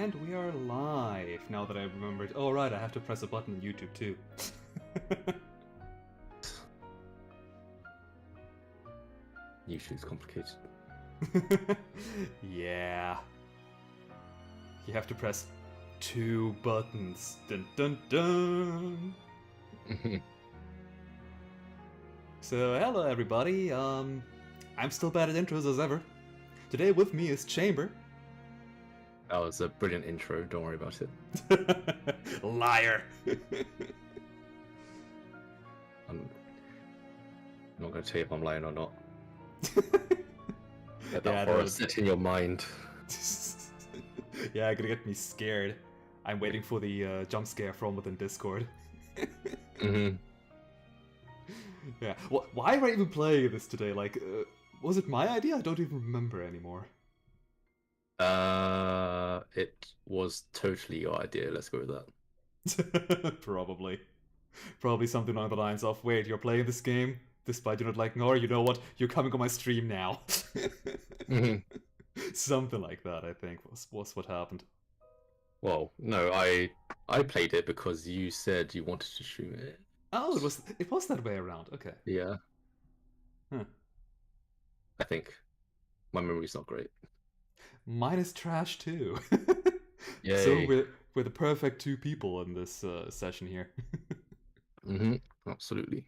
And we are live, now that I remembered. Oh right, I have to press a button on YouTube too. YouTube's complicated. Yeah. You have to press 2 buttons. Dun dun dun! So hello everybody, I'm still bad at intros as ever. Today with me is Chamber. That was a brilliant intro, don't worry about it. Liar! I'm not going to tell you if I'm lying or not. Get that Yeah, horror set in your mind. Yeah, gonna get me scared. I'm waiting for the jump scare from within Discord. Yeah, why am I even playing this today? Like, was it my idea? I don't even remember anymore. It was totally your idea, let's go with that. Probably. Probably something along the lines of, wait, you're playing this game? Despite you not liking horror, you know what? You're coming on my stream now. Something like that, I think, was what happened. Well, no, I played it because you said you wanted to stream it. Oh, it was that way around. Okay. Yeah. Huh. I think. My memory's not great. Mine is trash too. Yay. So we're the perfect 2 people in this session here. Absolutely.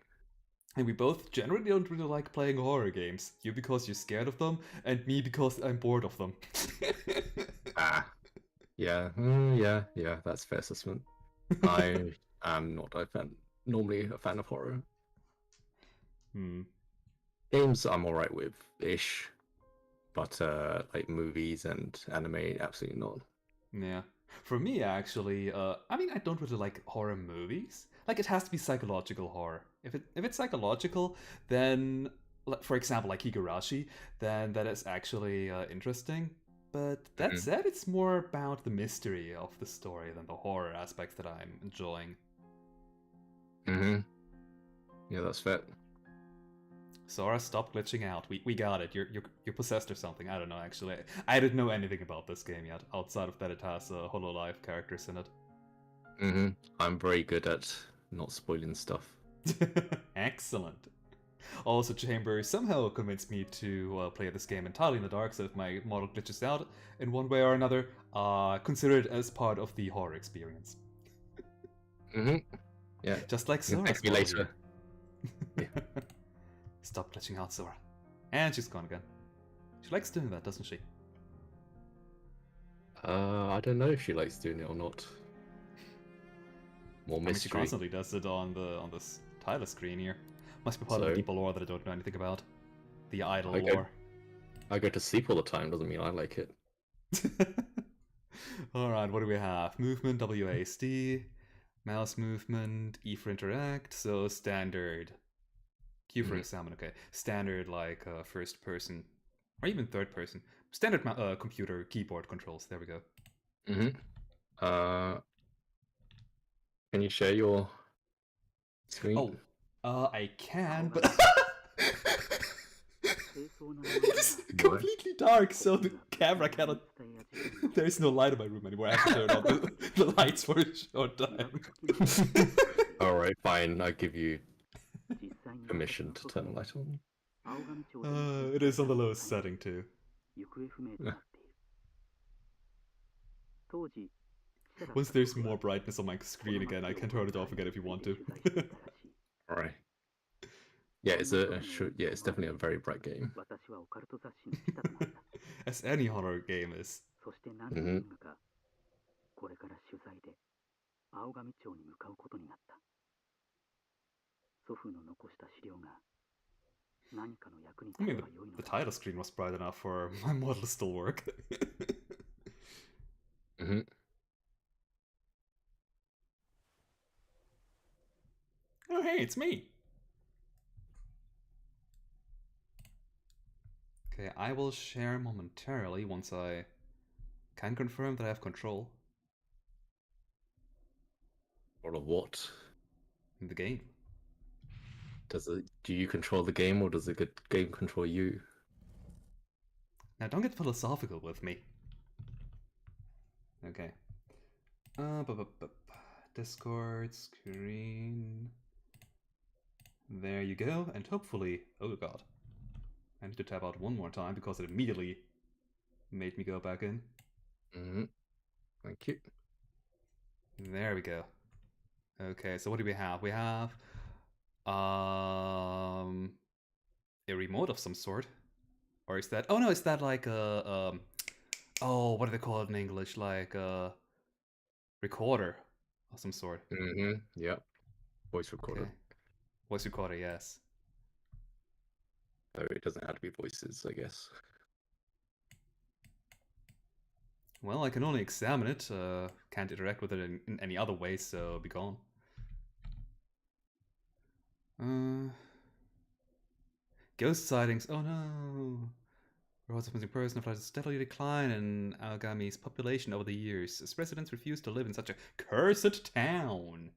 And we both generally don't really like playing horror games. You because you're scared of them, and me because I'm bored of them. Yeah, yeah, that's a fair assessment. I am not normally a fan of horror. Games I'm alright with-ish, but like movies and anime, absolutely not. Yeah. For me, actually, I mean, I don't really like horror movies. Like, it has to be psychological horror. If it's psychological, then, for example, like Higurashi, then that is actually interesting. But that said, it's more about the mystery of the story than the horror aspects that I'm enjoying. Yeah, that's fair. Sora, stop glitching out. We got it. You're possessed or something. I don't know, actually. I didn't know anything about this game yet, outside of that it has hololive characters in it. I'm very good at not spoiling stuff. Excellent. Also, Chamber somehow convinced me to play this game entirely in the dark, so if my model glitches out in one way or another, consider it as part of the horror experience. Yeah. Just like Sora. Thank me later. Yeah. Stop glitching out, Sora. And she's gone again. She likes doing that, doesn't she? I don't know if she likes doing it or not. More mystery. I mean, she constantly does it on this title screen here. Must be part of the deeper lore that I don't know anything about. The idle lore. I go to sleep all the time, doesn't mean I like it. Alright, what do we have? Movement, WASD, mouse movement, E for interact, so standard. Q for examine, okay. Standard, like, first person, or even third person. Standard computer keyboard controls, there we go. Can you share your screen? Oh, I can, but... It's completely dark, so the camera cannot... There's no light in my room anymore, I have to turn on the lights for a short time. Alright, fine, I'll give you permission to turn the light on. It is on the lowest setting too. Once there's more brightness on my screen again, I can turn it off again if you want to. Alright. Yeah, it's definitely a very bright game. As any horror game is. I mean, the title screen was bright enough for my model to still work. Oh hey, it's me! Okay, I will share momentarily once I can confirm that I have control. Control of what? In the game. Do you control the game, or does the game control you? Now don't get philosophical with me. Okay. Discord screen. There you go, and hopefully, oh god, I need to tab out one more time because it immediately made me go back in. Thank you. There we go. Okay, so what do we have? We have a remote of some sort, or is that? Oh no, is that like a oh, what do they call it in English? Like a recorder of some sort. Yep. Voice recorder. Okay, voice recorder, yes. Though it doesn't have to be voices, I guess. Well, I can only examine it. Can't interact with it in any other way, so be gone. Ghost sightings. Oh no. Reports of missing persons have had a steadily decline in Aogami's population over the years, as residents refuse to live in such a cursed town.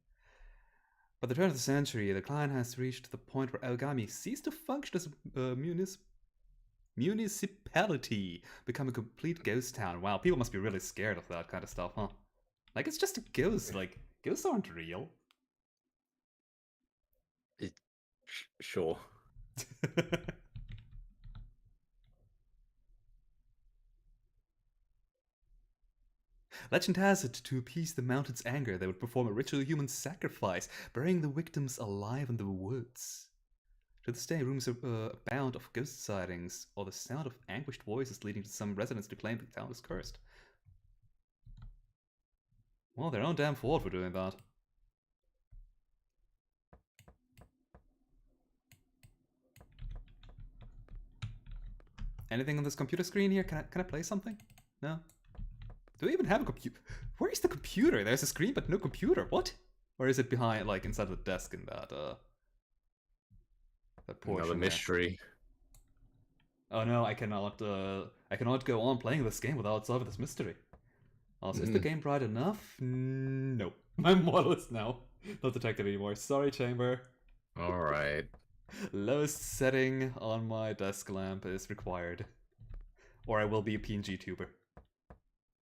By the turn of the century, the decline has reached the point where Aogami ceased to function as a municipality, become a complete ghost town. Wow, people must be really scared of that kind of stuff, huh? Like, it's just a ghost. Like, ghosts aren't real. Sure. Legend has it, to appease the mountain's anger, they would perform a ritual human sacrifice, burying the victims alive in the woods. To this day, rumors abound of ghost sightings, or the sound of anguished voices leading to some residents to claim the town is cursed. Well, their own damn fault for doing that. Anything on this computer screen here? Can I play something? No? Do we even have a computer? Where is the computer? There's a screen but no computer. What? Or is it behind, like, inside the desk in that portion? Another mystery. Oh no, I cannot go on playing this game without solving this mystery. Also, is the game bright enough? No. My model is now not detected anymore. Sorry, chamber. Alright. Lowest setting on my desk lamp is required. Or I will be a PNG tuber.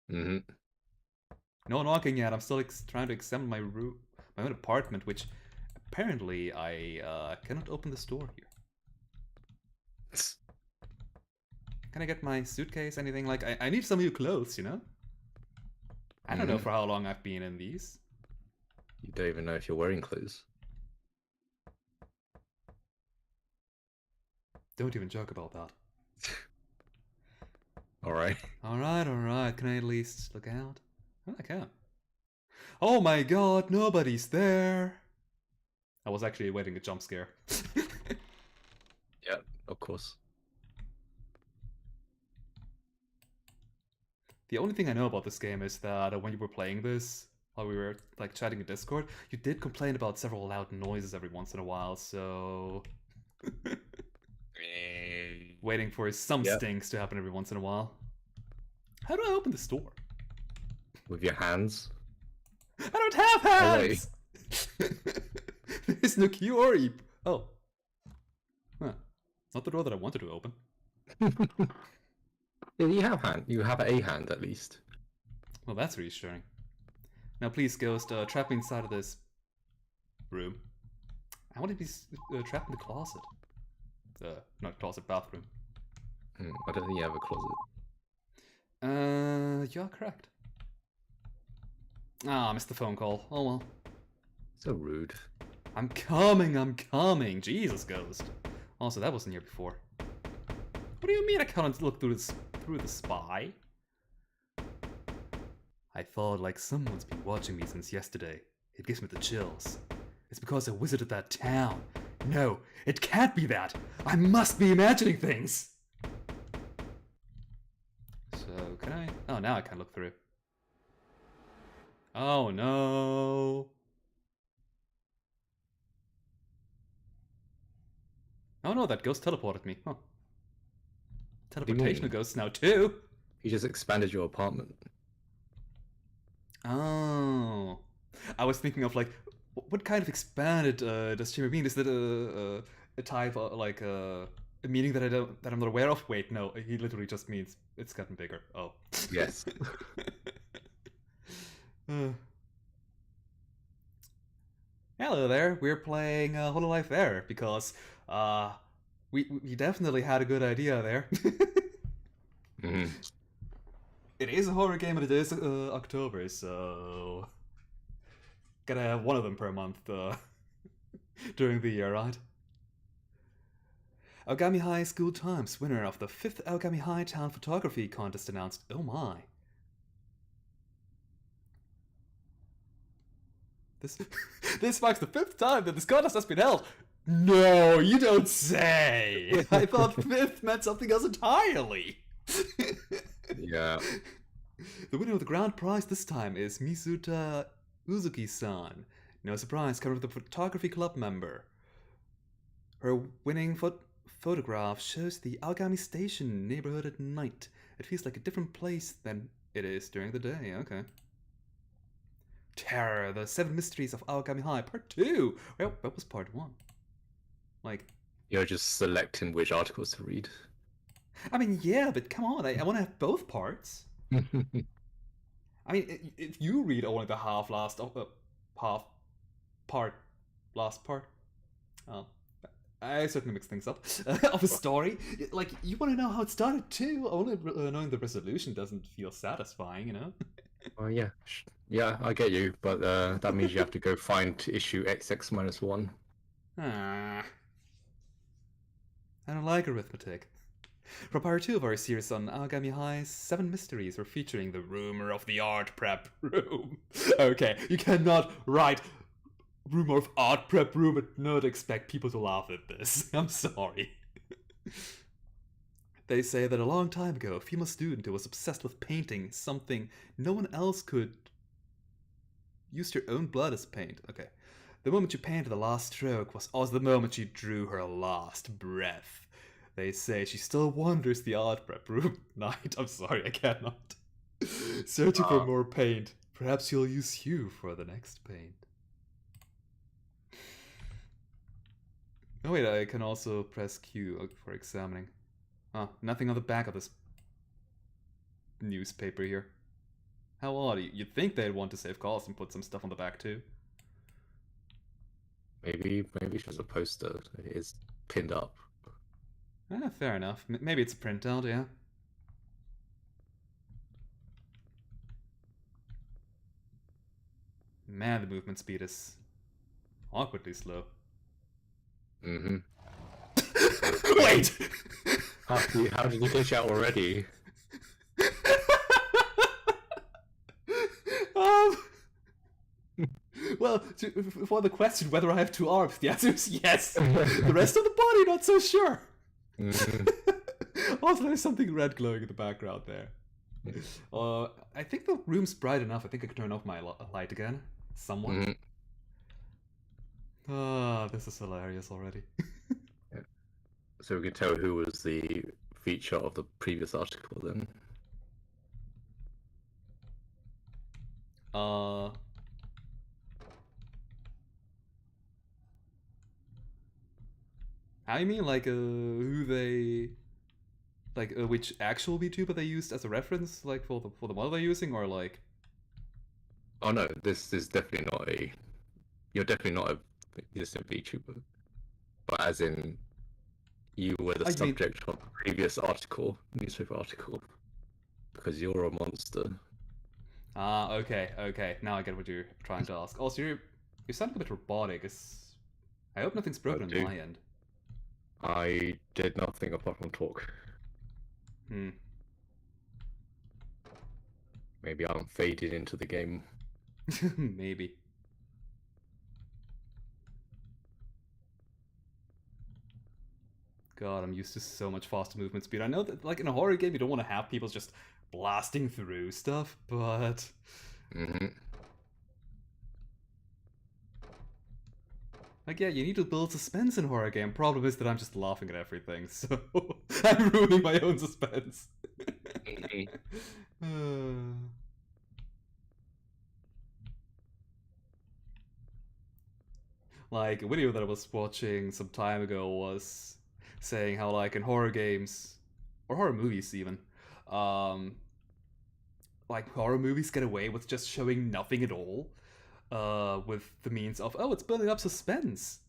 No one walking yet. I'm still trying to examine my room, my own apartment, which apparently I cannot open this door here. Can I get my suitcase? Anything? Like, I need some new clothes, you know? I don't know for how long I've been in these. You don't even know if you're wearing clothes. Don't even joke about that. Alright. Alright. Can I at least look out? Oh, I can. Oh my god, nobody's there! I was actually awaiting a jump scare. Yeah, of course. The only thing I know about this game is that when you were playing this, while we were like chatting in Discord, you did complain about several loud noises every once in a while, so... Waiting for some stinks to happen every once in a while. How do I open this door? With your hands? I don't have hands! There's no key or E. Oh. Huh. It's not the door that I wanted to open. Yeah, you have hand. You have a hand at least. Well, that's reassuring. Now, please, ghost, trap me inside of this room. I want to be trapped in the closet. Not closet, bathroom. I don't think you have a closet. You're correct. Ah, I missed the phone call. Oh well. So rude. I'm coming. Jesus, ghost. Also, that wasn't here before. What do you mean I can't look through the spy? I thought like someone's been watching me since yesterday. It gives me the chills. It's because I visited that town. No, it can't be that. I must be imagining things. So, can I? Oh, now I can look through. Oh no. Oh no, that ghost teleported me. Huh. Teleportational ghosts now too. He just expanded your apartment. Oh. I was thinking of like, what kind of expanded does Jimmy mean? Is that a type like a meaning that I'm not aware of? Wait, no, he literally just means it's gotten bigger. Oh. Yes. Uh, Hello there. We're playing Hololive there because uh, we definitely had a good idea there. Mhm. It is a horror game and it is October, so gotta have one of them per month during the year, right? Ogami High School Times winner of the 5th Ogami High Town Photography Contest announced. Oh my. This this marks the 5th time that this contest has been held. No, you don't say. I thought 5th meant something else entirely. Yeah. The winner of the grand prize this time is Misuta Uzuki-san. No surprise, coming from the photography club member. Her winning photograph shows the Aogami Station neighborhood at night. It feels like a different place than it is during the day. Okay. Terror, the 7 mysteries of Aogami High, part 2. Well, that was part 1. Like, You're just selecting which articles to read. I mean, yeah, but come on, I want to have both parts. I mean, if you read only the half part, last part, oh, I certainly mix things up, of a story, like, you want to know how it started too. Only knowing the resolution doesn't feel satisfying, you know? Oh yeah, yeah, I get you, but that means you have to go find issue XX-1. Ah, I don't like arithmetic. For part 2 of our series on Agami High's 7 mysteries, we're featuring the rumor of the art prep room. Okay, you cannot write rumor of art prep room and not expect people to laugh at this. I'm sorry. They say that a long time ago, a female student who was obsessed with painting something no one else could used her own blood as paint. Okay. The moment she painted the last stroke was also the moment she drew her last breath. They say she still wanders the art prep room at night. I'm sorry, I cannot. Searching for more paint. Perhaps you'll use you for the next paint. Oh wait, I can also press Q for examining. Huh, nothing on the back of this newspaper here. How odd. You'd think they'd want to save costs and put some stuff on the back too. Maybe it's just a poster. It's pinned up. Fair enough. Maybe it's a printout, yeah. Man, the movement speed is awkwardly slow. Mm-hmm. Wait! How did you glitch out already? um, well, for the question whether I have 2 arms, the answer is yes. The rest of the body, not so sure. Also, there's something red glowing in the background there. I think the room's bright enough. I think I can turn off my light again. Somewhat. This is hilarious already. Yeah. So we can tell who was the feature of the previous article then. How you mean, like, who they, like, which actual VTuber they used as a reference, like, for the model they're using, or like? Oh no, this is definitely not a. You're definitely not a existing VTuber, but as in, you were the subject of the previous newspaper article, because you're a monster. Ah, okay. Now I get what you're trying to ask. Also, you're sounding a bit robotic. I hope nothing's broken on my end. I did nothing apart from talk. Maybe I'm faded into the game. Maybe. God, I'm used to so much faster movement speed. I know that, like, in a horror game, you don't want to have people just blasting through stuff, but... Like, yeah, you need to build suspense in a horror game. Problem is that I'm just laughing at everything, so I'm ruining my own suspense. Like, a video that I was watching some time ago was saying how, like, in horror games, or horror movies even, like horror movies get away with just showing nothing at all, with the means of, oh, it's building up suspense.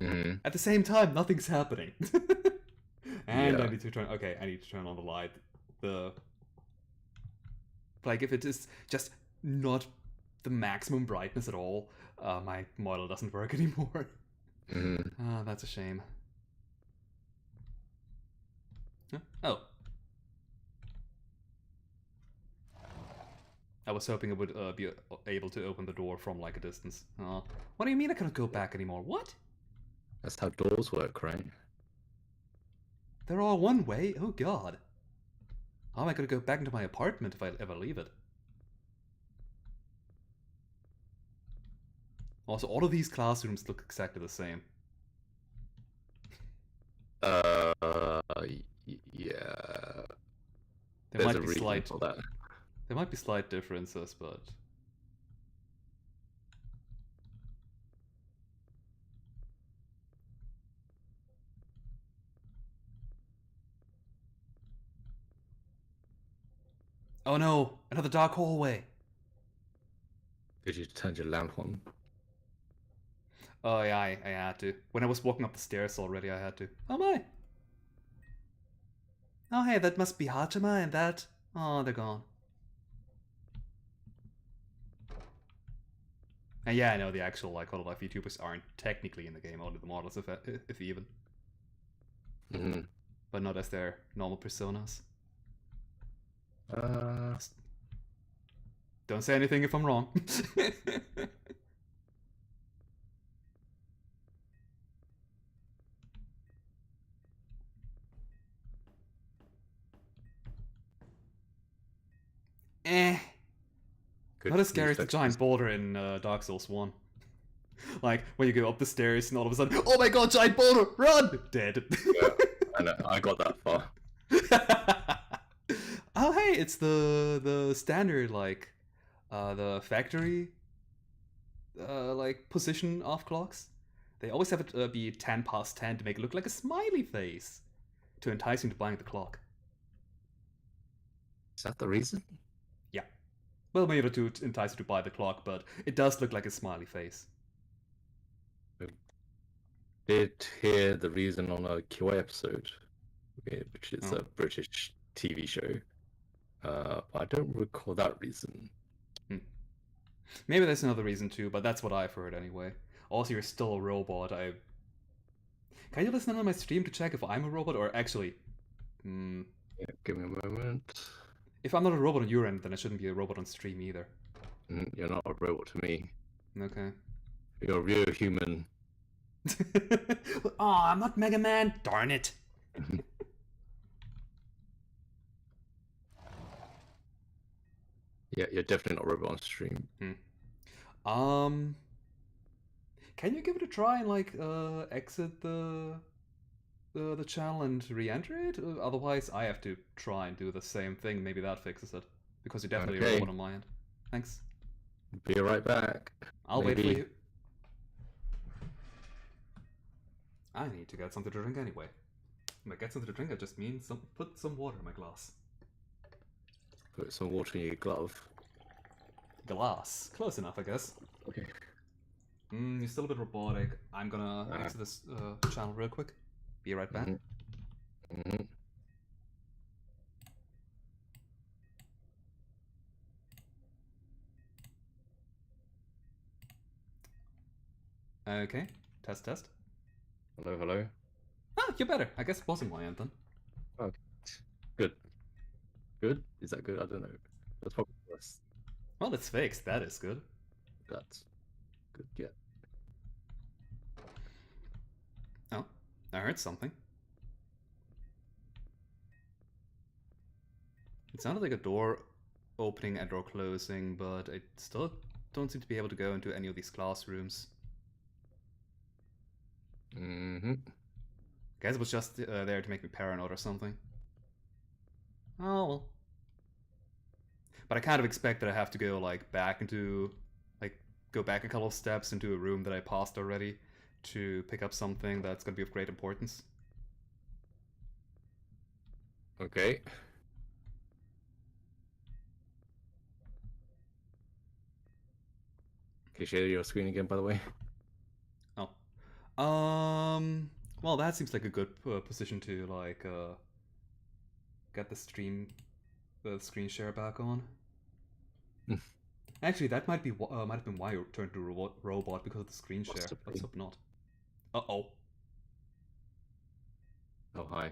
Mm-hmm. At the same time, nothing's happening. And I Yeah. need to turn. Okay, I need to turn on the light. The like if it is just not the maximum brightness at all, my model doesn't work anymore. Mm-hmm. That's a shame. Huh? Oh, I was hoping I would be able to open the door from like a distance. What do you mean I cannot go back anymore? What? That's how doors work, right? They're all one way? Oh god. How am I gonna go back into my apartment if I ever leave it? Also, all of these classrooms look exactly the same. Yeah. There There's might a be reason slight for that. there might be slight differences, but oh no, another dark hallway. Did you turn your lamp on? Oh yeah, I had to. When I was walking up the stairs already, I had to. Oh my. Oh hey, that must be Hachima and that. Oh, they're gone. And yeah, I know the actual like hololive VTubers aren't technically in the game, only the models, if even, Mm-hmm. but not as their normal personas. Uh, Don't say anything if I'm wrong. Eh. good Not as scary as the reflexes. giant boulder in Dark Souls 1. Like, when you go up the stairs and all of a sudden, oh my god, giant boulder, run! Dead. Yeah, I know. I got that far. Oh hey, it's the standard, like, the factory, like, position of clocks. They always have it be 10 past 10 to make it look like a smiley face to entice you into buying the clock. Is that the reason? Yeah. Well, maybe to entice you to buy the clock, but it does look like a smiley face. Did hear the reason on a QA episode, which is Oh. a British TV show. I don't recall that reason. Maybe there's another reason too, but that's what I've heard anyway. Also, you're still a robot. Can you listen on my stream to check if I'm a robot or actually? Yeah, give me a moment. If I'm not a robot on your end, then I shouldn't be a robot on stream either. You're not a robot to me. Okay. You're a real human. Oh, I'm not Mega Man. Darn it. Yeah, you're definitely not a robot on stream. Can you give it a try and like exit the channel and re-enter it? Otherwise, I have to try and do the same thing. Maybe that fixes it. Because you're definitely a robot on my end. Thanks. Be right back. I'll wait for you. I need to get something to drink anyway. When I get something to drink, I just mean put some water in my glass. Put some water in your glove. Glass. Close enough, I guess. Okay. You're still a bit robotic. I'm gonna exit this channel real quick. Be right back. Mm-hmm. Okay. Test, test. Hello, hello. Ah, you're better. I guess it wasn't my end then. Oh, good. Good? Is that good? I don't know. That's probably worse. Well, it's fixed. That is good. That's good, yeah. Oh, I heard something. It sounded like a door opening and door closing, but I still don't seem to be able to go into any of these classrooms. Mm-hmm. I guess it was just there to make me paranoid or something. Oh well. But I kind of expect that I have to go like back into, like, go back a couple of steps into a room that I passed already to pick up something that's going to be of great importance. Okay. you share your screen again, by the way? Oh. Well, that seems like a good position to like get the screen share back on. Actually, that might have been why you turned to robot because of the screen share. Possibly. Let's hope not. Uh-oh. Oh, hi.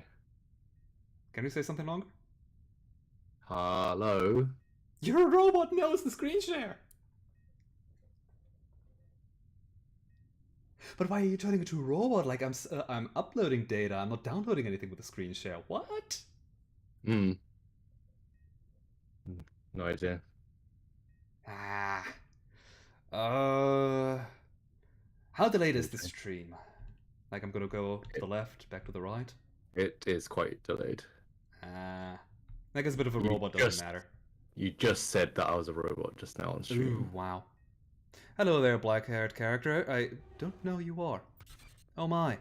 Can you say something longer? Hello? You're a robot, knows the screen share! But why are you turning into a robot? Like I'm uploading data, I'm not downloading anything with the screen share. What? Hmm. No idea. Ah. Uh... How delayed is the stream? Like I'm gonna go to the left, back to the right? It is quite delayed. I guess a bit of a robot doesn't matter. You just said that I was a robot just now on stream. Ooh, wow. Hello there, black-haired character. I don't know who you are. Oh my.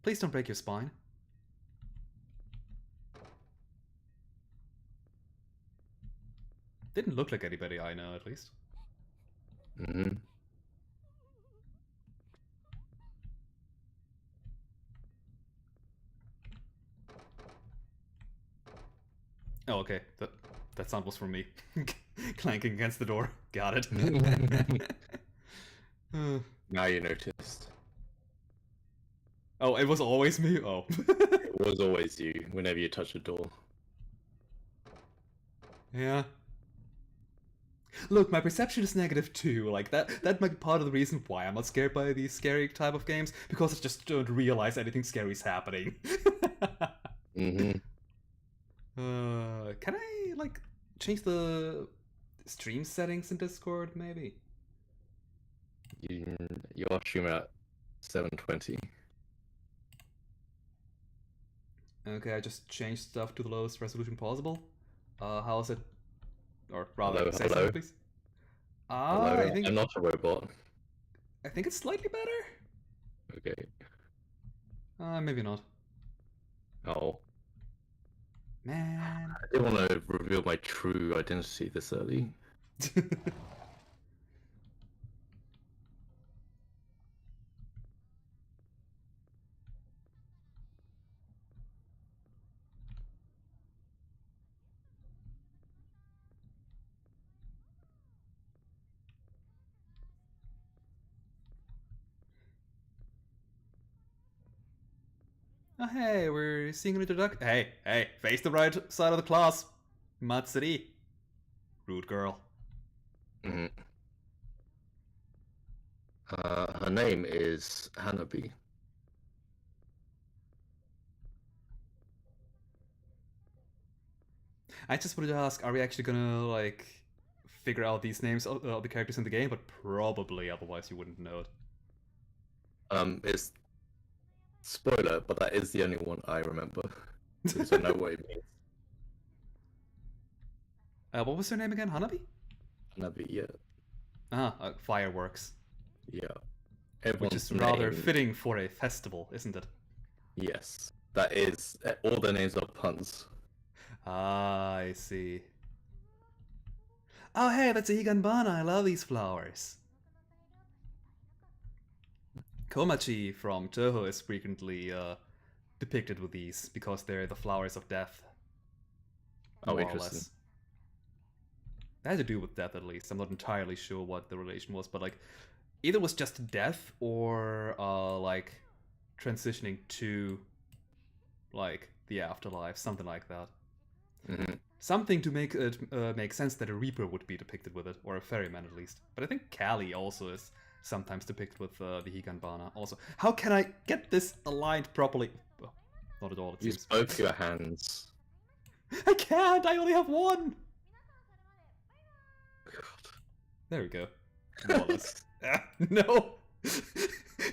Please don't break your spine. Didn't look like anybody I know, at least. Mm-hmm. Oh, okay. That sound was from me. Clanking against the door. Got it. Now you noticed. Oh, it was always me? Oh. It was always you, whenever you touch a door. Yeah. Look, my perception is negative too. Like that might be part of the reason why I'm not scared by these scary type of games, because I just don't realize anything scary is happening. Mm-hmm. Can I like change the stream settings in Discord maybe? You're streaming at 720. Okay, I just changed stuff to the lowest resolution possible. How is it? Or rather, say hello. something, please. Hello, I'm not a robot. I think it's slightly better. Okay. Maybe not. Oh. Man. I didn't want to reveal my true identity this early. Oh, hey, we're seeing an introduction. Hey, face the right side of the class. Matsuri. Rude girl. Mm-hmm. Her name is Hanabi. I just wanted to ask, are we actually gonna, like, figure out these names of the characters in the game? But probably, otherwise you wouldn't know it. It's spoiler, but that is the only one I remember. So I know what it means. What was her name again? Hanabi? Hanabi, yeah. Fireworks. Yeah. Which is rather fitting for a festival, isn't it? Yes. That is, all their names are puns. Ah, I see. Oh, hey, that's a higanbana. I love these flowers. Komachi from Toho is frequently depicted with these because they're the flowers of death. Oh, interesting. That had to do with death, at least. I'm not entirely sure what the relation was, but like, either was just death or like transitioning to like the afterlife, something like that. Mm-hmm. Something to make it make sense that a Reaper would be depicted with it, or a ferryman at least. But I think Kali also is sometimes depicted with the higanbana. Also, how can I get this aligned properly? Well, not at all. It Use seems. both your hands. I can't. I only have one. God. There we go. More or less. No.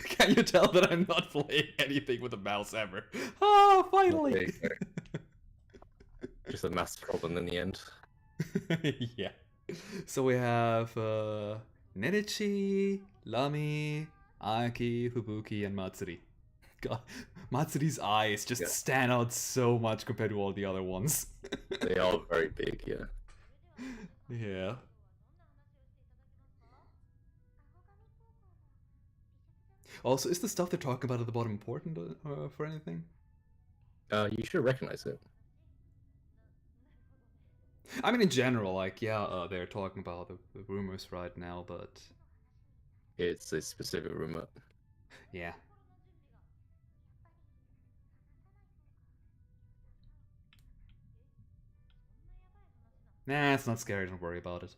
Can you tell that I'm not playing anything with a mouse ever? Ah, finally. Just a math problem in the end. Yeah. So we have Nenichi, Lami, Aki, Fubuki, and Matsuri. God, Matsuri's eyes just stand out so much compared to all the other ones. They are very big, yeah. Yeah. Also, is the stuff they're talking about at the bottom important for anything? You should recognize it. I mean, in general, like, yeah, they're talking about the rumors right now, but It's a specific rumor. yeah. Nah, it's not scary, don't worry about it.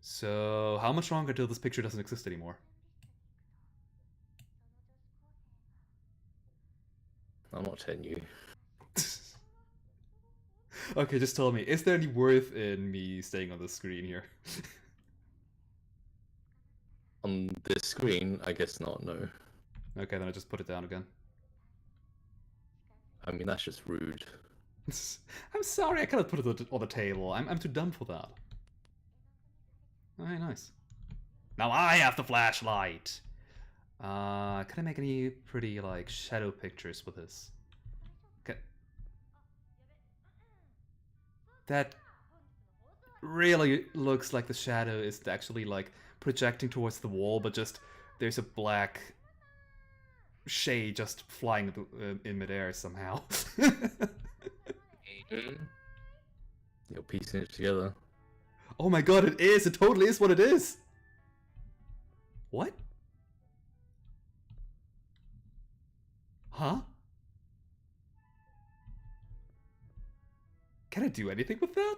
So, how much longer till this picture doesn't exist anymore? I'm not telling you. Okay, just tell me, is there any worth in me staying on the screen here? On this screen, I guess not, no. Okay, then I just put it down again. I mean, that's just rude. I'm sorry, I cannot put it on the table. I'm too dumb for that. Alright, nice. Now I have the flashlight! Can I make any pretty, like, shadow pictures with this? Okay. That really looks like the shadow is actually, like, projecting towards the wall, but just there's a black shade just flying in midair somehow. You're piecing it together. Oh my god, it is! It totally is what it is! What? Huh? Can I do anything with that?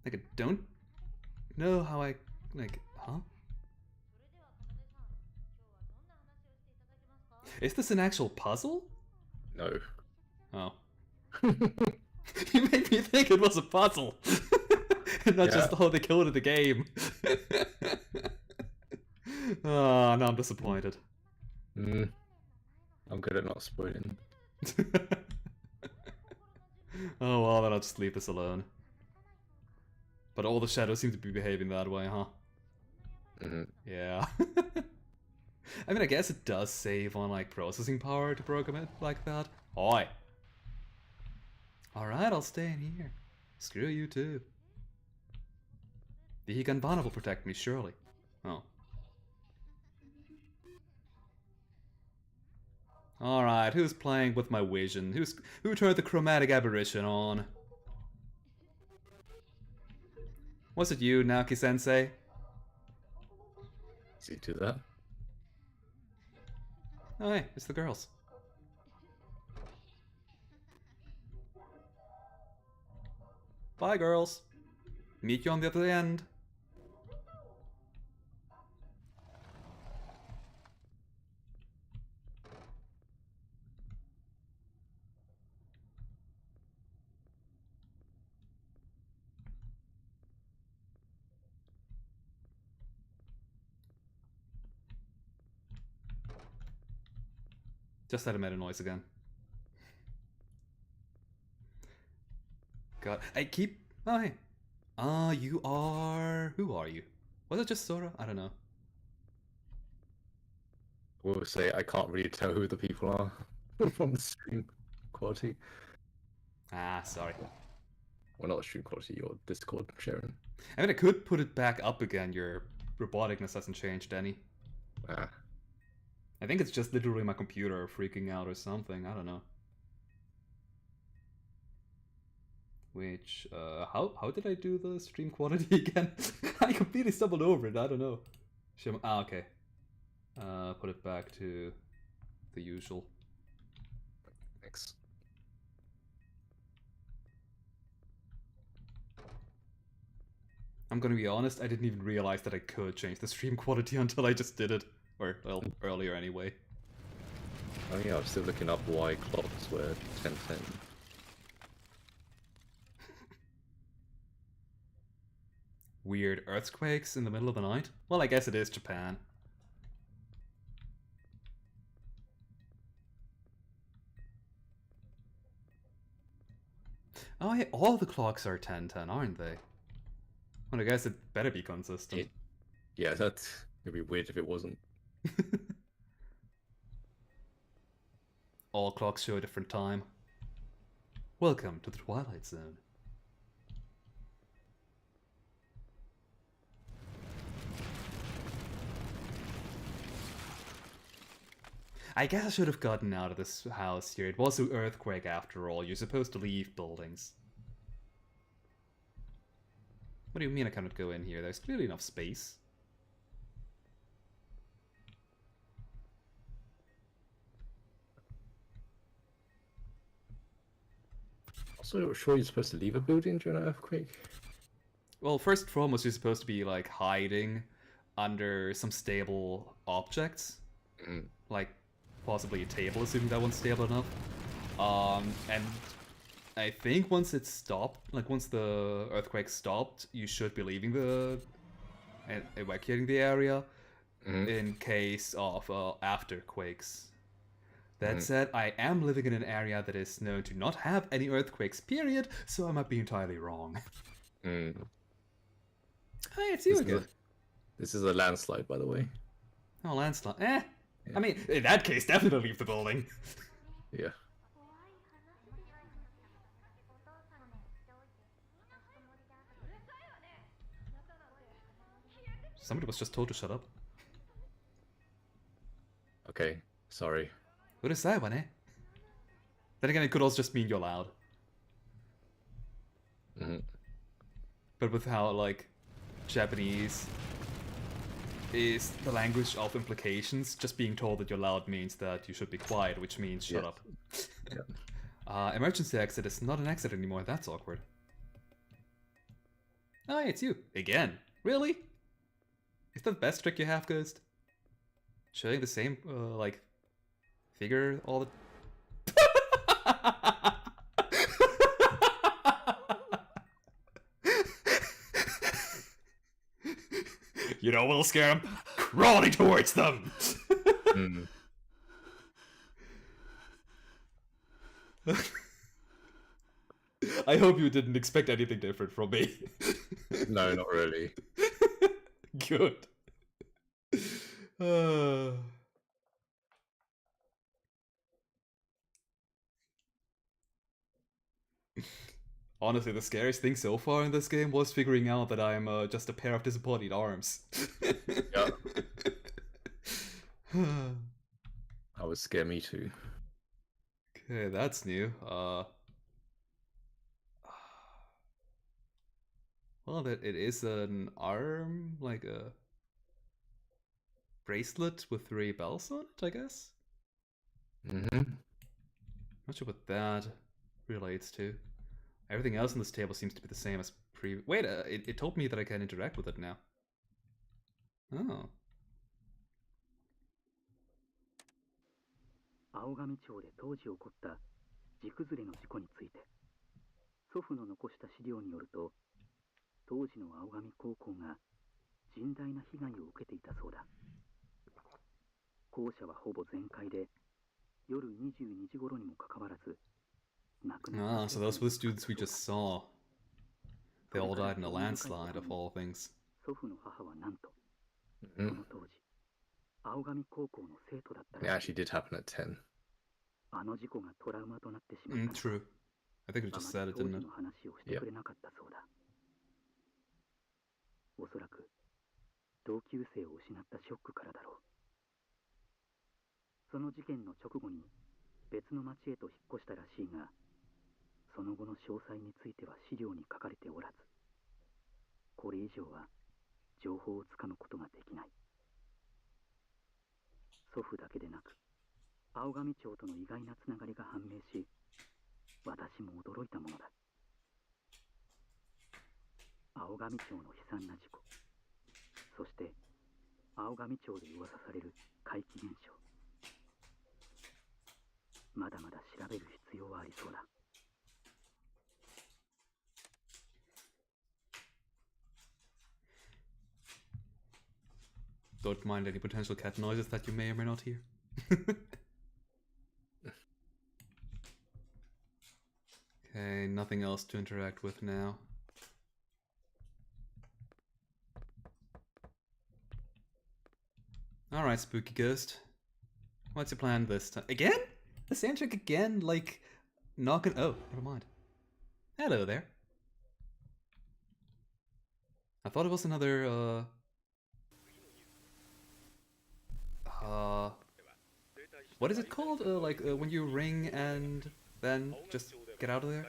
Like, I don't know how I... like, huh? Is this an actual puzzle? No. Oh. You made me think it was a puzzle! And not just how they coded the game. Oh, now I'm disappointed. I'm good at not spoiling. Oh well, then I'll just leave this alone. But all the shadows seem to be behaving that way, huh? Yeah. I mean, I guess it does save on, like, processing power to program it like that. Oi! Alright, I'll stay in here. Screw you too. The Higanbana will protect me, surely. Oh. Alright, who's playing with my vision? Who turned the chromatic aberration on? Was it you, Naoki-sensei? See to that. Oh hey, it's the girls. Bye, girls. Meet you on the other end. Just that it made a noise again. God, I keep... Oh, hey. You are... Who are you? Was it just Sora? I don't know. We'll say I can't really tell who the people are from the stream quality. Ah, sorry. Well, not the stream quality, your Discord sharing. I mean, I could put it back up again. Your roboticness hasn't changed any. Ah. I think it's just literally my computer freaking out or something. I don't know. Which, how did I do the stream quality again? I completely stumbled over it. I don't know. Okay. Put it back to the usual. Thanks. I'm gonna be honest, I didn't even realize that I could change the stream quality until I just did it. Or, well, earlier anyway. Oh yeah, I'm still looking up why clocks were 10:10. Weird earthquakes in the middle of the night? Well, I guess it is Japan. Oh yeah, all the clocks are 10:10, aren't they? Well, I guess it better be consistent. Yeah, it'd be weird if it wasn't. All clocks show a different time. Welcome to the Twilight Zone. I guess I should have gotten out of this house here. It was an earthquake after all. You're supposed to leave buildings. What do you mean I cannot go in here? There's clearly enough space. Also, sure you're supposed to leave a building during an earthquake? Well, first and foremost, you're supposed to be, like, hiding under some stable objects. Like, possibly a table, assuming that one's stable enough. And I think once it stopped, like, once the earthquake stopped, you should be leaving and evacuating the area in case of afterquakes. That said, I am living in an area that is known to not have any earthquakes, period, so I might be entirely wrong. Hey, it's you again. This is a landslide, by the way. Oh, landslide. Yeah. I mean, in that case, definitely leave the building. Yeah. Somebody was just told to shut up. Okay, sorry. What is that one, eh? Then again, it could also just mean you're loud. But with how, like, Japanese is the language of implications, just being told that you're loud means that you should be quiet, which means shut up. Emergency exit is not an exit anymore. That's awkward. Oh, hey, it's you. Again. Really? Is that the best trick you have, Ghost? Showing the same, like, figure all the... You know what'll scare them? Crawling towards them! I hope you didn't expect anything different from me. No, not really. Good. Honestly, the scariest thing so far in this game was figuring out that I'm just a pair of disembodied arms. Yeah. That would scare me too. Okay, that's new. Well, that it is an arm, like a bracelet with 3 bells on it, I guess? Not sure what that relates to. Everything else on this table seems to be the same as previous. Wait, it told me that I can interact with it now. Oh. 青上町で当時起こった地崩れの事故について祖父の残した資料によると当時の青上高校が甚大な被害を受けていたそうだ校舎はほぼ全壊で夜22時頃にもかかわらず Ah, so those were the students we just saw. They all died in a landslide, of all things. 祖父の母はなんとその当時青上高校の生徒だった It actually did happen at 10. あの事故がトラウマとなってしまった True. I think it just said it, didn't it? 話をしてくれなかったそうだおそらく同級生を失ったショックからだろうその事件の直後に別の町へと引っ越したらしいがその後の詳細については資料に書かれておらずこれ以上は情報をつかむことができない祖父だけでなく青上町との意外なつながりが判明し私も驚いたものだ青上町の悲惨な事故そして青上町で噂される怪奇現象まだまだ調べる必要はありそうだ Don't mind any potential cat noises that you may or may not hear. Okay, nothing else to interact with now. Alright, spooky ghost. What's your plan this time? Again? The same trick again? Like, knocking. Oh, never mind. Hello there. I thought it was another, what is it called? When you ring and then just get out of there?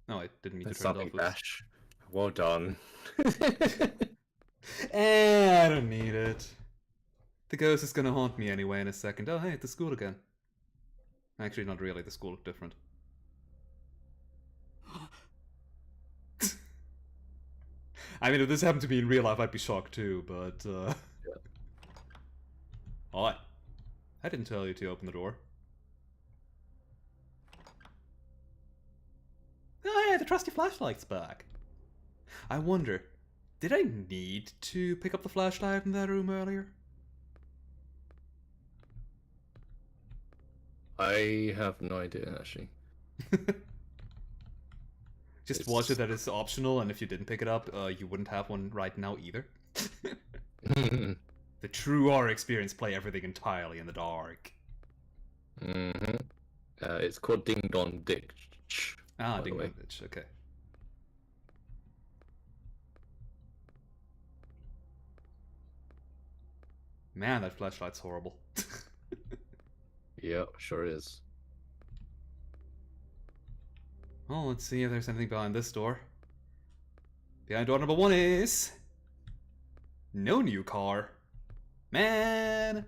No, I didn't mean to turn it Something off. dash. Well done. I don't need it. The ghost is gonna haunt me anyway in a second. Oh, hey, at the school again. Actually, not really. The school looked different. I mean, if this happened to me in real life, I'd be shocked too, but, Yeah. Alright. I didn't tell you to open the door. Oh, yeah, the trusty flashlight's back. I wonder, did I need to pick up the flashlight in that room earlier? I have no idea, actually. Just watch it that it's optional, and if you didn't pick it up, you wouldn't have one right now either. The true horror experience, play everything entirely in the dark. Mm-hmm. It's called Ding Dong Ditch. Ah, Ding Dong Ditch, okay. Man, that flashlight's horrible. Yeah, sure is. Well, let's see if there's anything behind this door. Behind door number 1 is... no new car. Man!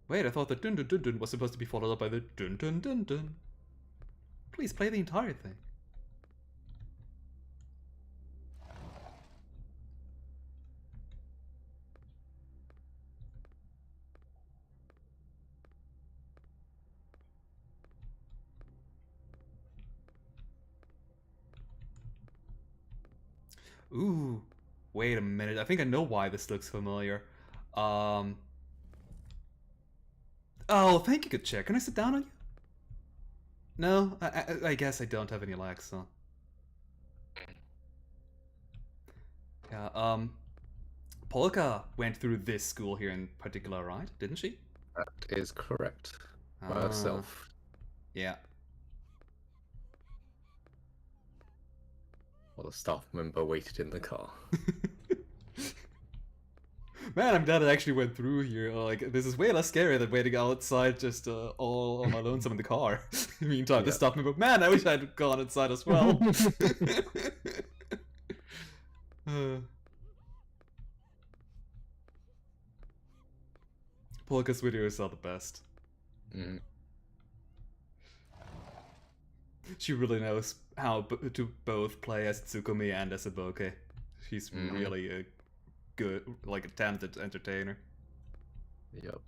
Wait, I thought the dun dun dun dun was supposed to be followed up by the dun dun dun dun. Please play the entire thing. Ooh, wait a minute. I think I know why this looks familiar. Oh, thank you, good chair. Can I sit down on you? No, I guess I don't have any legs, so. Yeah, Polka went through this school here in particular, right? Didn't she? That is correct. By herself. Yeah. While the staff member waited in the car. Man, I'm glad I actually went through here. Like, this is way less scary than waiting outside just all on my lonesome in the car. Meantime, the staff member, man, I wish I'd gone inside as well. Polka's videos are the best. Mm. She really knows how to both play as Tsukumi and as a bokeh. She's really a good, like a talented entertainer. Yep.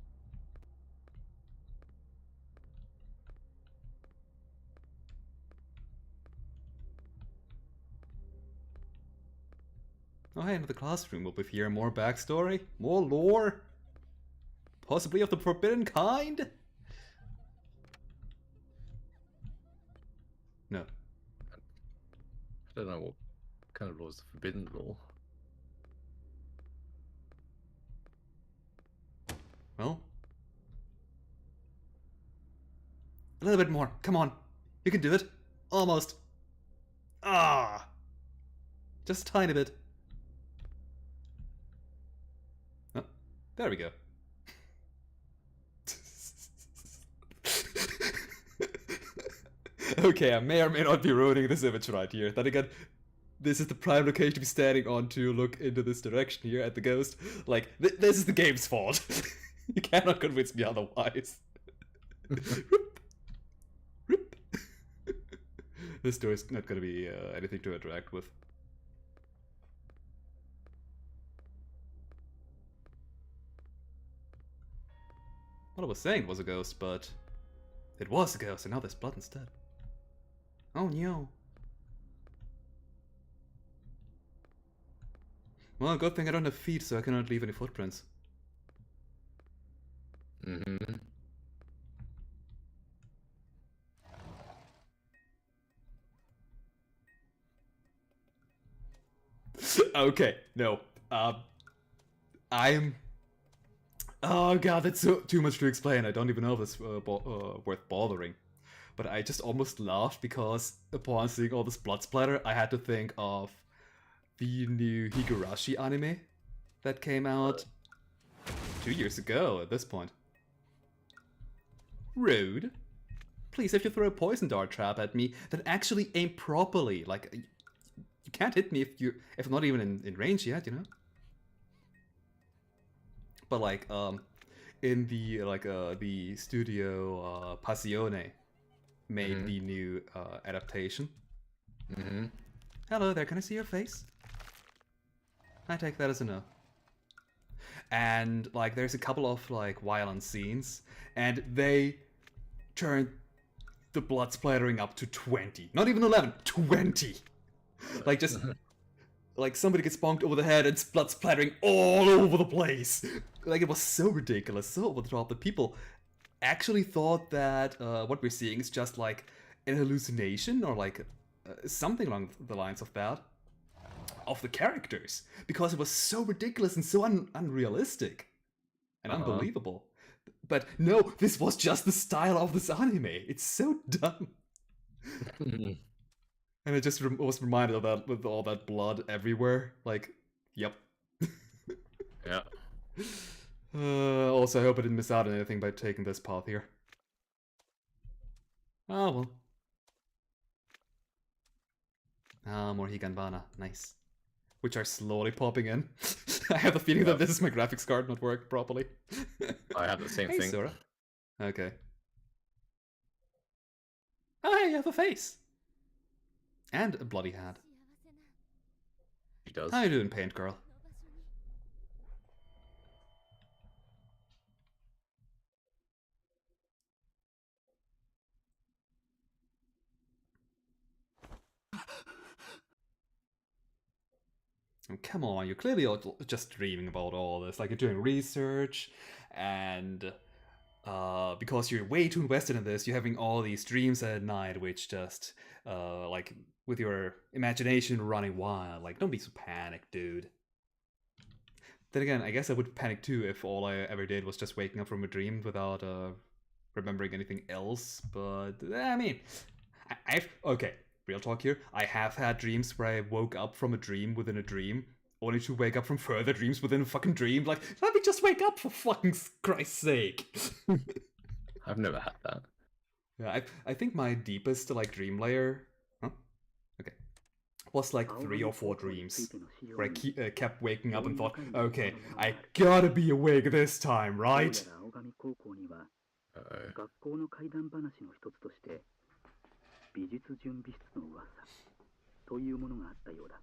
Oh hey, another classroom. Will we hear more backstory? More lore? Possibly of the forbidden kind? No. I don't know what kind of law is the forbidden law. Well. A little bit more. Come on. You can do it. Almost. Ah! Just a tiny bit. Oh, there we go. Okay, I may or may not be ruining this image right here. Then again, this is the prime location to be standing on to look into this direction here at the ghost. Like, this is the game's fault. You cannot convince me otherwise. This door is not going to be anything to interact with. What I was saying was a ghost, but it was a ghost, and now there's blood instead. Oh no. Well, good thing I don't have feet, so I cannot leave any footprints. Mm-hmm. Okay, no. I'm. Oh god, that's too much to explain. I don't even know if it's worth bothering. But I just almost laughed because upon seeing all this blood splatter, I had to think of the new Higurashi anime that came out 2 years ago at this point. Rude. Please, if you throw a poison dart trap at me, then actually aim properly. Like, you can't hit me if I'm not even in range yet, you know? But like, in the studio Passione made the new adaptation. Mm-hmm. Hello there, can I see your face? I take that as a no. And like, there's a couple of like violent scenes, and they turn the blood splattering up to 20. Not even 11, 20! Like, just like somebody gets bonked over the head and blood splattering all over the place. Like, it was so ridiculous, so over the top that people actually thought that what we're seeing is just like an hallucination or like something along the lines of that of the characters, because it was so ridiculous and so unrealistic and unbelievable. But no, this was just the style of this anime. It's so dumb. And I just was reminded of that with all that blood everywhere. Like, yep. Yeah. Also, I hope I didn't miss out on anything by taking this path here. Oh, well. Ah, more Higanbana. Nice. Which are slowly popping in. I have the feeling that this is my graphics card not working properly. I have the same Hey, thing. Sora. Okay. Oh, hey, you have a face. And a bloody hand. She does. How you doing, Paint Girl? Oh, come on, you're clearly just dreaming about all this. Like, you're doing research, and because you're way too invested in this, you're having all these dreams at night, which just, like, with your imagination running wild. Like, don't be so panicked, dude. Then again, I guess I would panic too if all I ever did was just waking up from a dream without remembering anything else. But I mean, okay, real talk here. I have had dreams where I woke up from a dream within a dream, only to wake up from further dreams within a fucking dream. Like, let me just wake up for fucking Christ's sake. I've never had that. Yeah, I think my deepest like dream layer, okay, was like 3 or 4 dreams where I kept waking up and thought, okay, I gotta be awake this time, right? 学校の怪談話の一つとして美術準備室の噂というものがあったようだ。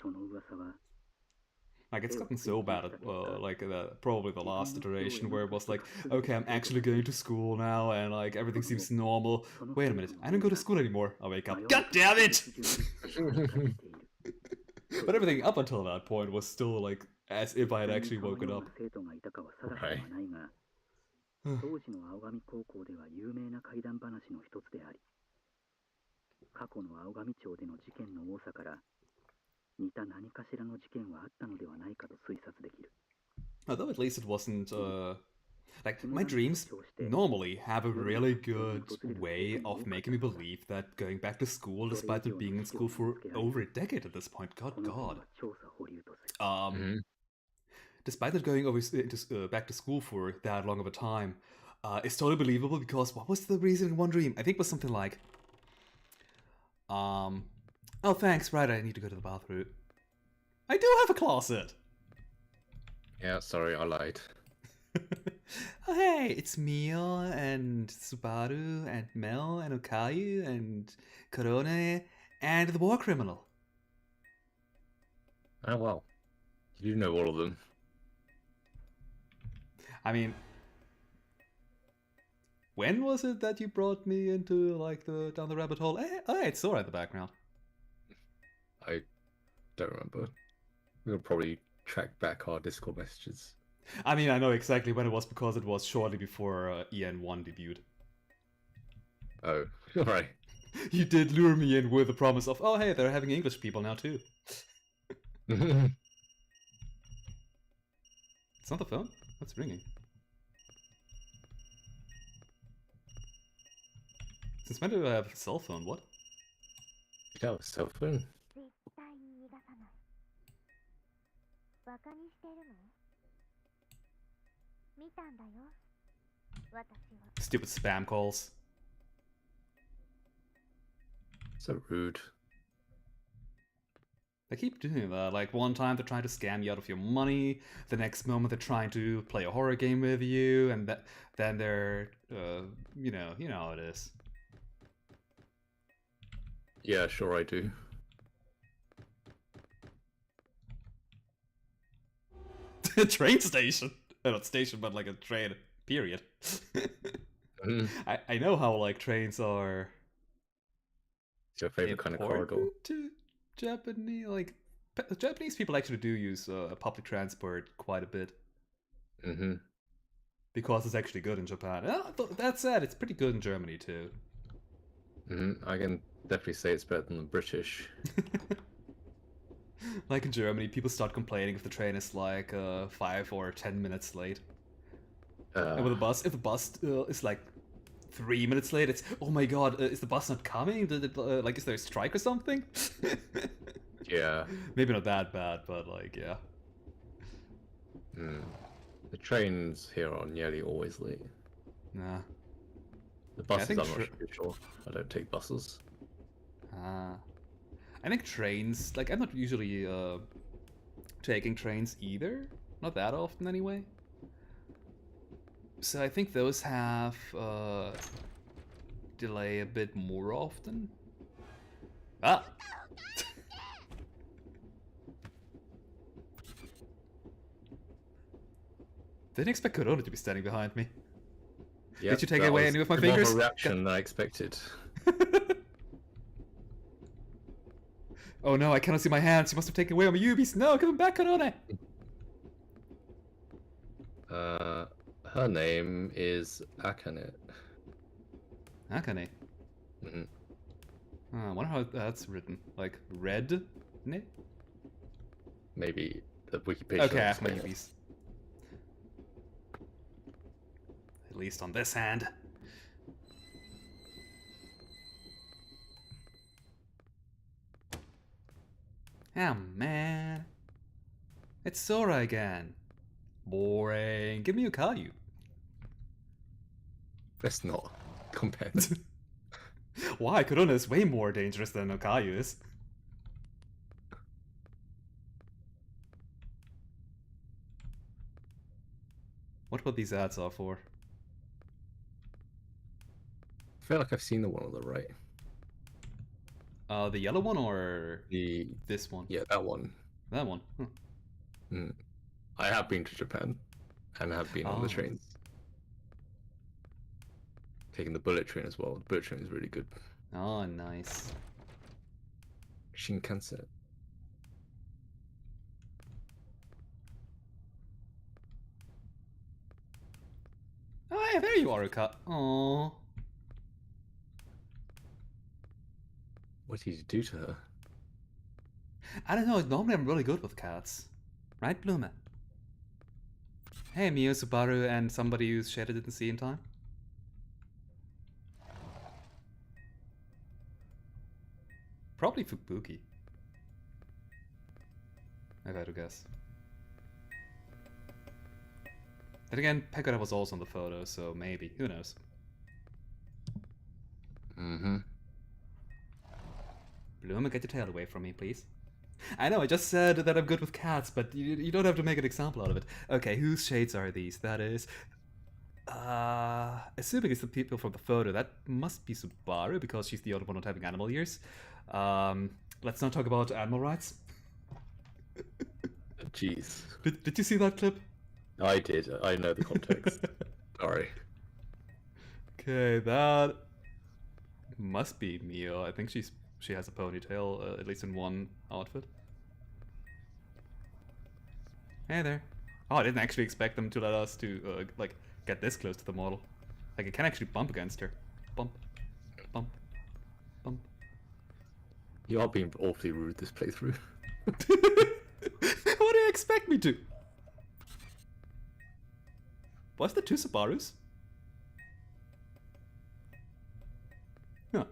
その噂は Like, it's gotten so bad at like probably the last iteration where it was like, okay, I'm actually going to school now and like everything seems normal. Wait a minute, I don't go to school anymore. I wake up. God damn it! But everything up until that point was still like as if I had actually woken up. Right. 当時の青上高校では有名な怪談話の一つであり、過去の青上町での事件の多さから似た何かしらの事件はあったのではないかと推察できる。 Although at least it wasn't like my dreams normally have a really good way of making me believe that going back to school, despite not being in school for over a decade at this point, god, despite not going back to school for that long of a time, it's totally believable because what was the reason in one dream? I think it was something like, oh thanks, right, I need to go to the bathroom. I do have a closet! Yeah, sorry, I lied. Oh hey, it's Mio and Subaru and Mel and Okayu and Korone and the war criminal. Oh well, you do know all of them. I mean, when was it that you brought me into like down the rabbit hole? Oh, it's Sora in the background. I don't remember. We'll probably track back our Discord messages. I mean, I know exactly when it was because it was shortly before EN1 debuted. Oh, alright. You did lure me in with the promise of, oh hey, they're having English people now too. It's not the phone? What's ringing? Since when do I have a cell phone? What? You have a cell phone? Stupid spam calls. So rude. They keep doing that. Like one time they're trying to scam you out of your money, the next moment they're trying to play a horror game with you, and then they're, you know how it is. Yeah, sure I do. A train station. Not station, but like a train. Period. I know how like trains are. It's your favorite kind of corridor. To Japanese, like Japanese people actually do use public transport quite a bit. Because it's actually good in Japan. That said, it's pretty good in Germany too. I can definitely say it's better than the British. Like in Germany, people start complaining if the train is like 5 or 10 minutes late. And with the bus, if the bus is like 3 minutes late, it's, oh my god, is the bus not coming? Like, is there a strike or something? Yeah. Maybe not that bad, but like, yeah. The trains here are nearly always late. Nah. The buses, I'm not sure. I don't take buses. I think trains, like, I'm not usually taking trains either. Not that often, anyway. So I think those have delay a bit more often. Ah! Didn't expect Corona to be standing behind me. Yep, did you take away any of my fingers? More of a reaction than I expected. Oh no, I cannot see my hands. You must have taken away all my Ubis. No, give them back, Corona! Her name is Akane. Akane? I wonder how that's written. Like, red? Ne? Maybe the Wikipedia. Okay, I have my Ubis. At least on this hand. Oh man. It's Sora again. Boring. Give me a Caillou. Let's not compare. Why? Corona is way more dangerous than Okayu is. What these ads are for? I feel like I've seen the one on the right. The yellow one or this one? Yeah, that one. That one. Huh. I have been to Japan and have been on the trains. Taking the bullet train as well. The bullet train is really good. Oh, nice. Shinkansen. Oh, hey, there you are, Aka. Aww. What did you do to her? I don't know, normally I'm really good with cats. Right, Blume? Hey, Mio, Subaru, and somebody whose shade I didn't see in time. Probably Fubuki. If I had to guess. Then again, Pekora was also on the photo, so maybe. Who knows? Blume, get your tail away from me, please. I know, I just said that I'm good with cats, but you don't have to make an example out of it. Okay, whose shades are these? That is... assuming it's the people from the photo, that must be Subaru, because she's the only one not having animal ears. Let's not talk about animal rights. Jeez. Did you see that clip? I did. I know the context. Sorry. Okay, that must be Mio. I think she has a ponytail, at least in one outfit. Hey there. Oh, I didn't actually expect them to let us to like get this close to the model. Like I can actually bump against her. Bump, bump, bump. You are being awfully rude this playthrough. What do you expect me to? Was there 2 Subarus? Huh.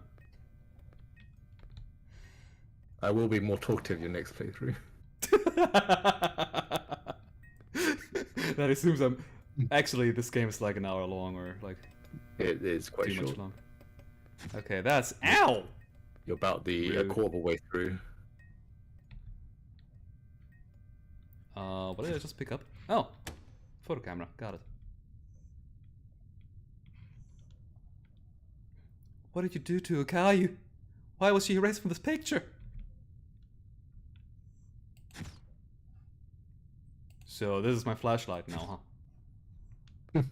I will be more talkative your next playthrough. That assumes I'm... Actually, this game is like an hour long, or like... It is quite too short. much long. Okay, that's... Ow! You're about a Rude. quarter of the way through. What did I just pick up? Oh! Photo camera, got it. What did you do to Akayu? Why was she erased from this picture? So this is my flashlight now, huh?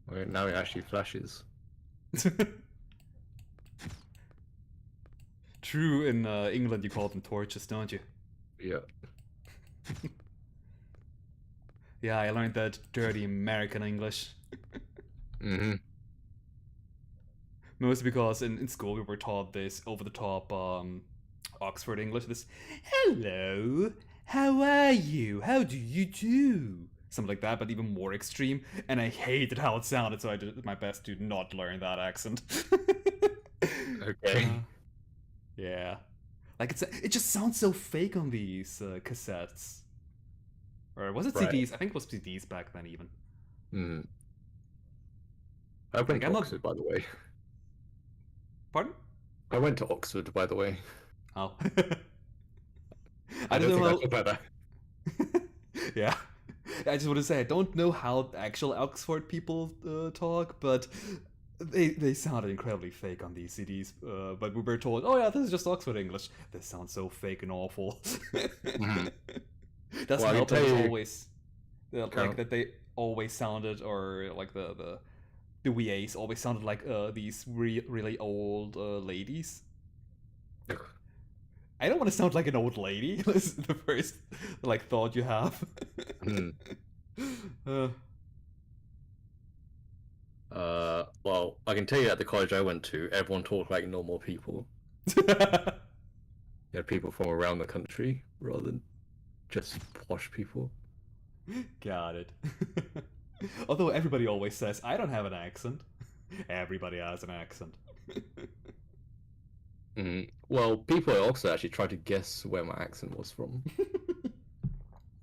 Well, now it actually flashes. True, in England you call them torches, don't you? Yeah. Yeah, I learned that dirty American English. Mm-hmm. Mostly because in school we were taught this over-the-top Oxford English. This, hello, how are you? How do you do? Something like that, but even more extreme. And I hated how it sounded, so I did my best to not learn that accent. Okay. Yeah. Like, it just sounds so fake on these cassettes. Or was it Right. CDs? I think it was CDs back then, even. Hmm. I went to I'm not- Oxford, by the way. Pardon? I went to Oxford, by the way. Oh. I don't know think how... I talked about that. Yeah. I just want to say, I don't know how actual Oxford people talk, but they sounded incredibly fake on these CDs. But we were told, oh yeah, this is just Oxford English. This sounds so fake and awful. Mhm. Doesn't Well, I help can that tell it's you- always... like, Count. that they always sounded, or like the VAs always sounded like these really old ladies. I don't want to sound like an old lady. This is the first like thought you have. Hmm. Uh, Well, I can tell you at the college I went to, everyone talked like normal people. You had people from around the country rather than just posh people. Got it. Although everybody always says, I don't have an accent. Everybody has an accent. Well, people at Oxford actually tried to guess where my accent was from,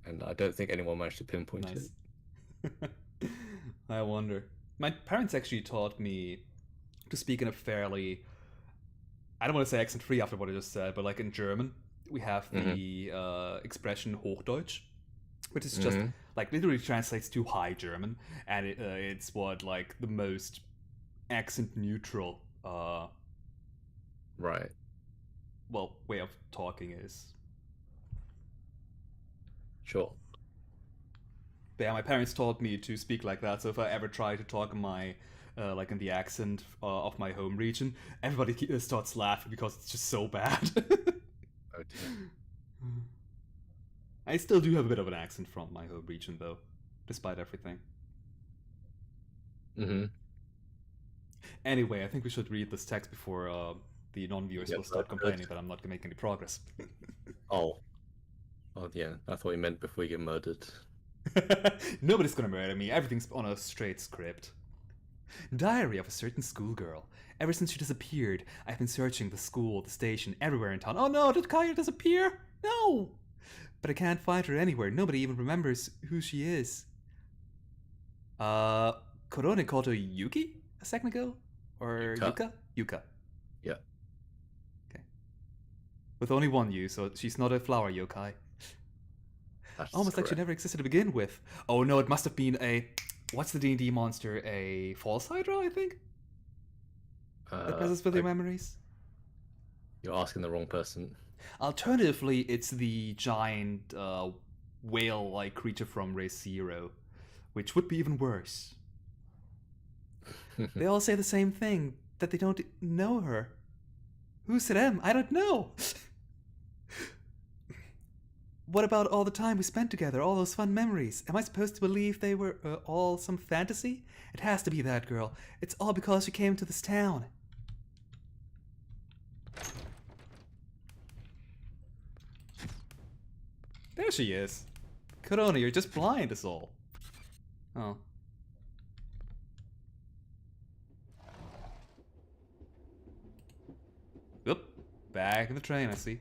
and I don't think anyone managed to pinpoint it. Nice. I wonder. My parents actually taught me to speak in a fairly... I don't want to say accent-free after what I just said, but like in German, we have the expression Hochdeutsch, which is just like literally translates to High German, and it's what like the most accent-neutral Right. well way of talking is. Sure. But yeah, my parents taught me to speak like that. So if I ever try to talk in my like in the accent of my home region, everybody starts laughing because it's just so bad. Oh dear. I still do have a bit of an accent from my home region, though, despite everything. Mm-hmm. Anyway, I think we should read this text before the non-viewers Yep, will start that's complaining good. that I'm not making any progress. Oh. Oh yeah, I thought you meant before you get murdered. Nobody's gonna murder me. Everything's on a straight script. Diary of a certain schoolgirl. Ever since she disappeared, I've been searching the school, the station, everywhere in town. Oh no, did Kaya disappear? No! But I can't find her anywhere. Nobody even remembers who she is. Korone called her Yuki a second ago? Or Yuka. Yuka. Yeah. Okay. With only one U, so she's not a flower yokai. That's Almost like she correct. never existed to begin with. Oh no, it must have been a... What's the D&D monster? A false Hydra, I think? That messes with your memories? You're asking the wrong person. Alternatively, it's the giant whale-like creature from Race Zero, which would be even worse. They all say the same thing, that they don't know her. Who's them? I don't know. what about all the time we spent together, all those fun memories? Am I supposed to believe they were all some fantasy? It has to be that girl. It's all because she came to this town. There she is. Corona, you're just blind is all. Oh. Oop. Back in the train, I see.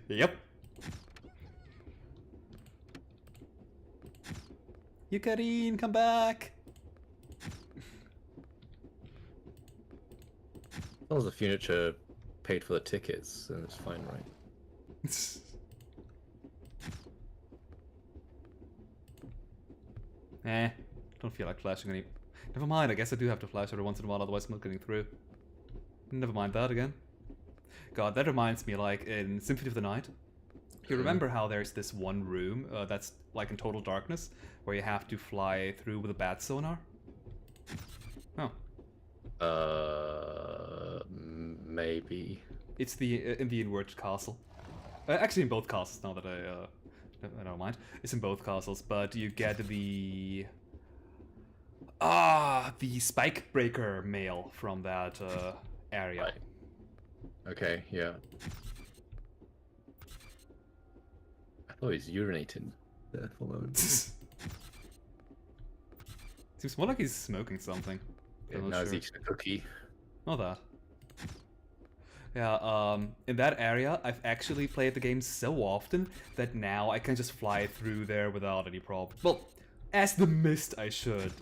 Yep. Yukarin, come back. As long as the furniture paid for the tickets, then it's fine, right? Don't feel like flashing any. Never mind, I guess I do have to flash every once in a while, otherwise I'm not getting through. Never mind that again. God, that reminds me, like, in Symphony of the Night, you remember how there's this one room that's, like, in total darkness, where you have to fly through with a bat sonar? Oh. Maybe. It's the in the inverted castle. Actually, in both castles. Now that I don't mind, it's in both castles. But you get the spike breaker mail from that area. Right. Okay, yeah. I thought he was urinating there for a moment. Seems more like he's smoking something. Yeah, now he's eating a cookie. Not that. Yeah, in that area, I've actually played the game so often that now I can just fly through there without any problem. Well, as the mist, I should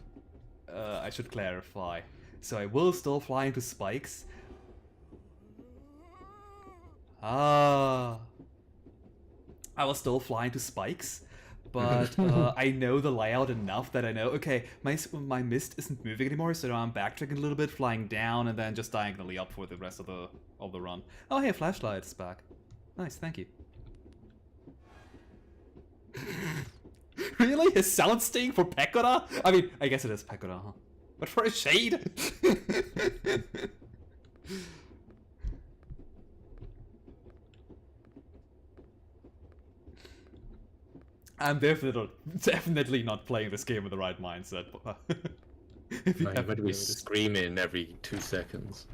clarify. So I will still fly into spikes. I will still fly into spikes, but I know the layout enough that I know, okay, my mist isn't moving anymore, so now I'm backtracking a little bit, flying down, and then just diagonally up for the rest of the run. Oh hey, flashlight is back. Nice, thank you. Really? His sound sting for Pekora? I mean, I guess it is Pekora, huh? But for a shade? I'm definitely not playing this game with the right mindset. If you have to be screaming every 2 seconds.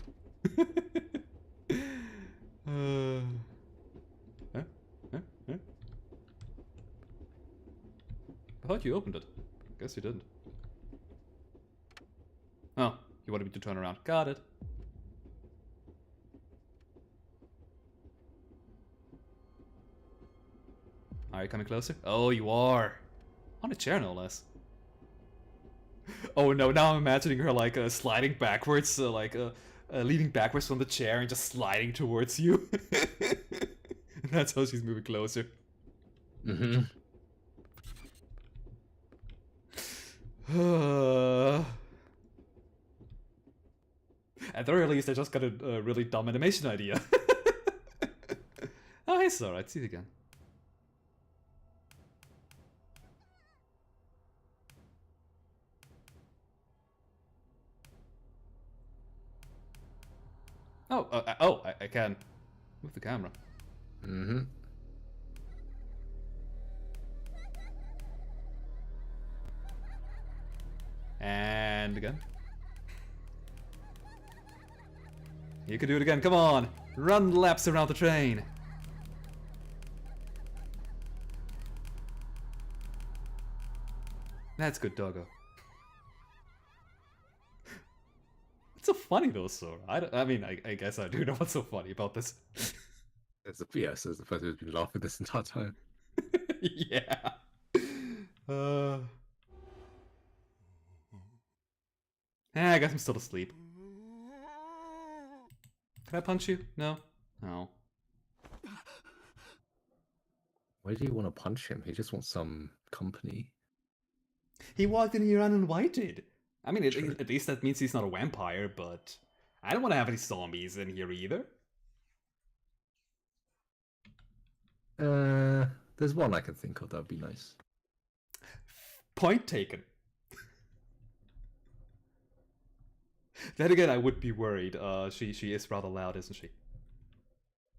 I thought you opened it. Guess you didn't. Oh, you wanted me to turn around. Got it. Are you coming closer? Oh, you are. On a chair, no less. Oh no, now I'm imagining her like sliding backwards, leaning backwards from the chair and just sliding towards you. And that's how she's moving closer. Mm-hmm. At the very least, I just got a really dumb animation idea. Oh, hey, Sora, I'd see you again. Oh, I can move the camera. Mm-hmm. And again. You can do it again, come on! Run laps around the train! That's good, doggo. What's so funny though, Sora? I mean, I guess I do know what's so funny about this. There's the person who's been laughing this entire time. Yeah. I guess I'm still asleep. Can I punch you? No? No. Why do you want to punch him? He just wants some company. He walked in here uninvited. I mean, at least that means he's not a vampire, but I don't want to have any zombies in here either. There's one I can think of that would be nice. Point taken. Then again, I would be worried. She is rather loud, isn't she?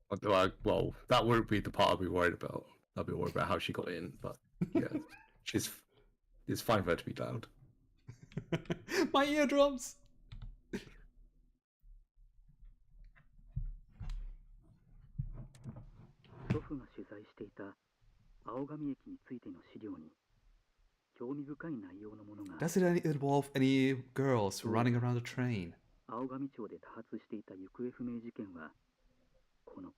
Well, that wouldn't be the part I'd be worried about. I'd be worried about how she got in, but yeah, it's fine for her to be loud. My eardrums! 祖父が取材していた青神駅についての資料に興味深い内容のものが Does it involve any girls running around the train? 青神町で多発していた行方不明事件はこの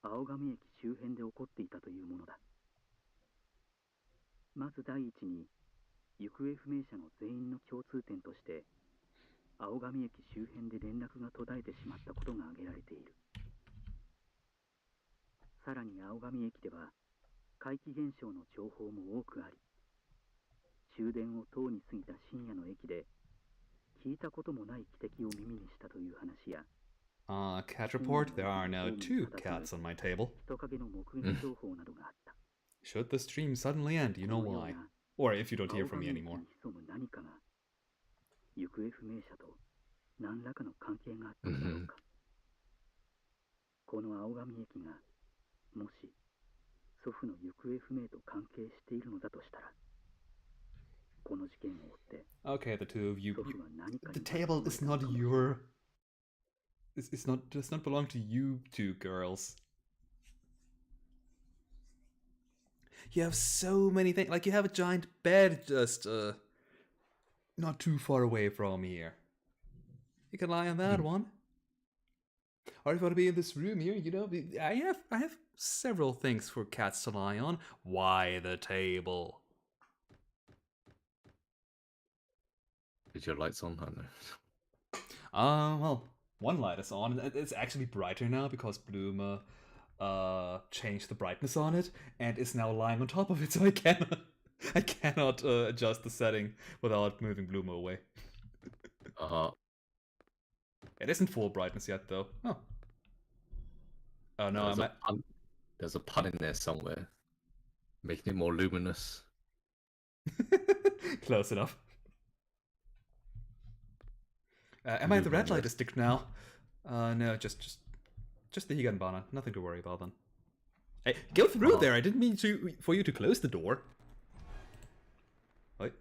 青神駅周辺で起こっていたというものだ。まず第一に行方不明者の全員の共通点として青神駅周辺で連絡が途絶えてしまったことが挙げられている。さらに青神駅では怪奇現象の情報も多くあり、終電をとうに過ぎた深夜の駅で聞いたこともない汽笛を耳にしたという話や、cat report. There are now 2 cats on my table. 人影の目撃情報などがあった。 Should the stream suddenly end, you know why. Or if you don't hear from me anymore. 青神駅に潜む何かが行方不明者と何らかの関係があったのだろうか。この青神駅がもし祖父の行方不明と関係しているのだとしたら、この事件を追って Okay, the two of you. 祖父は何かに The table is not your. It's not does not belong to you two girls. You have so many things. Like you have a giant bed just not too far away from here. You can lie on that one. Or if you want to be in this room here, you know, I have several things for cats to lie on. Why the table? Is your lights on? I don't know. Well, one light is on. It's actually brighter now because Bloom changed the brightness on it and is now lying on top of it, so I cannot adjust the setting without moving Bloom away. It isn't full brightness yet, though. Oh. Oh no, there's a pun in there somewhere, making it more luminous. Close enough. Am I at the red light district now? No, just the Higanbana. Nothing to worry about then. Hey, go through there! I didn't mean for you to close the door. Wait.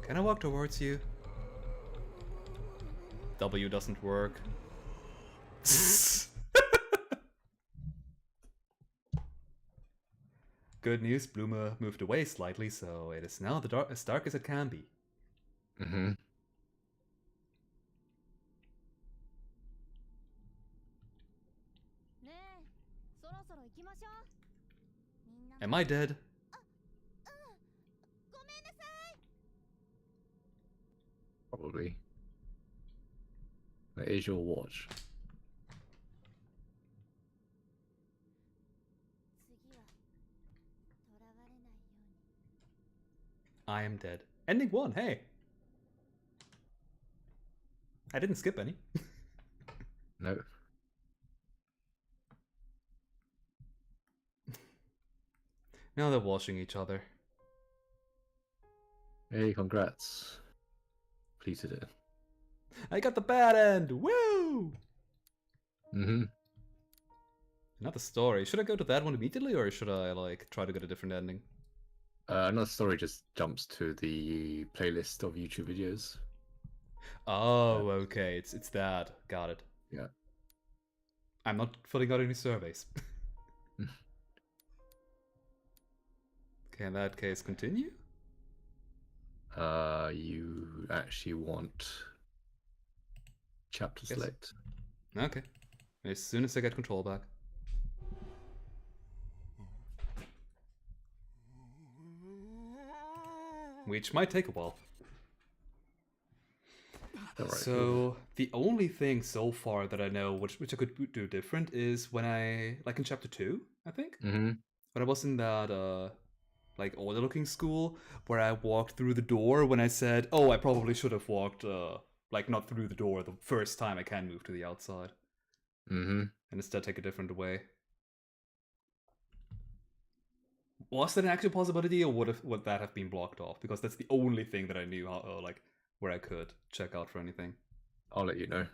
Can I walk towards you? W doesn't work. Good news, Bloomer moved away slightly, so it is now as dark as it can be. Mm-hmm. Am I dead? Probably. That is your watch. I am dead. Ending 1, hey! I didn't skip any. No. Now they're washing each other. Hey, congrats. Completed it. I got the bad end! Woo! Mm-hmm. Another story. Should I go to that one immediately, or should I, like, try to get a different ending? Another story just jumps to the playlist of YouTube videos. Oh, okay. It's that. Got it. Yeah. I'm not filling out any surveys. Okay, in that case, continue? You actually want chapter select. Okay. As soon as I get control back. Which might take a while. Right, so the only thing so far that I know which I could do different is when I, like in chapter 2, I think? Mm-hmm. When I was in that like older looking school where I walked through the door when I said, oh, I probably should have walked like not through the door the first time I can move to the outside. Mm-hmm. and instead take a different way. Was that an actual possibility, or would that have been blocked off? Because that's the only thing that I knew how, like, where I could check out for anything. I'll let you know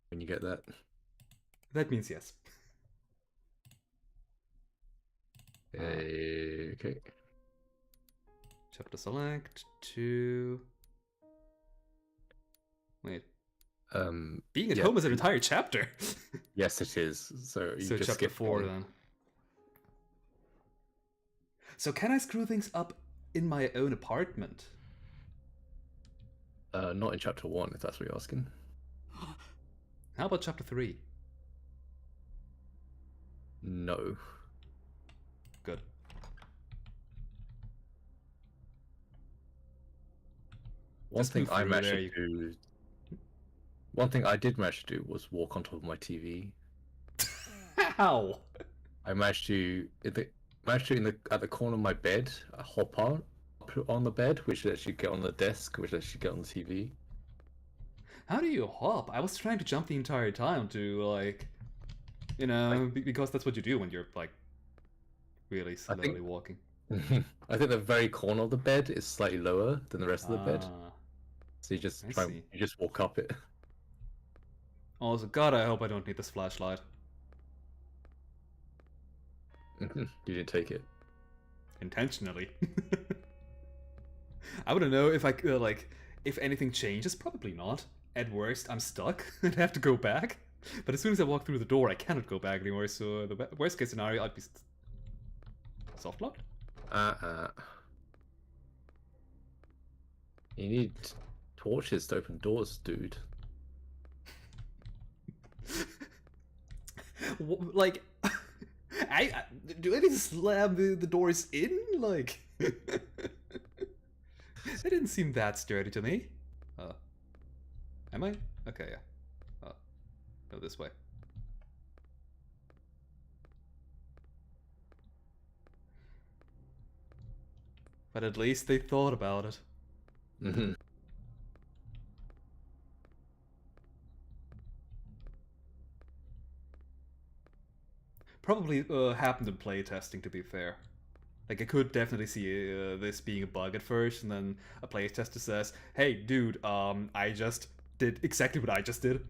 when you get that. That means yes. Okay. Chapter select 2. Wait. Being at home is an entire chapter. Yes, it is. So you just chapter skip 4 on. then. So can I screw things up in my own apartment? Not in chapter 1, if that's what you're asking. How about chapter 3? No. Good. One thing I did manage to do was walk on top of my TV. How? I managed to at the corner of my bed, I hop on the bed, which lets you get on the desk, which lets you get on the TV. How do you hop? I was trying to jump the entire time to, like, you know, because that's what you do when you're, like, really slowly walking. I think the very corner of the bed is slightly lower than the rest of the bed. So you just you just walk up it. Also, God, I hope I don't need this flashlight. You didn't take it. Intentionally. I wouldn't know if I like, if anything changes. Probably not. At worst, I'm stuck and have to go back. But as soon as I walk through the door, I cannot go back anymore. So the worst case scenario, I'd be soft locked. You need torches to open doors, dude. Like, do I need to slam the doors in? Like, it didn't seem that sturdy to me. Am I? Okay, yeah. Go this way. But at least they thought about it. Mm-hmm. Probably happened in playtesting, to be fair. Like, I could definitely see this being a bug at first, and then a playtester says, "Hey, dude, I just did exactly what I just did.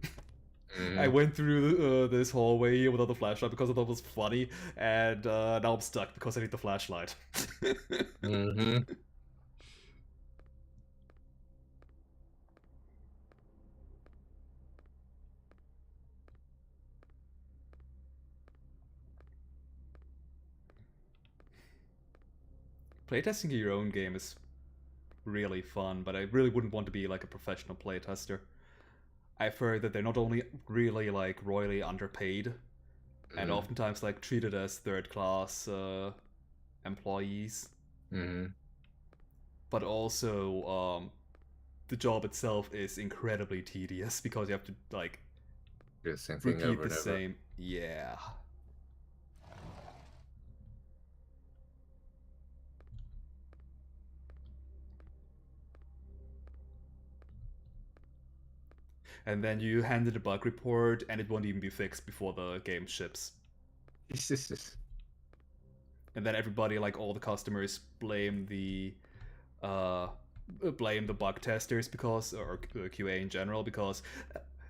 I went through this hallway here without the flashlight because I thought it was funny, and now I'm stuck because I need the flashlight." Mm-hmm. Playtesting your own game is really fun, but I really wouldn't want to be like a professional playtester. I've heard that they're not only really like royally underpaid, and oftentimes like treated as third-class employees, but also the job itself is incredibly tedious because you have to like do the same thing repeat over the and same. Yeah. And then you hand it a bug report, and it won't even be fixed before the game ships. And then everybody, like all the customers, blame the bug testers because, or QA in general, because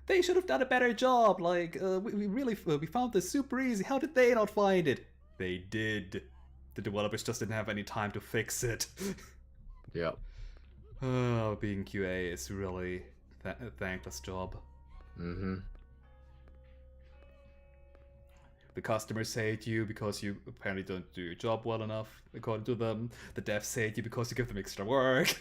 they should have done a better job. Like we found this super easy. How did they not find it? They did. The developers just didn't have any time to fix it. Yeah. Being QA is really a thankless job. The customers hate you because you apparently don't do your job well enough, according to them. The devs hate you because you give them extra work.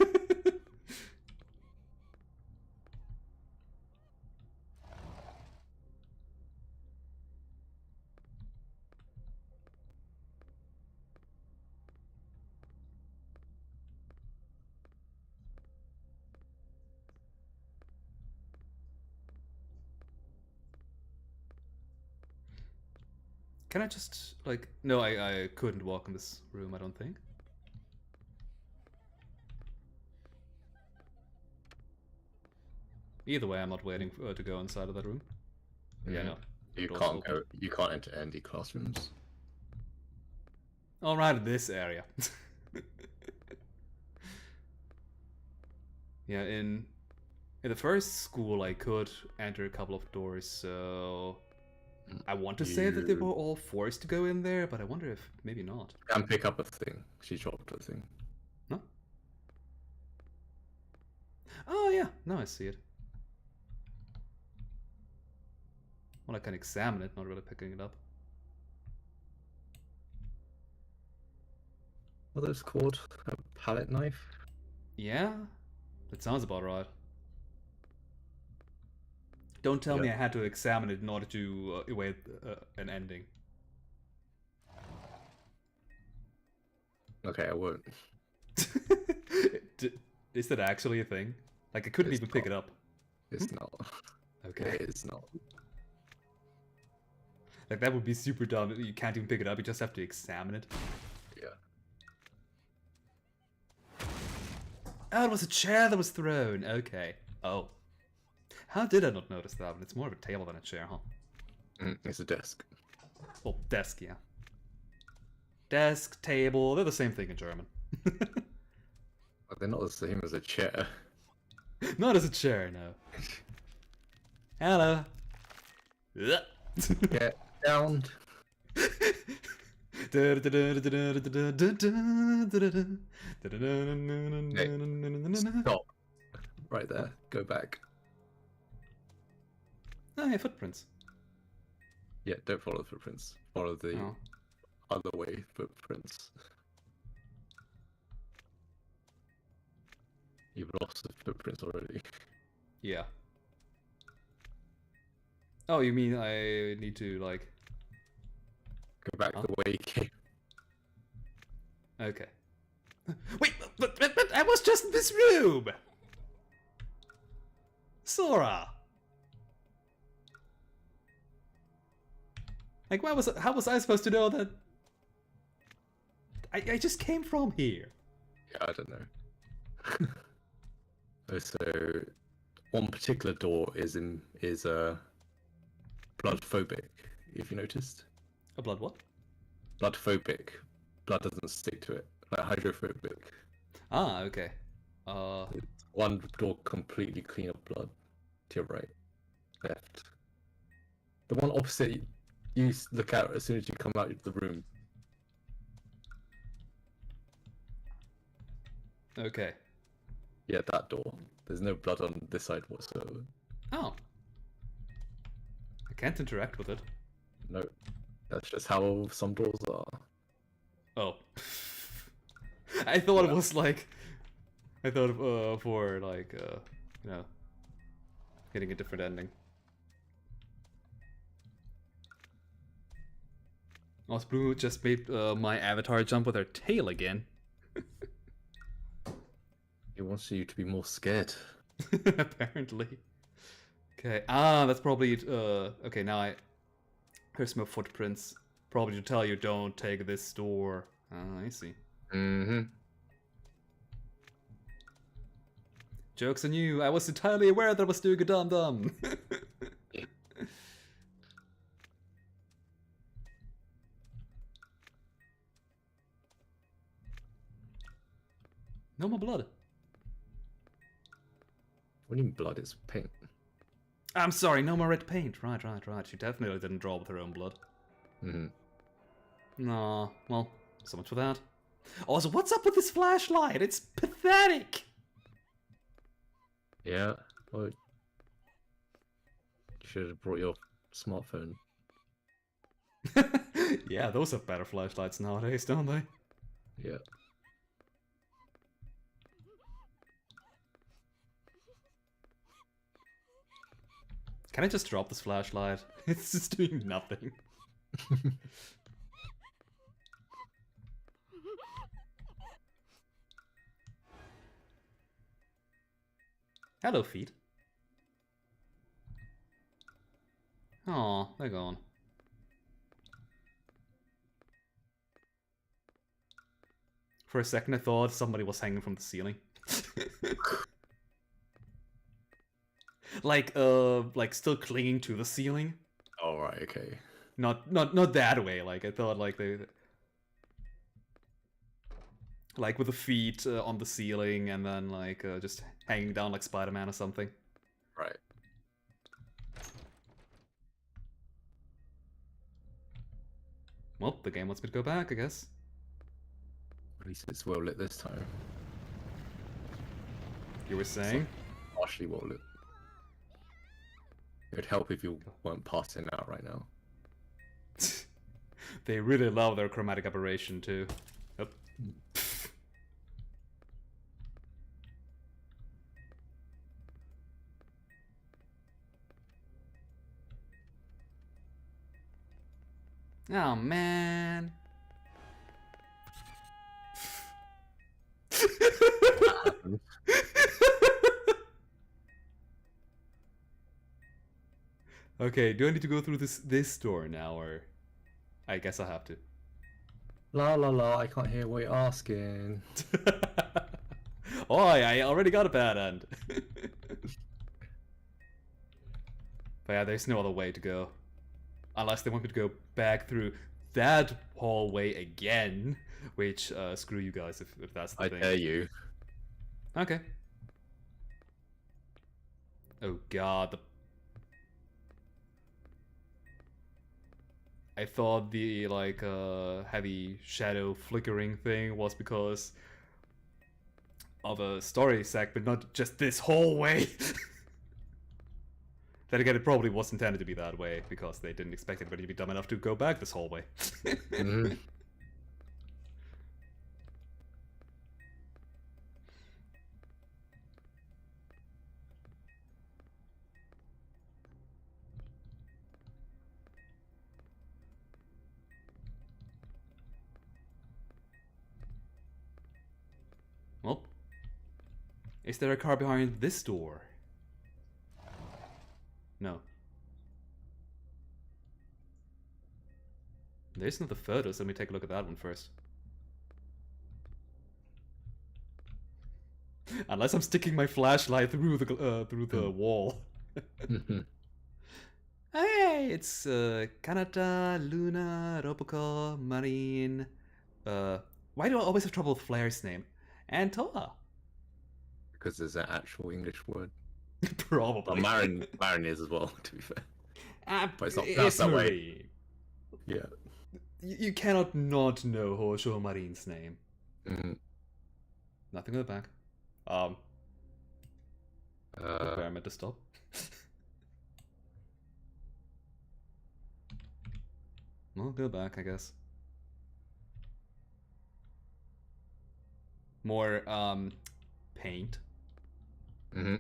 Can I just, like... No, I couldn't walk in this room, I don't think. Either way, I'm not waiting to go inside of that room. Yeah, no. You Doors can't open. go. You can't enter any classrooms. All right, in this area. Yeah, in the first school, I could enter a couple of doors, so I want to say that they were You all forced to go in there, but I wonder if maybe not. can pick up a thing. She dropped a thing. No? Oh yeah, now I see it. Well, I can examine it, not really picking it up. What are those called? A palette knife? Yeah, that sounds about right. Don't tell me I had to examine it in order to await an ending. Okay, I won't. Is that actually a thing? Like, I couldn't It's even pick it up. It's not. Okay. It's not. Like, that would be super dumb. You can't even pick it up, you just have to examine it. Yeah. Oh, it was a chair that was thrown. Okay. Oh. How did I not notice that one? It's more of a table than a chair, huh? It's a desk. Well, desk, yeah. Desk, table, they're the same thing in German. But they're not the same as a chair. Not as a chair, no. Hello. Get down. Stop. Right there. Go back. Oh, yeah, footprints. Yeah, don't follow the footprints. Follow the Oh. other way footprints. You've lost the footprints already. Yeah. Oh, you mean I need to, like... Go back Huh? the way you came. Okay. Wait, but I was just in this room! Sora! Like, how was I supposed to know that... I just came from here. Yeah, I don't know. So, one particular door is blood phobic. If you noticed, A blood what? blood phobic. Blood doesn't stick to it. Like hydrophobic. Ah, okay. One door completely clean of blood. To your right, left. The one opposite you look out as soon as you come out of the room. Okay. Yeah, that door. There's no blood on this side whatsoever. Oh. I can't interact with it. No, that's just how some doors are. Oh. I thought it Yeah. was like... I thought for like, you know, getting a different ending. Osblue just made my avatar jump with her tail again. He wants you to be more scared. Apparently. Okay, that's probably it. Okay, now here's my footprints. Probably to tell you don't take this door. I see. Mm-hmm. Joke's on you, I was entirely aware that I was doing a dum-dum. No more blood. What do you mean blood is paint? I'm sorry, no more red paint. Right. She definitely didn't draw with her own blood. Mm-hmm. Nah, well, so much for that. Also, what's up with this flashlight? It's pathetic! Yeah. Well, you should have brought your smartphone. Yeah, those have better flashlights nowadays, don't they? Yeah. Can I just drop this flashlight? It's just doing nothing. Hello, feet. Aw, they're gone. For a second I thought somebody was hanging from the ceiling. like still clinging to the ceiling. All right. Right. Okay. Not that way. Like I thought, like they, like with the feet on the ceiling, and then like just hanging down like Spider-Man or something. Right. Well, the game wants me to go back, I guess. At least it's well lit this time. You were saying? Partially well lit. It would help if you weren't passing out right now. They really love their chromatic aberration too. Yep. Oh man. Okay, do I need to go through this door now, or I guess I have to. La la la, I can't hear what you're asking. Oh, I already got a bad end. But yeah, there's no other way to go. Unless they want me to go back through that hallway again. Which, screw you guys if that's the thing. I dare you. Okay. Oh god, I thought the, like, heavy shadow flickering thing was because of a story segment, not just this hallway. Then again, it probably was intended to be that way, because they didn't expect anybody to be dumb enough to go back this hallway. Mm-hmm. Well, is there a car behind this door? No. There's not the photos. Let me take a look at that one first. Unless I'm sticking my flashlight through the wall. Hey, it's Kanata, Luna, Roboco, Marine. Why do I always have trouble with Flair's name? And Toa. Because there's an actual English word. Probably. Well, Marin is as well, to be fair. But it's not It's pronounced that way. Marine. Yeah. You cannot not know Hosho Marine's name. Mm-hmm. Nothing in the back. Where I meant to stop. Well, go back, I guess. More, paint. Mm-hmm.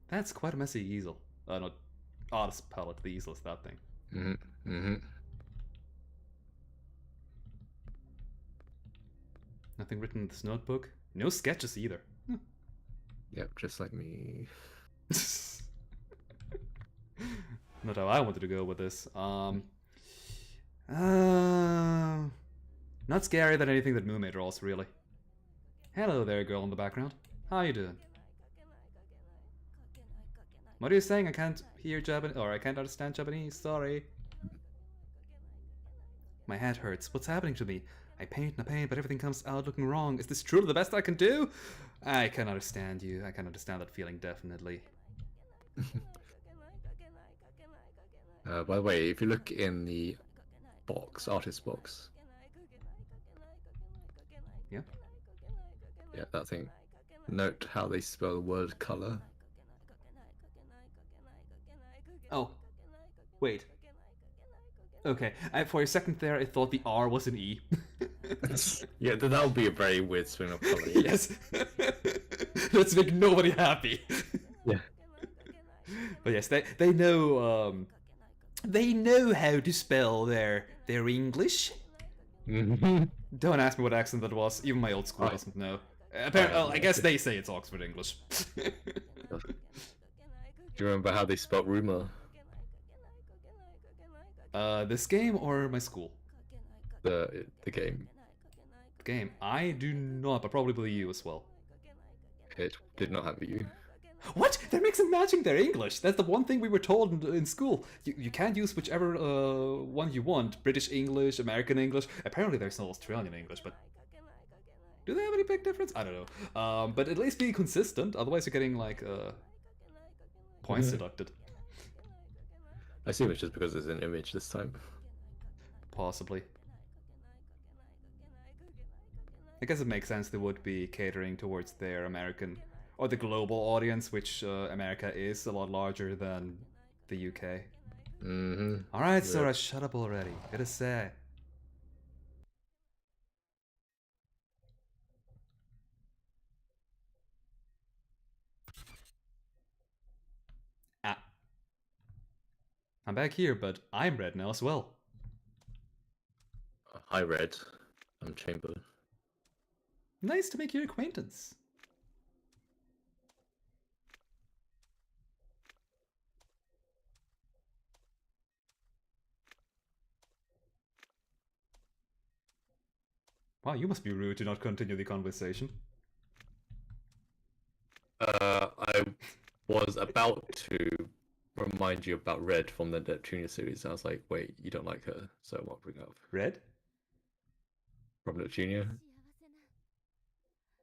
That's quite a messy easel. Not artist palette, the easel is that thing. Mm-hmm. Mm-hmm. Nothing written in this notebook. No sketches either. Yep, just like me. Not how I wanted to go with this. Not scarier than anything that Moo draws, really. Hello there, girl in the background. How you doing? What are you saying? I can't hear Japanese, or I can't understand Japanese. Sorry. My head hurts. What's happening to me? I paint and I paint, but everything comes out looking wrong. Is this truly the best I can do? I can understand you. I can understand that feeling, definitely. By the way, if you look in the box, artist box. Yeah? Yeah, that thing. Note how they spell the word color. Oh. Wait. Okay, for a second there, I thought the R was an E. Yeah, that would be a very weird swing of color. Yes. Let's make nobody happy. Yeah. But yes, they know how to spell their English. Mm-hmm. Don't ask me what accent that was. Even my old school doesn't know. Apparently, I guess they say it's Oxford English. Do you remember how they spelled rumor? This game or my school? The game. The game. I do not, but probably you as well. It did not have you. What? They're mixing matching their English. That's the one thing we were told in school. You can't use whichever one you want. British English, American English. Apparently there's no Australian English, but do they have any big difference? I don't know. But at least be consistent. Otherwise you're getting like points deducted. I assume it's just because it's an image this time. Possibly. I guess it makes sense they would be catering towards their American or the global audience, which America is a lot larger than the UK. Alright, Sora, shut up already. Gotta say. Ah. I'm back here, but I'm red now as well. Hi, Red. I'm Chamber. Nice to make your acquaintance. Wow, you must be rude to not continue the conversation. I was about to remind you about Red from the Neptunia series. I was like, wait, you don't like her, so I won't bring up. Red? From Neptunia?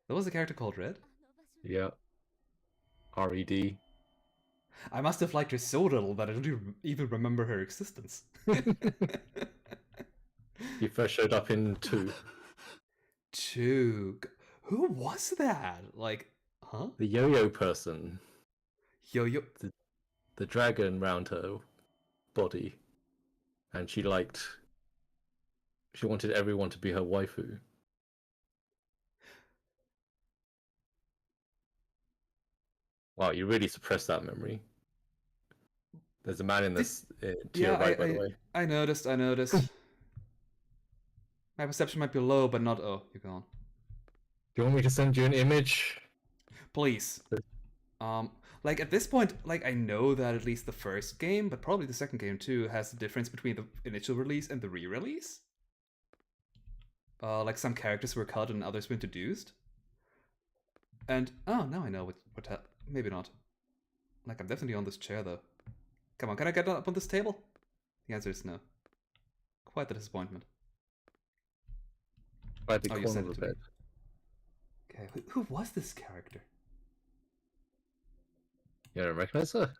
There was a character called Red? Yeah. R-E-D. I must have liked her so little that I don't even remember her existence. You first showed up in 2. 2. Who was that? Like, huh? The yo-yo person. Yo-yo. The dragon round her body. And she wanted everyone to be her waifu. Wow, you really suppressed that memory. There's a man in this to your right, by the way. I noticed. My perception might be low, but not... Oh, you're gone. Do you want me to send you an image? Please. Like, at this point, like, I know that at least the first game, but probably the second game too, has the difference between the initial release and the re-release. Like, some characters were cut and others were introduced. And, oh, now I know what maybe not. Like, I'm definitely on this chair, though. Come on, can I get up on this table? The answer is no. Quite the disappointment. By the corner of the bed. Okay, who was this character? You don't recognize her?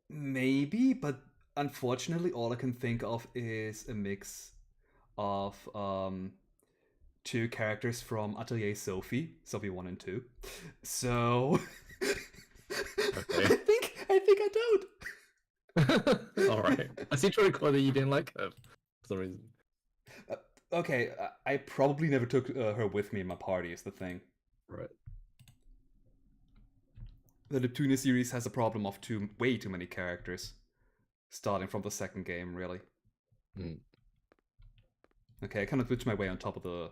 Maybe, but unfortunately all I can think of is a mix of 2 characters from Atelier Sophie 1 and 2. So Okay. I think I don't. Alright. I seem to recall that you didn't like her for some reason. Okay, I probably never took her with me in my party is the thing. Right. The Neptunia series has a problem of way too many characters. Starting from the second game, really. Okay, I kind of switched my way on top of the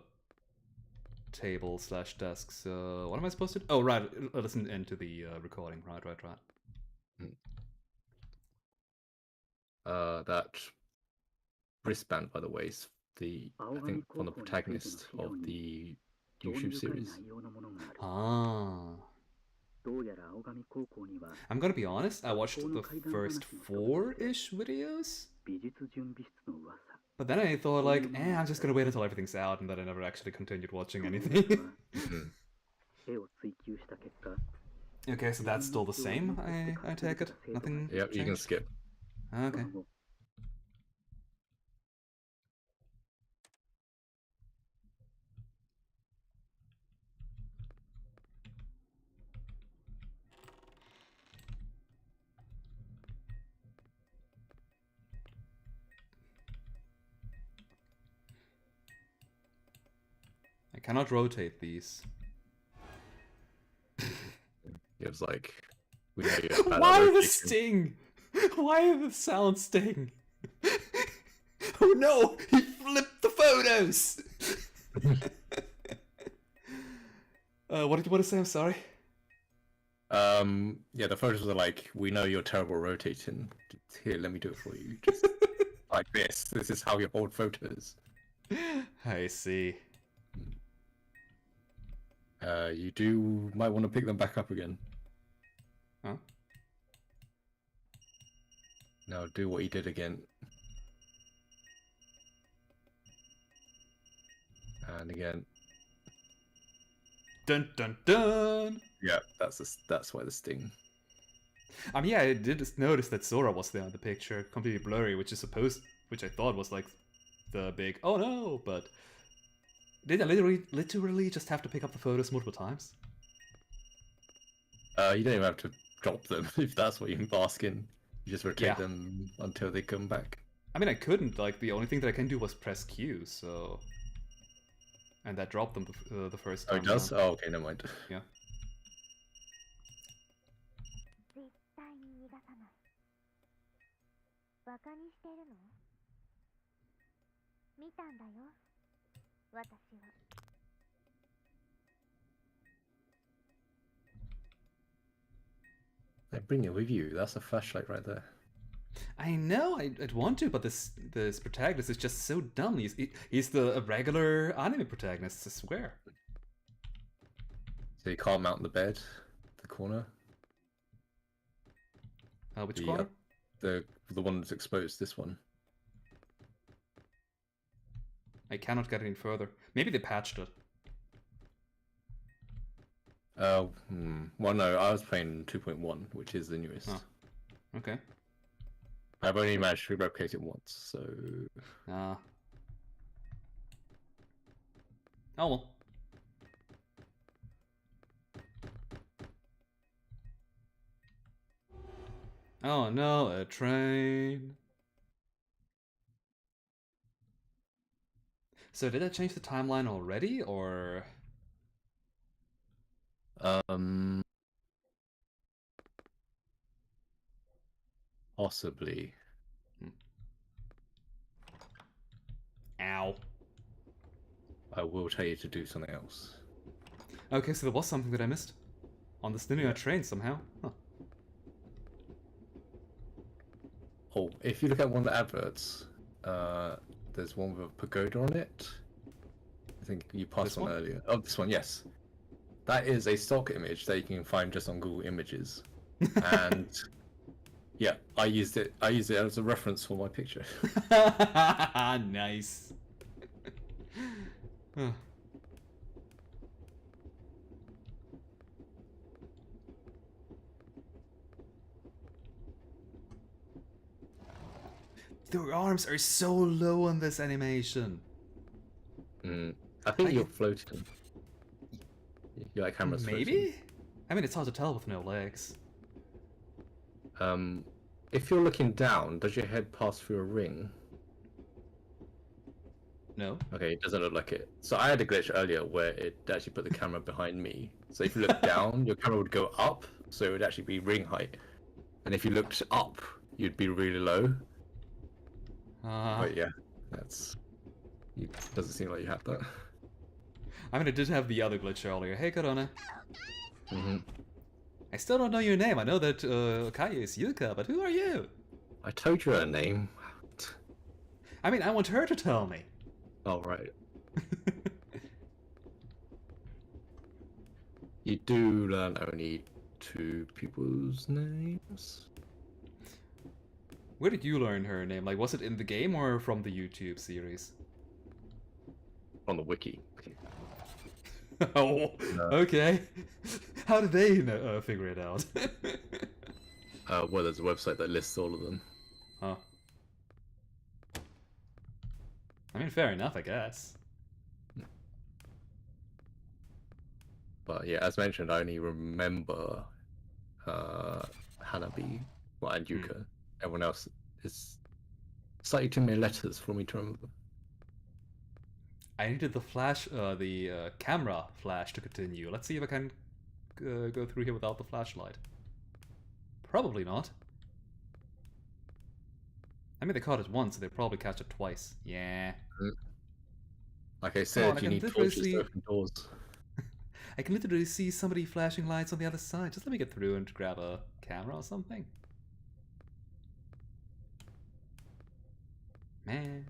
table/desk, so what am I supposed to do? Oh, right, listen into the recording. Right. That wristband, by the way, is I think from the protagonist of the YouTube series. Ah. I'm gonna be honest, I watched the first 4-ish videos, but then I thought like, I'm just gonna wait until everything's out, and then I never actually continued watching anything. Okay, so that's still the same, I take it? Nothing Yep, you can changed? skip. Okay. I cannot rotate these. It was like, we know you have Why the rotation. sting? Why the sound sting? Oh no! He flipped the photos! What did you want to say? I'm sorry. Yeah, the photos are like, we know you're terrible rotating. Here, let me do it for you. Just like this. This is how you hold photos. I see. You might want to pick them back up again. Huh? Now do what you did again. And again. Dun dun dun! Yeah, that's why the sting. I mean, yeah, I did just notice that Sora was there in the picture, completely blurry, which I thought was like the big, oh no, but did I literally just have to pick up the photos multiple times? You don't even have to drop them if that's what you bask in. You just rotate Yeah. them until they come back. I mean, I couldn't, like, the only thing that I can do was press Q, so... And that dropped them the first Oh, time. it does? around. Oh, okay, never mind. Yeah. 絶対に逃がさない。バカにしてるの？見たんだよ。私は。Like, bring it with you. That's a flashlight right there. I know, I'd want to, but this protagonist is just so dumb. He's the regular anime protagonist, I swear. So you can't mount the bed, the corner. Which corner? The one that's exposed. This one. I cannot get any further. Maybe they patched it. Well, no, I was playing 2.1, which is the newest. Oh. Okay. I've only managed to replicate it once, so... Oh well. Oh no, a train. So did I change the timeline already, or... Possibly. Ow. I will tell you to do something else. Okay, so there was something that I missed. On this linear train somehow. Huh. Oh, if you look at one of the adverts, there's one with a pagoda on it. I think you passed one earlier. Oh, this one, yes. That is a stock image that you can find just on Google Images. And yeah, I used it as a reference for my picture. Nice. Huh. Their arms are so low on this animation. I think you're floating. You're like camera's Maybe? floating. I mean, it's hard to tell with no legs. If you're looking down, does your head pass through a ring? No. Okay, it doesn't look like it. So I had a glitch earlier where it actually put the camera behind me. So if you look down, your camera would go up, so it would actually be ring height. And if you looked up, you'd be really low. But yeah, it doesn't seem like you have that. I mean, I did have the other glitch earlier. Hey, Corona. Mm-hmm. I still don't know your name. I know that Kaya is Yuka, but who are you? I told you her name. I mean, I want her to tell me. Oh, right. You do learn only 2 people's names. Where did you learn her name? Like, was it in the game or from the YouTube series? On the wiki. Oh, No. okay. How did they figure it out? Well, there's a website that lists all of them. Huh. I mean, fair enough, I guess. But yeah, as mentioned, I only remember Hanabi, and Yuka. Everyone else is slightly too many letters for me to remember. I needed the camera flash to continue. Let's see if I can go through here without the flashlight. Probably not. I mean, they caught it once, so they'll probably catch it twice. Yeah. Like I said, I you need torches to open doors. I can literally see somebody flashing lights on the other side. Just let me get through and grab a camera or something. Man.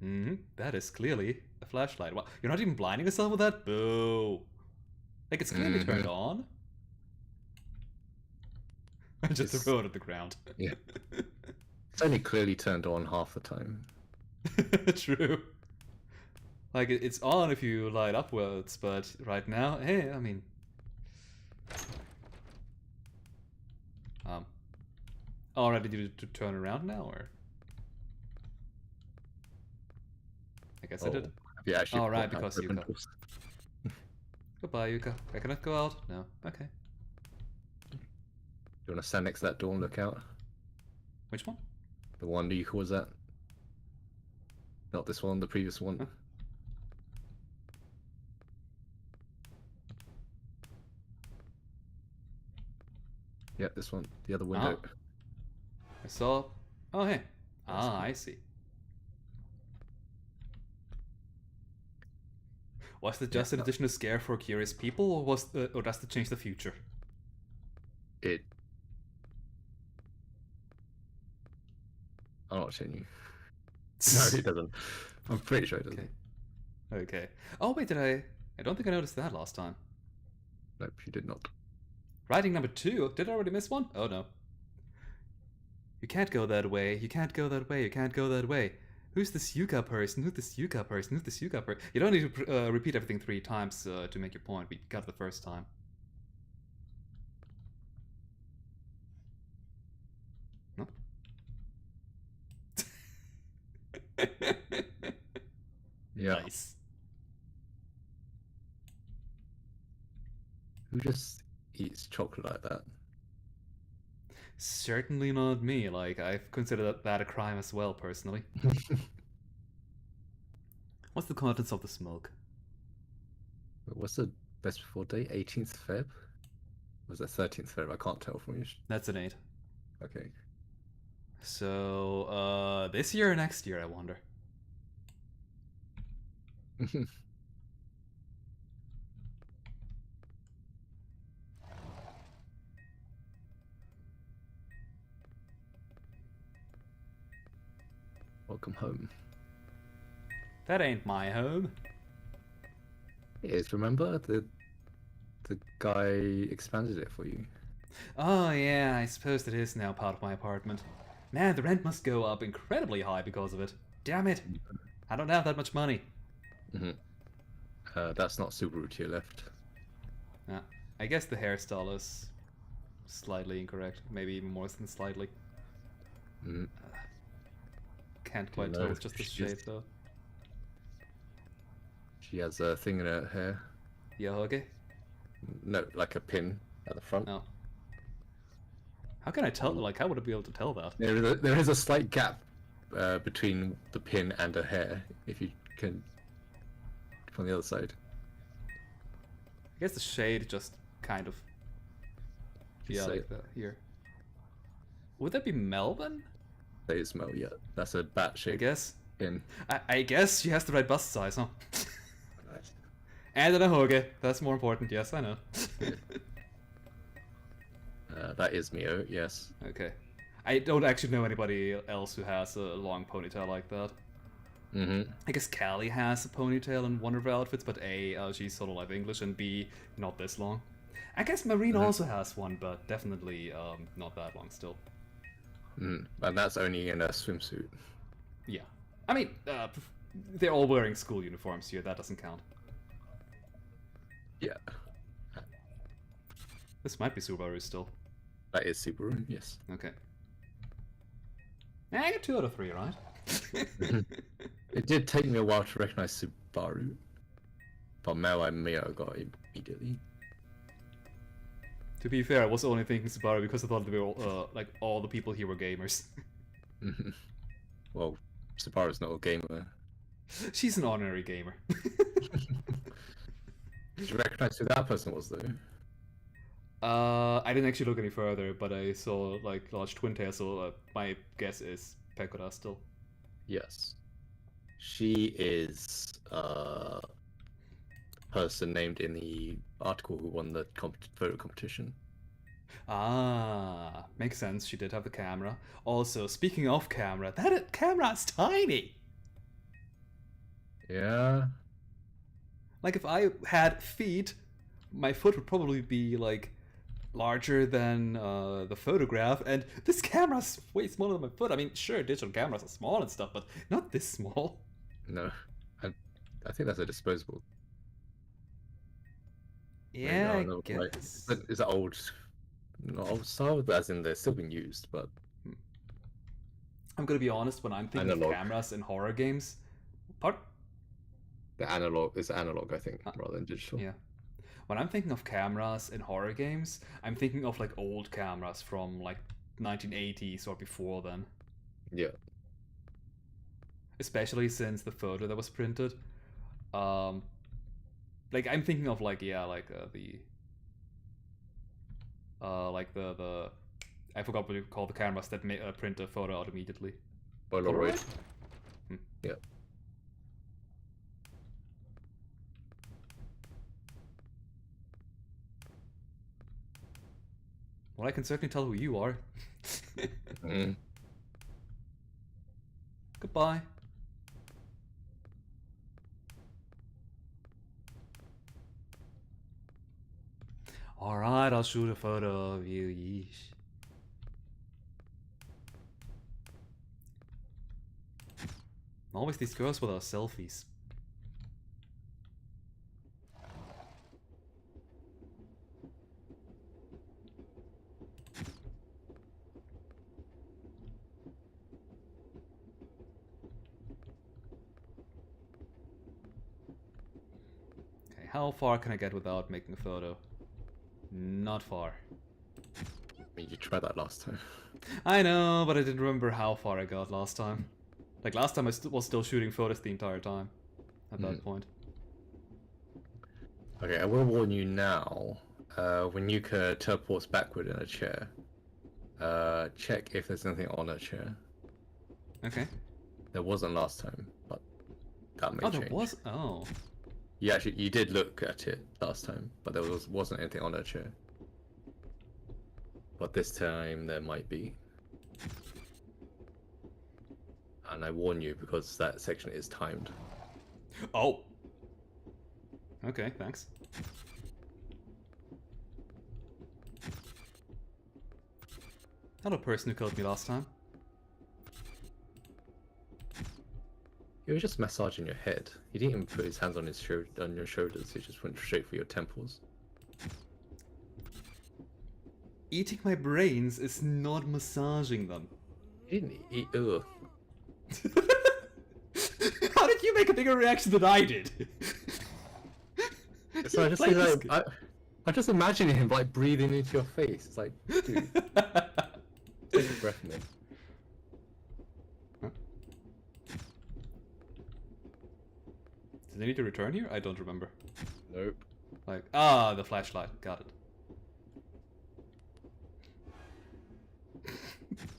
That is clearly a flashlight. Well, you're not even blinding yourself with that? Boo! Like, it's clearly turned on. Just throw it at the ground. Yeah. It's only clearly turned on half the time. True. Like, it's on if you light upwards, but right now, hey, I mean... Already did to turn around now, or...? I guess I did. Have you actually right, brought because back Yuka. ribbons? Goodbye, Yuka. I cannot go out? No. Okay. You want to stand next to that door and look out? Which one? The one Yuka was at? Not this one, the previous one. Huh? Yeah, this one. The other window. I saw... Oh, hey. I see. Was it just an additional scare for curious people, or or does it change the future? I'm not showing you. No, it doesn't. I'm pretty sure it doesn't. Okay. Oh, wait, did I... I don't think I noticed that last time. Nope, you did not. Writing number 2. Did I already miss one? Oh, no. You can't go that way. You can't go that way. You can't go that way. Who's this Yuka person? Who's this Yuka person? Who's this Yuka person? You don't need to repeat everything 3 times to make your point. We got it the first time. No? Yeah. Nice. Who just eats chocolate like that? Certainly not me. Like, I've considered that a crime as well, personally. What's the contents of the smoke? What's the best before date? 18th Feb? Was it 13th Feb? I can't tell from you. That's an 8. Okay. So, this year or next year, I wonder. Welcome home. That ain't my home. It is, remember? The guy expanded it for you. Oh yeah, I suppose that is now part of my apartment. Man, the rent must go up incredibly high because of it. Damn it! I don't have that much money. That's not Subaru to your left. Yeah, I guess the hairstyle is slightly incorrect. Maybe even more than slightly. Can't quite tell, it's just the shape though. She has a thing in her hair. Yohoge? No, like a pin at the front. No. How can I tell? Like, how would I be able to tell that? There is a slight gap between the pin and her hair, if you can, from the other side. I guess the shade just kind of... Yeah, like that. Here. Would that be Melvin? That is Mel, yeah. That's a bat shape. I guess. Pin. I guess she has the right bust size, huh? And an ahoge. That's more important. Yes, I know. That is Mio, yes. Okay. I don't actually know anybody else who has a long ponytail like that. I guess Callie has a ponytail in one of her outfits, but A, she's hololive English, and B, not this long. I guess Marine also has one, but definitely not that long still. And that's only in a swimsuit. Yeah. I mean, they're all wearing school uniforms here, that doesn't count. Yeah. This might be Subaru still. That is Subaru, yes. Okay. I got 2 out of 3, right? It did take me a while to recognize Subaru, but Mel and Mio got it immediately. To be fair, I was only thinking Subaru because I thought they were all, like all the people here were gamers. Well, Subaru's not a gamer. She's an ordinary gamer. Did you recognize who that person was, though? I didn't actually look any further, but I saw like large twin tail, so my guess is Pekora still. Yes. She is a person named in the article who won the photo competition. Ah, makes sense. She did have the camera. Also, speaking of camera, that camera is tiny. Yeah. Like if I had feet, my foot would probably be like larger than the photograph, and this camera's way smaller than my foot. I mean, sure, digital cameras are small and stuff, but not this small. No. I, I think that's a disposable. Maybe, Yeah, oh I no, right. guess. It's an old, not old style, but as in they're still being used, but I'm gonna be honest, when I'm thinking of analog. cameras in horror games, part The analog is analog, I think, rather than digital. yeah. When I'm thinking of cameras in horror games, I'm thinking of like old cameras from like 1980s or before then. Yeah. Especially since the photo that was printed. Um, like I'm thinking of like the I forgot what you call the cameras that print a photo out immediately. Polaroid. Hmm. Yeah. Well, I can certainly tell who you are. Mm. Goodbye. Alright, I'll shoot a photo of you, yeesh. Always these girls with our selfies. Okay, how far can I get without making a photo? Not far. I mean, you tried that last time. I know, but I didn't remember how far I got last time. Like last time I was still shooting photos the entire time at that point. Okay, I will warn you now. When Yuka teleports backward in a chair, check if there's anything on a chair. Okay. There wasn't last time, but that may Oh, change. there was. Oh. Yeah, actually, you did look at it last time, but there wasn't anything on that chair. But this time there might be. And I warn you because that section is timed. Oh. Okay, thanks. Hello, person who killed me last time. He was just massaging your head. He didn't even put his hands on your shoulders. He just went straight for your temples. Eating my brains is not massaging them. He didn't eat. Ugh. How did you make a bigger reaction than I did? So I just Like like, this- I just imagining him like breathing into your face. It's like, dude, take a breath, man. Did they need to return here? I don't remember. Nope. Like, ah, the flashlight. Got it.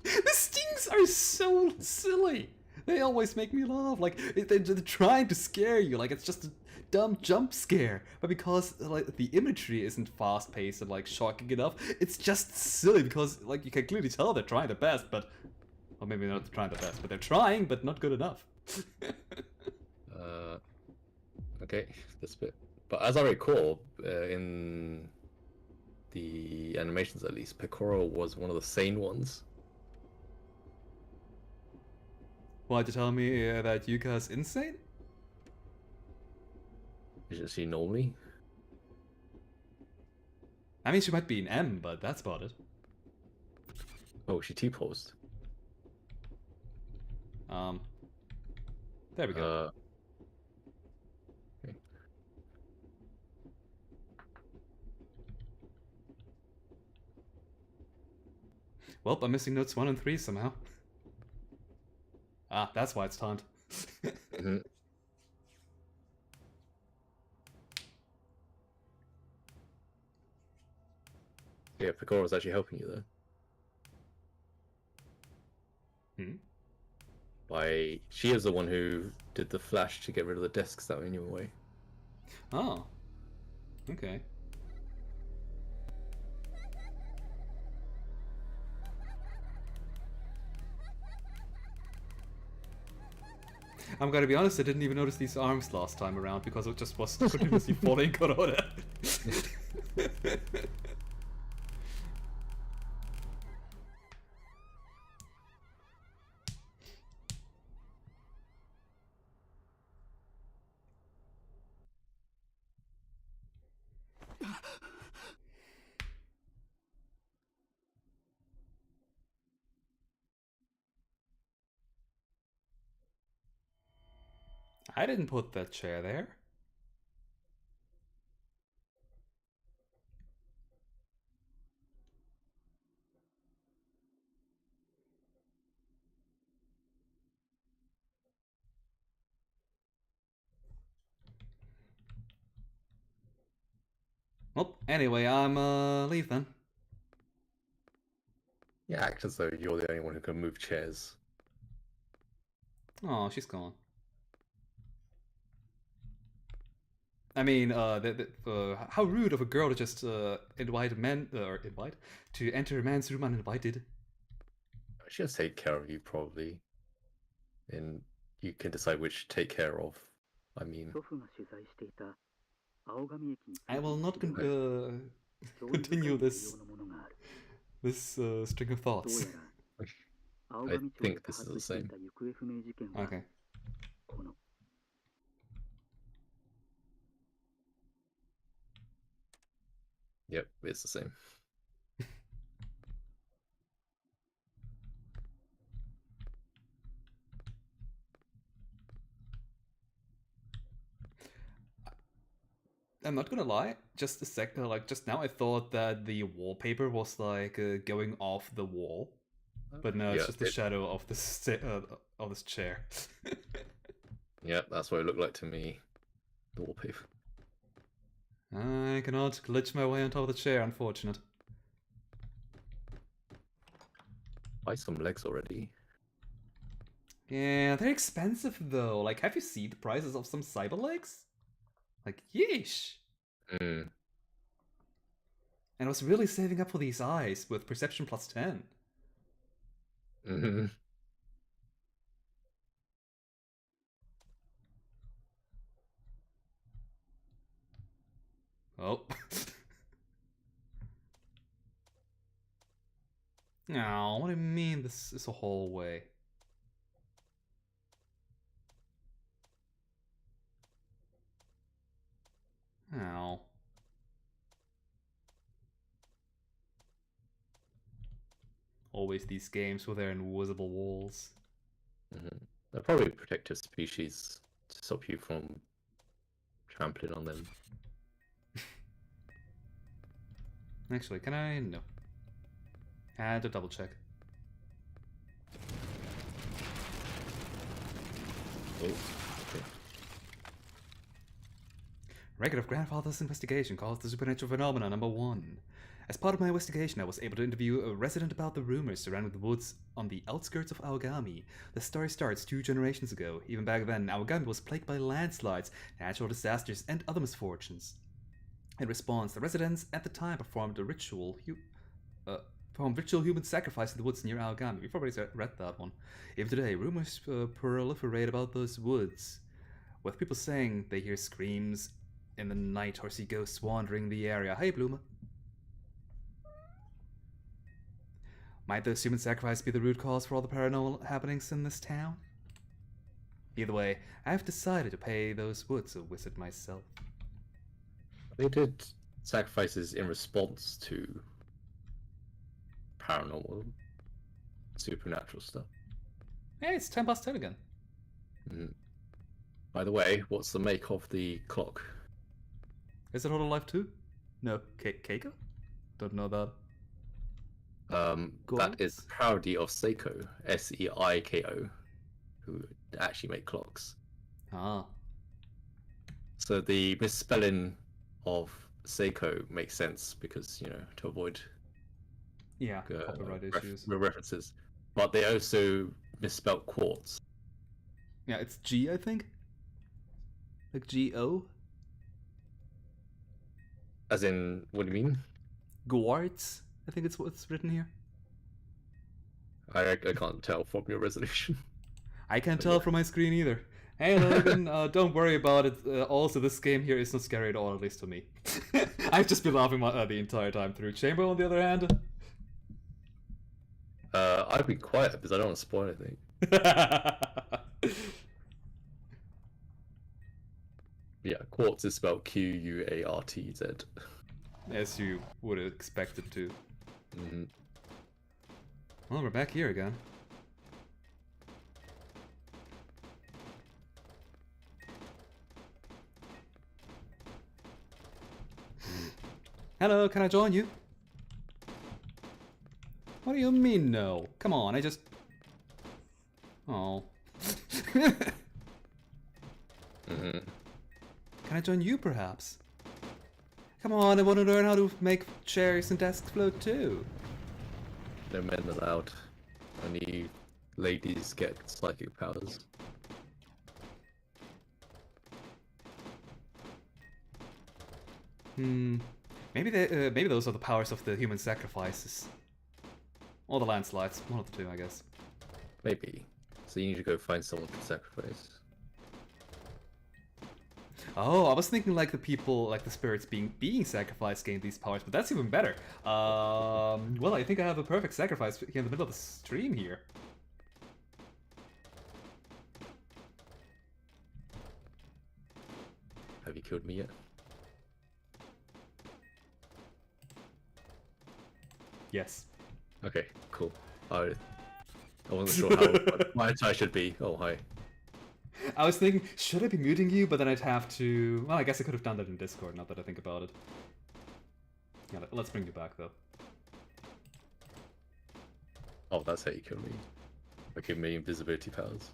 The stings are so silly. They always make me laugh. Like they're trying to scare you. Like it's just a dumb jump scare. But because like the imagery isn't fast paced and like shocking enough, it's just silly because like you can clearly tell they're trying their best, but or maybe they're not trying their best, but they're trying, but not good enough. Okay, this bit. But as I recall, in the animations at least, Picoro was one of the sane ones. Why'd you tell me that Yuka's insane? Isn't she normally? I mean, she might be an M, but that's about it. Oh, she T-posed. There we go. Okay. Well, I'm missing notes 1 and 3 somehow. Ah, that's why it's timed. Mm-hmm. Yeah, Picoro was actually helping you there. She is the one who did the flash to get rid of the discs that were in your way. Oh. Okay. I'm gonna be honest, I didn't even notice these arms last time around because it just was continuously following Corona. I didn't put that chair there. Well, anyway, I'm leave then. You act as though you're the only one who can move chairs. Oh, she's gone. I mean, how rude of a girl to just invite men to enter a man's room uninvited. She'll take care of you probably, and you can decide which to take care of. I mean, 祖父が取材していた青神駅について I will not の資料に興味 continue 深い this 内容のものがある。 this string of どう thoughts. やら青神町で think 多 this is 発 the してい same. た行方不明事件は Okay. この Yep, it's the same. I'm not gonna lie. Just a sec. Like just now, I thought that the wallpaper was like going off the wall, but no, it's Yeah, just the shadow of of this chair. Yep, that's what it looked like to me. The wallpaper. I cannot glitch my way on top of the chair. Unfortunate. Buy some legs already. Yeah, they're expensive though. Like, have you seen the prices of some cyber legs? Like, yeesh. Mm. And I was really saving up for these eyes with perception plus 10. Mm-hmm. Oh. No, what do you mean this is a hallway? Oh. Always these games with their invisible walls. Mm-hmm. They're probably protective species to stop you from trampling on them. Actually, can I? No. I had to double check. Oh, okay. Record of Grandfather's investigation calls the supernatural phenomena number 1. As part of my investigation, I was able to interview a resident about the rumors surrounding the woods on the outskirts of Aogami. The story starts 2 generations ago. Even back then, Aogami was plagued by landslides, natural disasters, and other misfortunes. In response, the residents at the time performed ritual human sacrifice in the woods near Aogami. We've already read that one. Even today, rumors proliferate about those woods, with people saying they hear screams in the night or see ghosts wandering the area. Hey, Bluma. Might those human sacrifice be the root cause for all the paranormal happenings in this town? Either way, I've decided to pay those woods a visit myself. They did sacrifices in response to paranormal, supernatural stuff. Hey, it's 10 past 10 again. Mm. By the way, what's the make of the clock? Is it hololive too? No, Keiko? Don't know that. That is parody of Seiko, Seiko, who actually make clocks. Ah. So the misspelling of Seiko makes sense because, you know, to avoid copyright issues. references. But they also misspelled quartz. Yeah, it's G, I think. Like G-O? As in, what do you mean? Quartz, I think it's what's written here. I can't tell from your resolution. I can't tell from my screen either. Hey Logan, don't worry about it. Also, this game here is not scary at all, at least to me. I've just been laughing the entire time through. Chamber, on the other hand. I'd be quiet because I don't want to spoil anything. Yeah, quartz is spelled Quartz. As you would expect it to. Mm-hmm. Well, we're back here again. Hello, can I join you? What do you mean no? Come on, I just... Oh. Mm-hmm. Can I join you, perhaps? Come on, I want to learn how to make chairs and desks float too. No men allowed. Only ladies get psychic powers. Maybe those are the powers of the human sacrifices. Or the landslides, one of the two, I guess. Maybe. So you need to go find someone to sacrifice. Oh, I was thinking like the people, like the spirits being sacrificed gain these powers, but that's even better. Well, I think I have a perfect sacrifice here in the middle of the stream here. Have you killed me yet? Yes. Okay, cool. I wasn't sure how my attire should be. Oh, hi. I was thinking, should I be muting you? But then I'd have to... Well, I guess I could have done that in Discord, now that I think about it. Yeah, let's bring you back, though. Oh, that's how you kill me. By giving me invisibility powers.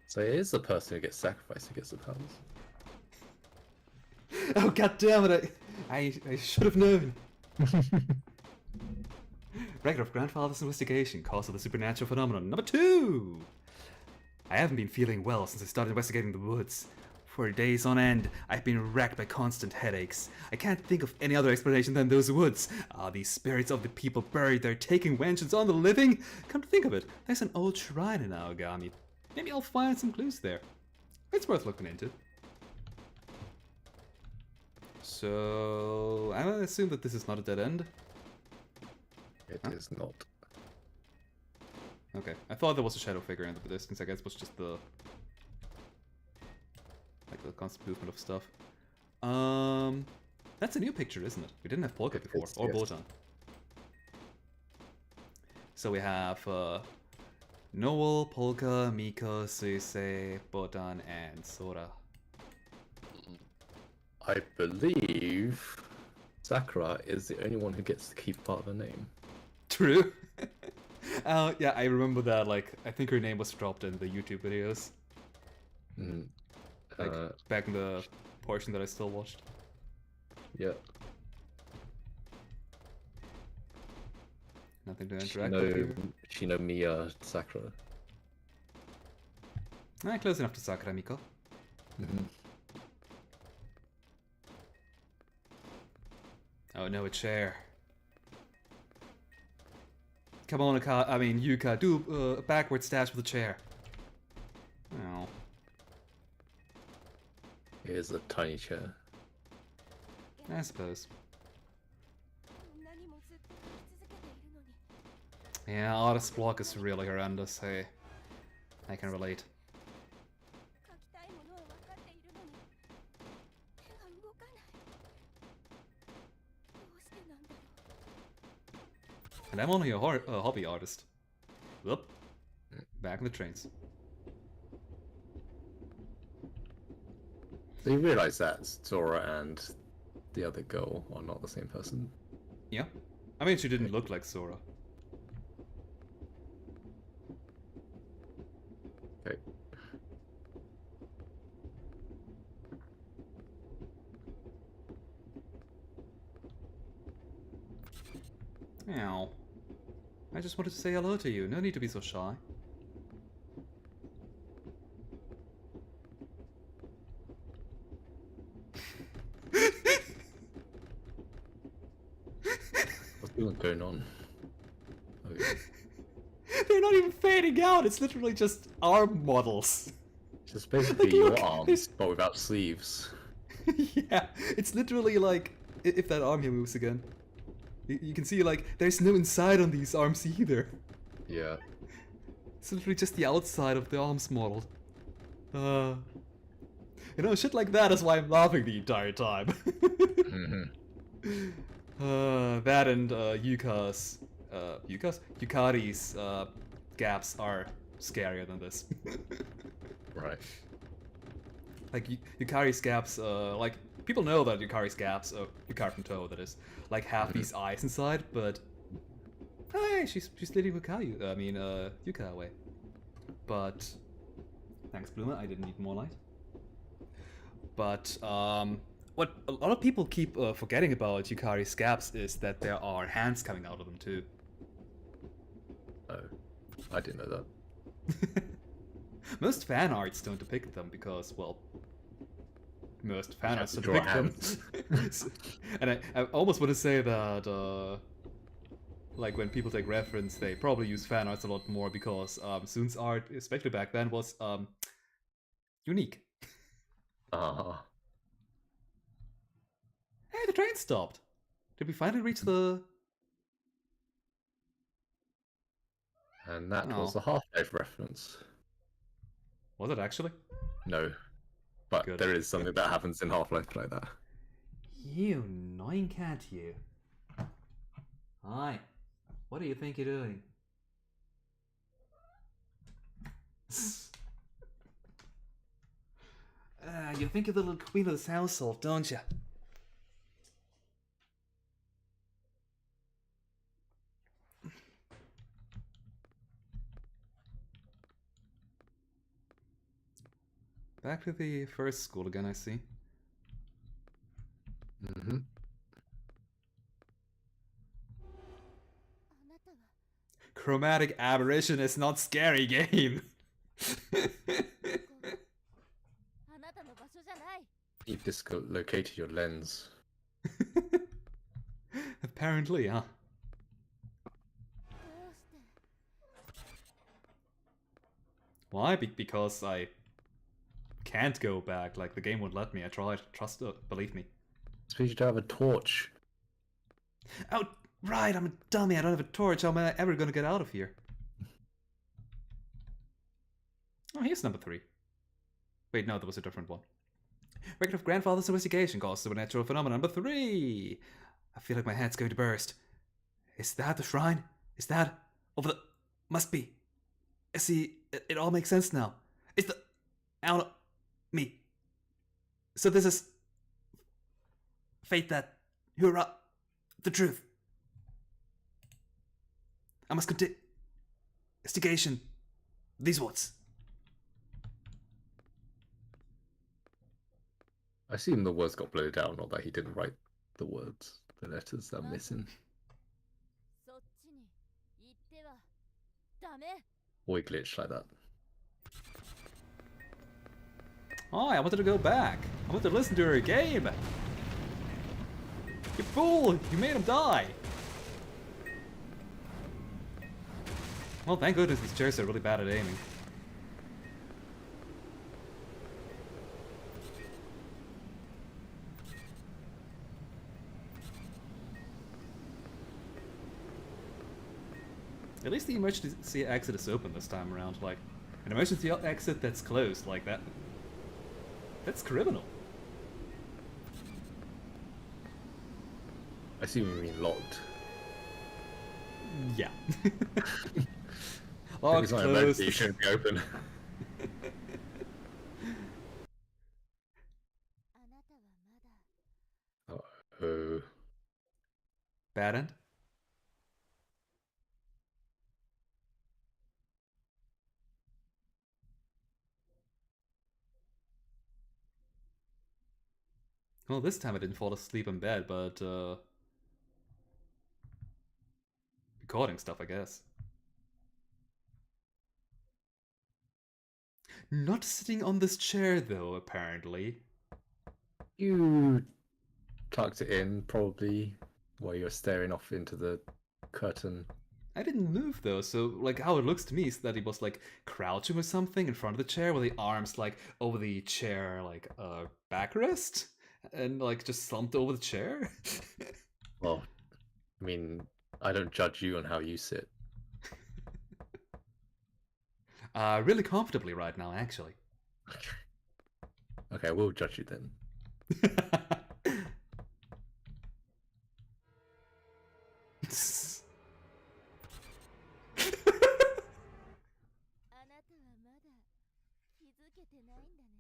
So it is the person who gets sacrificed who gets the powers. Oh, god damn it! I should have known. Record of grandfather's investigation, cause of the supernatural phenomenon. Number 2! I haven't been feeling well since I started investigating the woods. For days on end, I've been racked by constant headaches. I can't think of any other explanation than those woods. Are these spirits of the people buried there taking vengeance on the living? Come to think of it, there's an old shrine in Aogami. Maybe I'll find some clues there. It's worth looking into. So, I assume that this is not a dead end. It is not. Okay, I thought there was a shadow figure in the distance. I guess it was just the... like the constant movement of stuff. That's a new picture, isn't it? We didn't have Polka before, or yes. Botan. So we have Noel, Polka, Miko, Suisei, Botan, and Sora. I believe Sakura is the only one who gets to keep part of her name. True. Yeah, I remember that. Like, I think her name was dropped in the YouTube videos. Mm. Like back in the portion that I still watched. Yeah. Nothing to interact with here. Shinomiya Sakura. Close enough to Sakura, Miko. Mm-hmm. Oh no, a chair. Come on, Yuka, do a backward dash with a chair. Oh. Here's a tiny chair. I suppose. Yeah, artist block is really horrendous, hey. I can relate. And I'm only a hobby artist. Whoop. Back in the trains. So you realize that Zora and the other girl are not the same person? Yeah. I mean, she didn't look like Sora. Okay. Ow. I just wanted to say hello to you. No need to be so shy. What's going on? Okay. They're not even fading out. It's literally just arm models. Just basically Like, your look, arms, there's- but without sleeves. Yeah, it's literally like if that arm here moves again, you can see like there's no inside on these arms either. Yeah. It's literally just the outside of the arms modeled. You know, shit like that is why I'm laughing the entire time. Hmm. That and Yukari's gaps are scarier than this. Right. Like Yukari's gaps, like people know that Yukari's gaps, Yukari from Toho, that is, like have these eyes inside, but hey, she's leading Yuka away. But thanks, Bluma. I didn't need more light. But what a lot of people keep forgetting about Yukari's gaps is that there are hands coming out of them too. Oh, I didn't know that. Most fan arts don't depict them because, well, most fan arts don't draw depict hands. them. And I almost want to say that, like, when people take reference, they probably use fan arts a lot more because Soon's art, especially back then, was unique. Ah. Hey, the train stopped. Did we finally reach the... And that Oh. was the Half-Life reference. Was it actually? No. But Good. there is something that happens in Half-Life like that. You annoying cat, you. Hi. What do you think you're doing? You think you're the little queen of this household, don't you? Back to the first school again, I see. Mm-hmm. Chromatic aberration is not scary game. You've dislocated your lens. Apparently, huh? Why? Because I can't go back. Like, the game won't let me. I tried. Trust it. Believe me. Suppose you don't have a torch. Oh, right. I'm a dummy. I don't have a torch. How am I ever gonna get out of here? Oh, here's number 3. Wait, no, that was a different one. Record of grandfather's investigation caused supernatural phenomenon number 3. I feel like my head's going to burst. Is that the shrine? Is that over the... Must be. See, it all makes sense now. It's the... out me. So this is... fate that... Hurrah! The truth. I must continue... Investigation. These words. I assume the words got blurred out, not that he didn't write the words, the letters that are missing. Or he glitched like that. Oh, I wanted to go back. I wanted to listen to her game. You fool! You made him die. Well, thank goodness these chairs are really bad at aiming. At least the emergency exit is open this time around. Like, an emergency exit that's closed like that. That's criminal. I assume you mean locked. Yeah. If Locked, it's not an closed. emergency, it shouldn't be open. Uh-oh. Bad end? Well, this time I didn't fall asleep in bed, but, recording stuff, I guess. Not sitting on this chair, though, apparently. You tucked it in, probably, while you're staring off into the curtain. I didn't move though, so like how it looks to me is that he was like crouching or something in front of the chair with the arms like over the chair like backrest and like just slumped over the chair. Well, I mean, I don't judge you on how you sit. Really comfortably right now, actually. Okay, we'll judge you then. あなたはまだ気づけてないんだね。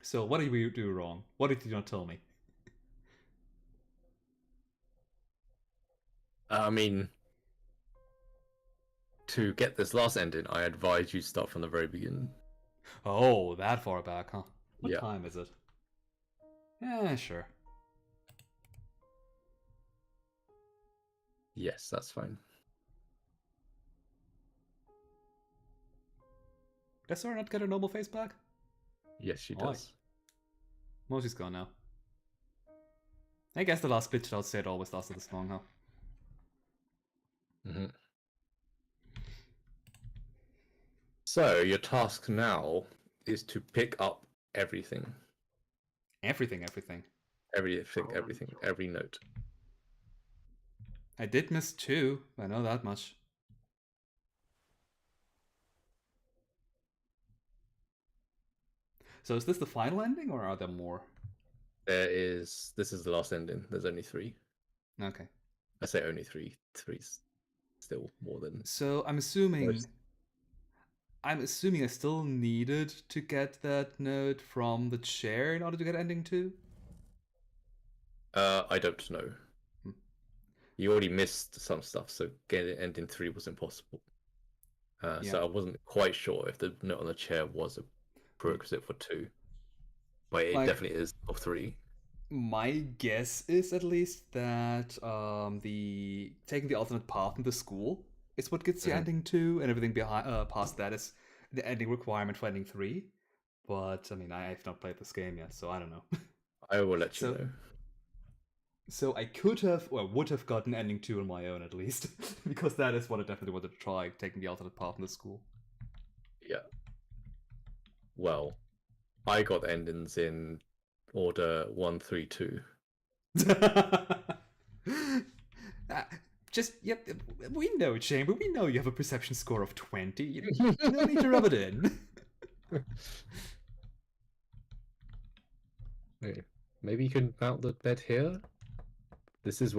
So what did we do wrong? What did you not tell me? I mean, to get this last ending, I advise you start from the very beginning. Oh, that far back, huh? What Yeah. time is it? Yeah, sure. Yes, that's fine. Does Sora not get her normal face back? Yes, she Why? does. Mosey's gone now. I guess the last glitched out state always lasted this long, huh? Mm-hmm. So your task now is to pick up everything. Everything. Every note. I did miss 2, I know that much. So is this the final ending, or are there more? This is the last ending. There's only 3. Okay. I say only 3. 3's still more than... So I'm assuming... most. I still needed to get that note from the chair in order to get ending 2? I don't know. You already missed some stuff, so getting ending 3 was impossible. So I wasn't quite sure if the note on the chair was a prerequisite for 2. But it definitely is of 3. My guess is at least that the taking the alternate path into school is what gets you ending 2, and everything behind past that is the ending requirement for ending 3. But I mean, I have not played this game yet, so I don't know. I will let you know. So I could have, or would have gotten ending 2 on my own at least, because that is what I definitely wanted to try, taking the alternate path in the school. Yeah. Well, I got the endings in order 1, 3, 2. We know, Chamber. We know you have a perception score of 20. No need to rub it in. Okay. Maybe you can mount the bed here. This is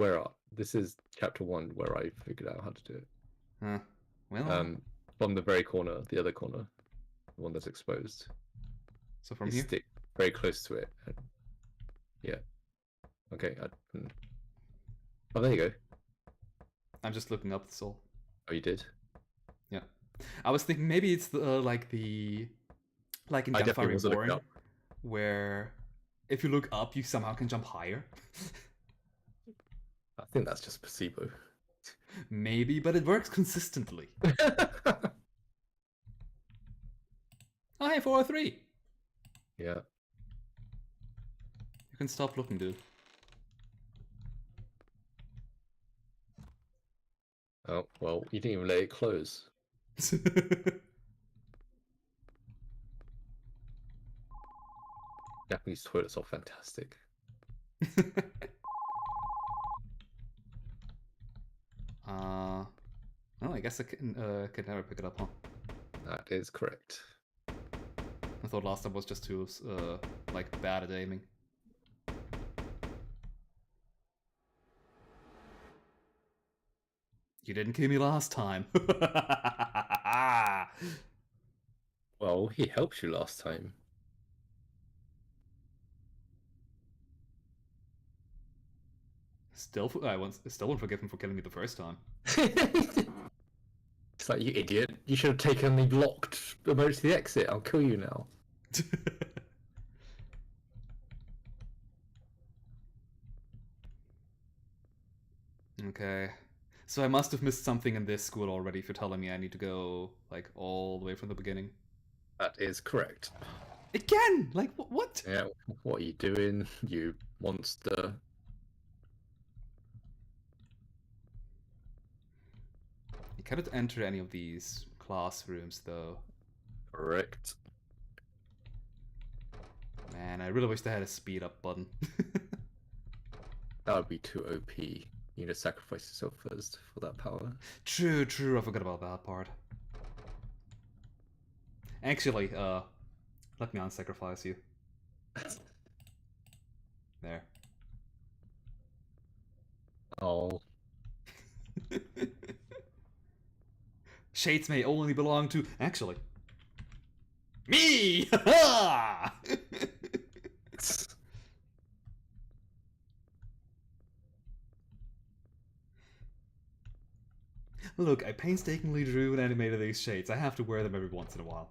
chapter 1 where I figured out how to do it. Well, from the very corner, the other corner, the one that's exposed. So from you here? stick very close to it. Yeah. Okay. Oh, there you go. I'm just looking up the soul. Oh, you did? Yeah. I was thinking maybe it's like in Gunfire Reborn, where if you look up, you somehow can jump higher. I think that's just placebo. Maybe, but it works consistently. Oh, hey, 403! Yeah. You can stop looking, dude. Oh, well, you didn't even let it close. Japanese toilets are fantastic. Well, I guess I can never pick it up, huh? That is correct. I thought last time was just too, bad at aiming. You didn't kill me last time. Well, he helped you last time. Still won't forgive him for killing me the first time. It's like, you idiot. You should have taken the locked emergency exit. I'll kill you now. Okay. So I must have missed something in this school already if you're telling me I need to go, all the way from the beginning. That is correct. Again! What? Yeah, what are you doing, you monster? You cannot enter any of these classrooms, though. Correct. Man, I really wish they had a speed up button. That would be too OP. You need to sacrifice yourself first for that power. True, true. I forgot about that part. Actually, let me unsacrifice you. There. Oh. Shades may only belong to... Actually. Me! Ha! Look, I painstakingly drew and animated these shades. I have to wear them every once in a while.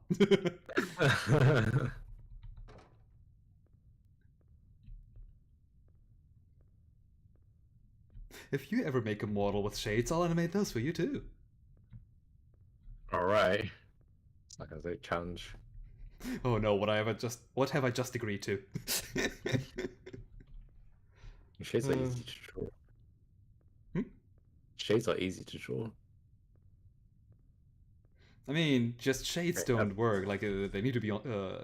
If you ever make a model with shades, I'll animate those for you too. Alright. It's like a challenge. Oh no, what have I just agreed to? Shades are easy to draw. Hmm? Shades are easy to draw. I mean, just shades don't work. Like they need to be on.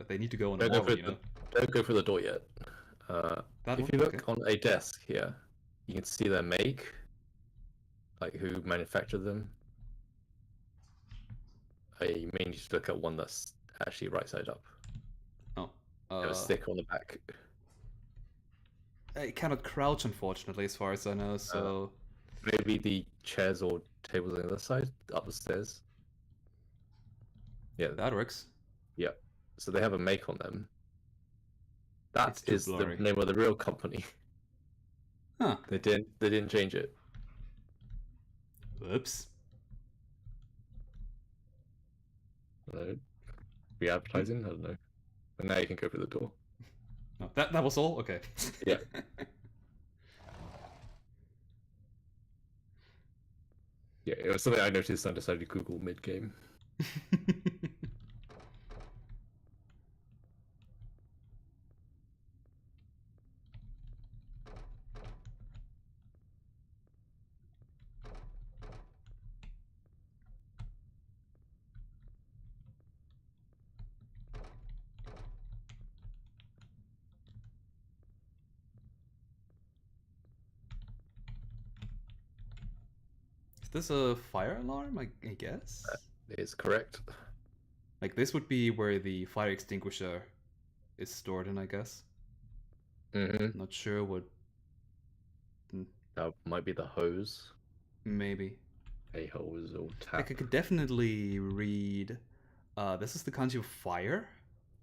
They need to go on a Don't go model, for you know. Don't go for the door yet. That if one? you look Okay. on a desk here, you can see their make, like who manufactured them. You may need to look at one that's actually right side up. Oh. Have a sticker on the back. I cannot crouch, unfortunately, as far as I know. So Maybe the chairs or tables on the other side, up the stairs. Yeah, that works. yeah. So they have a make on them. That It's too is the blurry. name of the real company. Huh. They didn't change it. Oops. I don't know. Be advertising? I don't know. But now you can go through the door. No, that was all. Okay. Yeah. Yeah, it was something I noticed and decided to Google mid-game. Is this a fire alarm? I guess. That is correct. Like this would be where the fire extinguisher is stored in, I guess. Mm-hmm. Not sure what. That might be the hose. Maybe. A hose or tap. Like I could definitely read. This is the kanji of fire.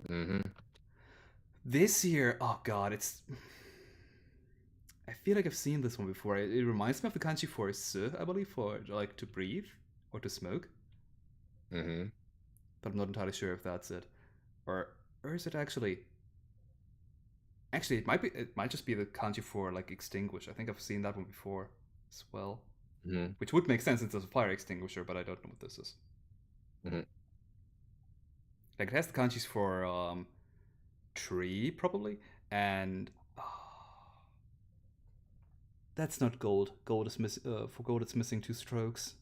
Mm-hmm. This here, oh god, it's. I feel like I've seen this one before. It reminds me of the kanji for su, I believe, for like to breathe or to smoke. Mm-hmm. But I'm not entirely sure if that's it, or is it actually? Actually, it might be. It might just be the kanji for like extinguish. I think I've seen that one before as well, Mm-hmm. which would make sense since it's a fire extinguisher. But I don't know what this is. Mm-hmm. Like it has the kanjis for tree probably, and that's not gold. Gold is for gold, it's missing 2 strokes.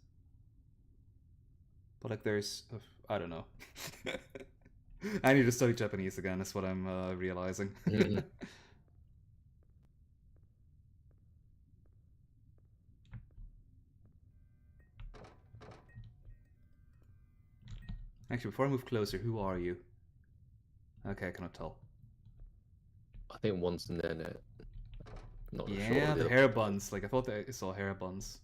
But like there's, I don't know. I need to study Japanese again. Is what I'm realizing. Mm-hmm. Actually, before I move closer, who are you? Okay, I cannot tell. I think one's in there. Not sure. Yeah, the hair buns. Like I thought I saw hair buns.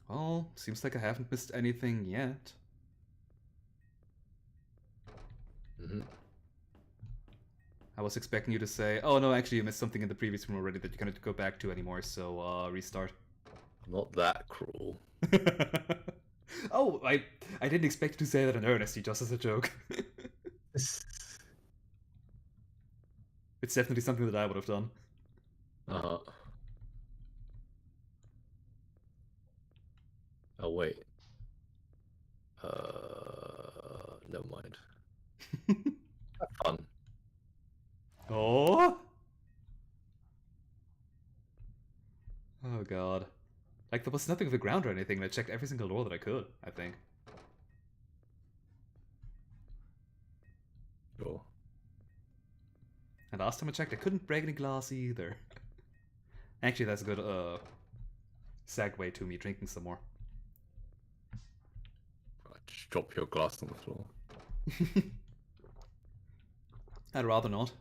Well, seems like I haven't missed anything yet. Mm-hmm. I was expecting you to say, "Oh no, actually you missed something in the previous room already that you cannot go back to anymore, so restart." Not that cruel. Oh, I didn't expect you to say that in earnest, just as a joke. It's definitely something that I would have done. Uh-huh. Oh wait. Never mind. Have fun. Oh. Oh god. Like, there was nothing on the ground or anything, and I checked every single door that I could, I think. Sure. And last time I checked, I couldn't break any glass either. Actually, that's a good segue to me drinking some more. Right, just drop your glass on the floor. I'd rather not.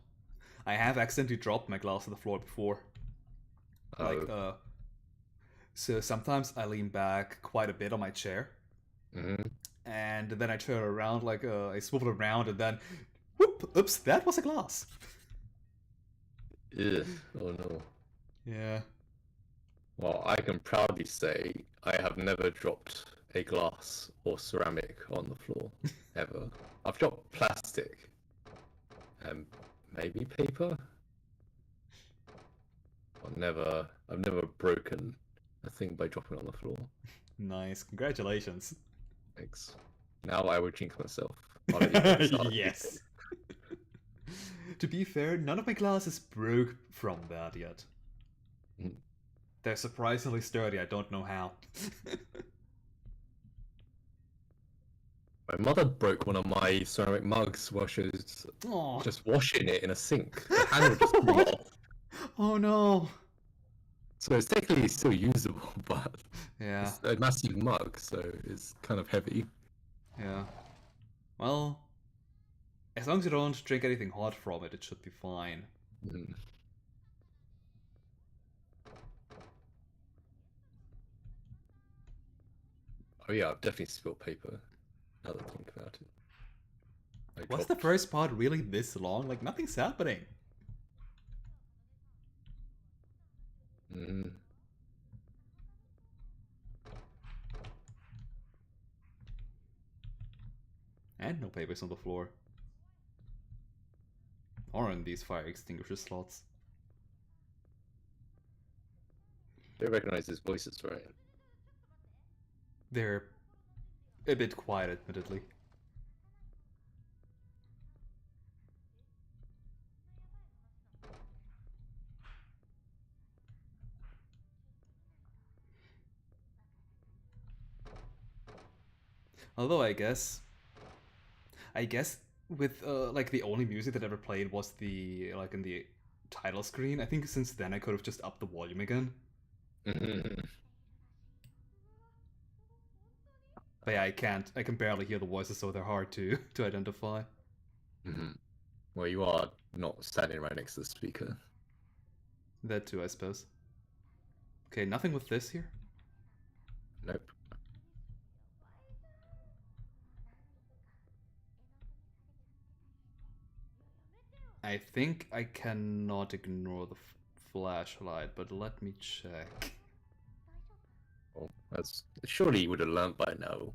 I have accidentally dropped my glass on the floor before. Like, so sometimes I lean back quite a bit on my chair. Mm-hmm. And then I turn around, like, I swivel around, and then, whoop, oops, that was a glass. Ugh. Oh no. Yeah. Well, I can proudly say I have never dropped a glass or ceramic on the floor, ever. I've dropped plastic. And maybe paper? I've never broken a thing by dropping on the floor. Nice, congratulations. Thanks. Now I will jinx myself. I'll let you guys start. Yes. To be fair, none of my glasses broke from that yet. Mm. They're surprisingly sturdy, I don't know how. My mother broke one of my ceramic mugs while she was Aw. just washing it in a sink. The handle just flew off. Oh no. So it's technically still usable, but Yeah, it's a massive mug, so it's kind of heavy. yeah. Well, as long as you don't drink anything hot from it, it should be fine. Mm. Oh yeah, I've definitely spilled paper. Now that I think about it. I Was the dropped- first part really this long? Like, nothing's happening. Mhm. And no papers on the floor. Or in these fire extinguisher slots. They recognize his voices, right? They're a bit quiet, admittedly. Although I guess with like the only music that ever played was the like in the title screen. I think since then I could have just upped the volume again. Mhm. But yeah, I can't. I can barely hear the voices, so they're hard to to identify. Mhm. Well, you are not standing right next to the speaker. That too, I suppose. Okay, nothing with this here. Nope. I think I cannot ignore the flashlight, but let me check. Well, that's surely you would have learned by now.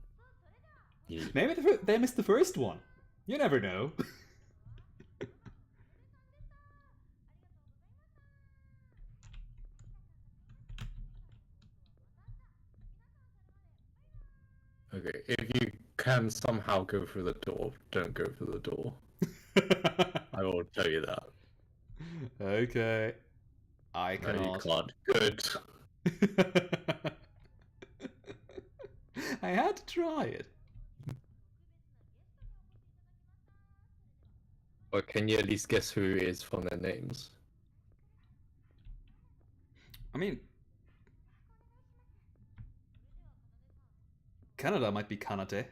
You... Maybe they missed the first one. You never know. Okay, if you can somehow go through the door, don't go through the door. I will tell you that. Okay. I No, you cannot. can't. Good. I had to try it. But can you at least guess who it is from their names? I mean, Canada might be Kanate.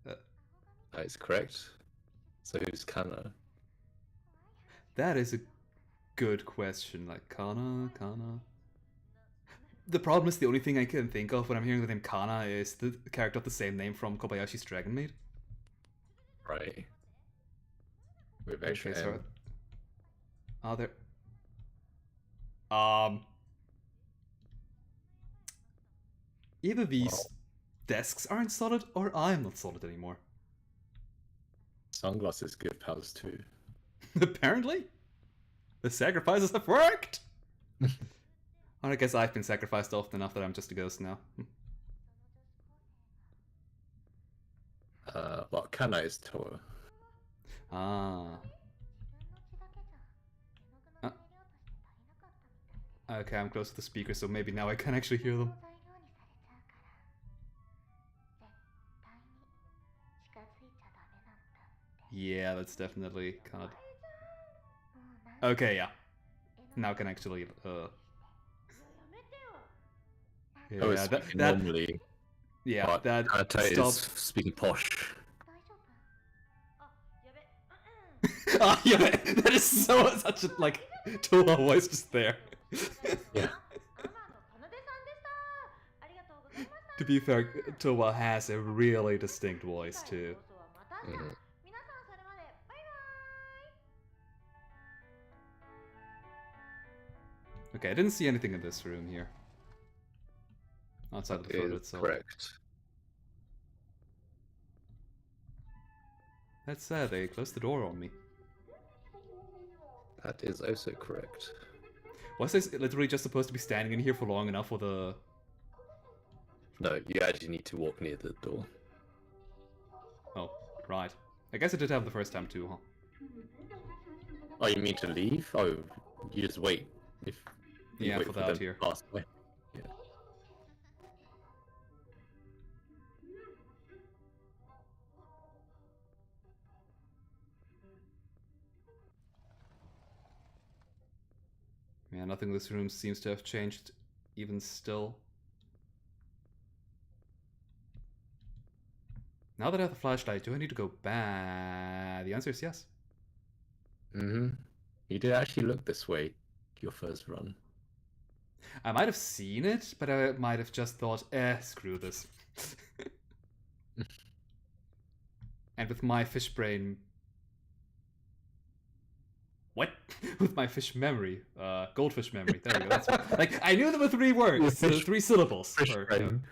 That is correct. So who's Kana? That is a good question. Like, Kana. The problem is the only thing I can think of when I'm hearing the name Kana is the character of the same name from Kobayashi's Dragon Maid. Right. With Okay, extra so M. are there? Either these desks aren't solid, or I'm not solid anymore. Sunglasses give powers too. Apparently, the sacrifices have worked. Or I guess I've been sacrificed often enough that I'm just a ghost now. Well, Kana is Toa. Ah. Okay, I'm close to the speaker, so maybe now I can actually hear them. Yeah, that's definitely kind of... Okay, yeah. Now I can actually, I was Yeah, speaking that normally, yeah, but that Kata is stop. speaking posh. Ah, yeah, that is such a, like, Toa voice just there. Yeah. To be fair, Toa has a really distinct voice too. Mhm. Okay, I didn't see anything in this room here. Outside of That the photo is itself. correct. That said, they closed the door on me. That is also correct. Was this literally just supposed to be standing in here for long enough for the... No, you actually need to walk near the door. Oh, right. I guess I did have the first time too, huh? Oh, you mean to leave? Oh, you just wait. If you Yeah, wait for for that them here. to pass away. Yeah. Yeah, nothing in this room seems to have changed even still. Now that I have the flashlight, do I need to go back? The answer is yes. Mm-hmm. You did actually look this way your first run. I might have seen it, but I might have just thought, screw this. And with my fish brain... What? With my fish memory. Goldfish memory. There we go. That's what... Like, I knew there were 3 words. Fish- 3 syllables. Fish Or, brain.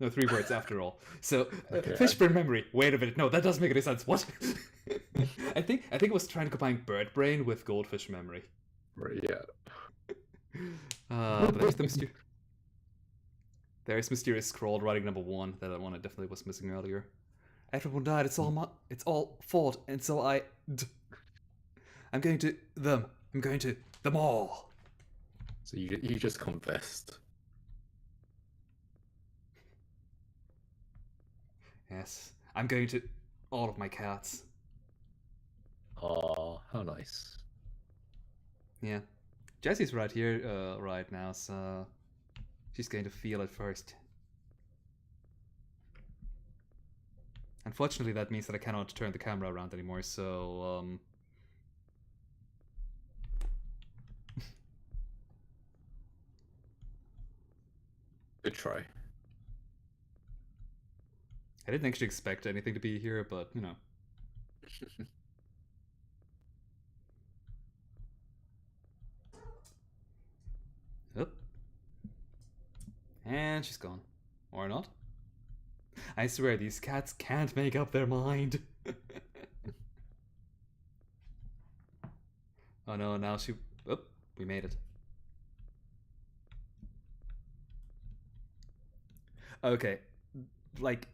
no, 3 words after all. So, Okay, fish brain memory. Wait a minute. No, that doesn't make any sense. What? I think it was trying to combine bird brain with goldfish memory. Right, yeah. But there's mysterious scroll writing number 1. That one I definitely was missing earlier. Everyone died. It's all fault, and so I'm going to them. I'm going to them all. So you just confessed. Yes, I'm going to all of my cats. Oh, how nice. Yeah, Jessie's right here, right now, so she's going to feel it first. Unfortunately, that means that I cannot turn the camera around anymore, so, Good try. I didn't actually expect anything to be here, but, you know. Yep. And she's gone. Or not. I swear, these cats can't make up their mind. Oh no, now she... Oh, we made it. Okay. Like,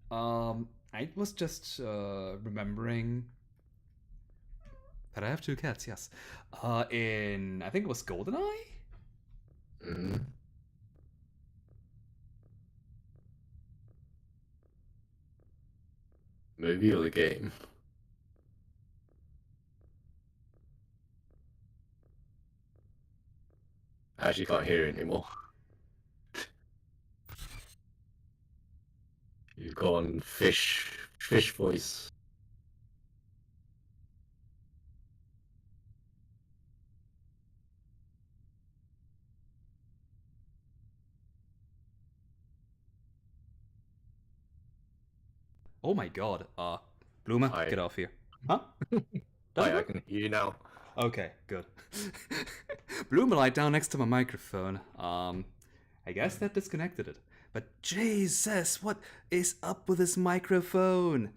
I was just remembering that I have 2 cats, yes. In, I think it was GoldenEye? Mm-hmm. Movie or the game? I actually can't hear it anymore. You've gone fish voice. Oh my god, Bluma, Hi. get off here. Huh? Does it Hi, I work? can hear you now. Okay, good. Bluma lied down next to my microphone. I guess that disconnected it. But Jesus, what is up with this microphone?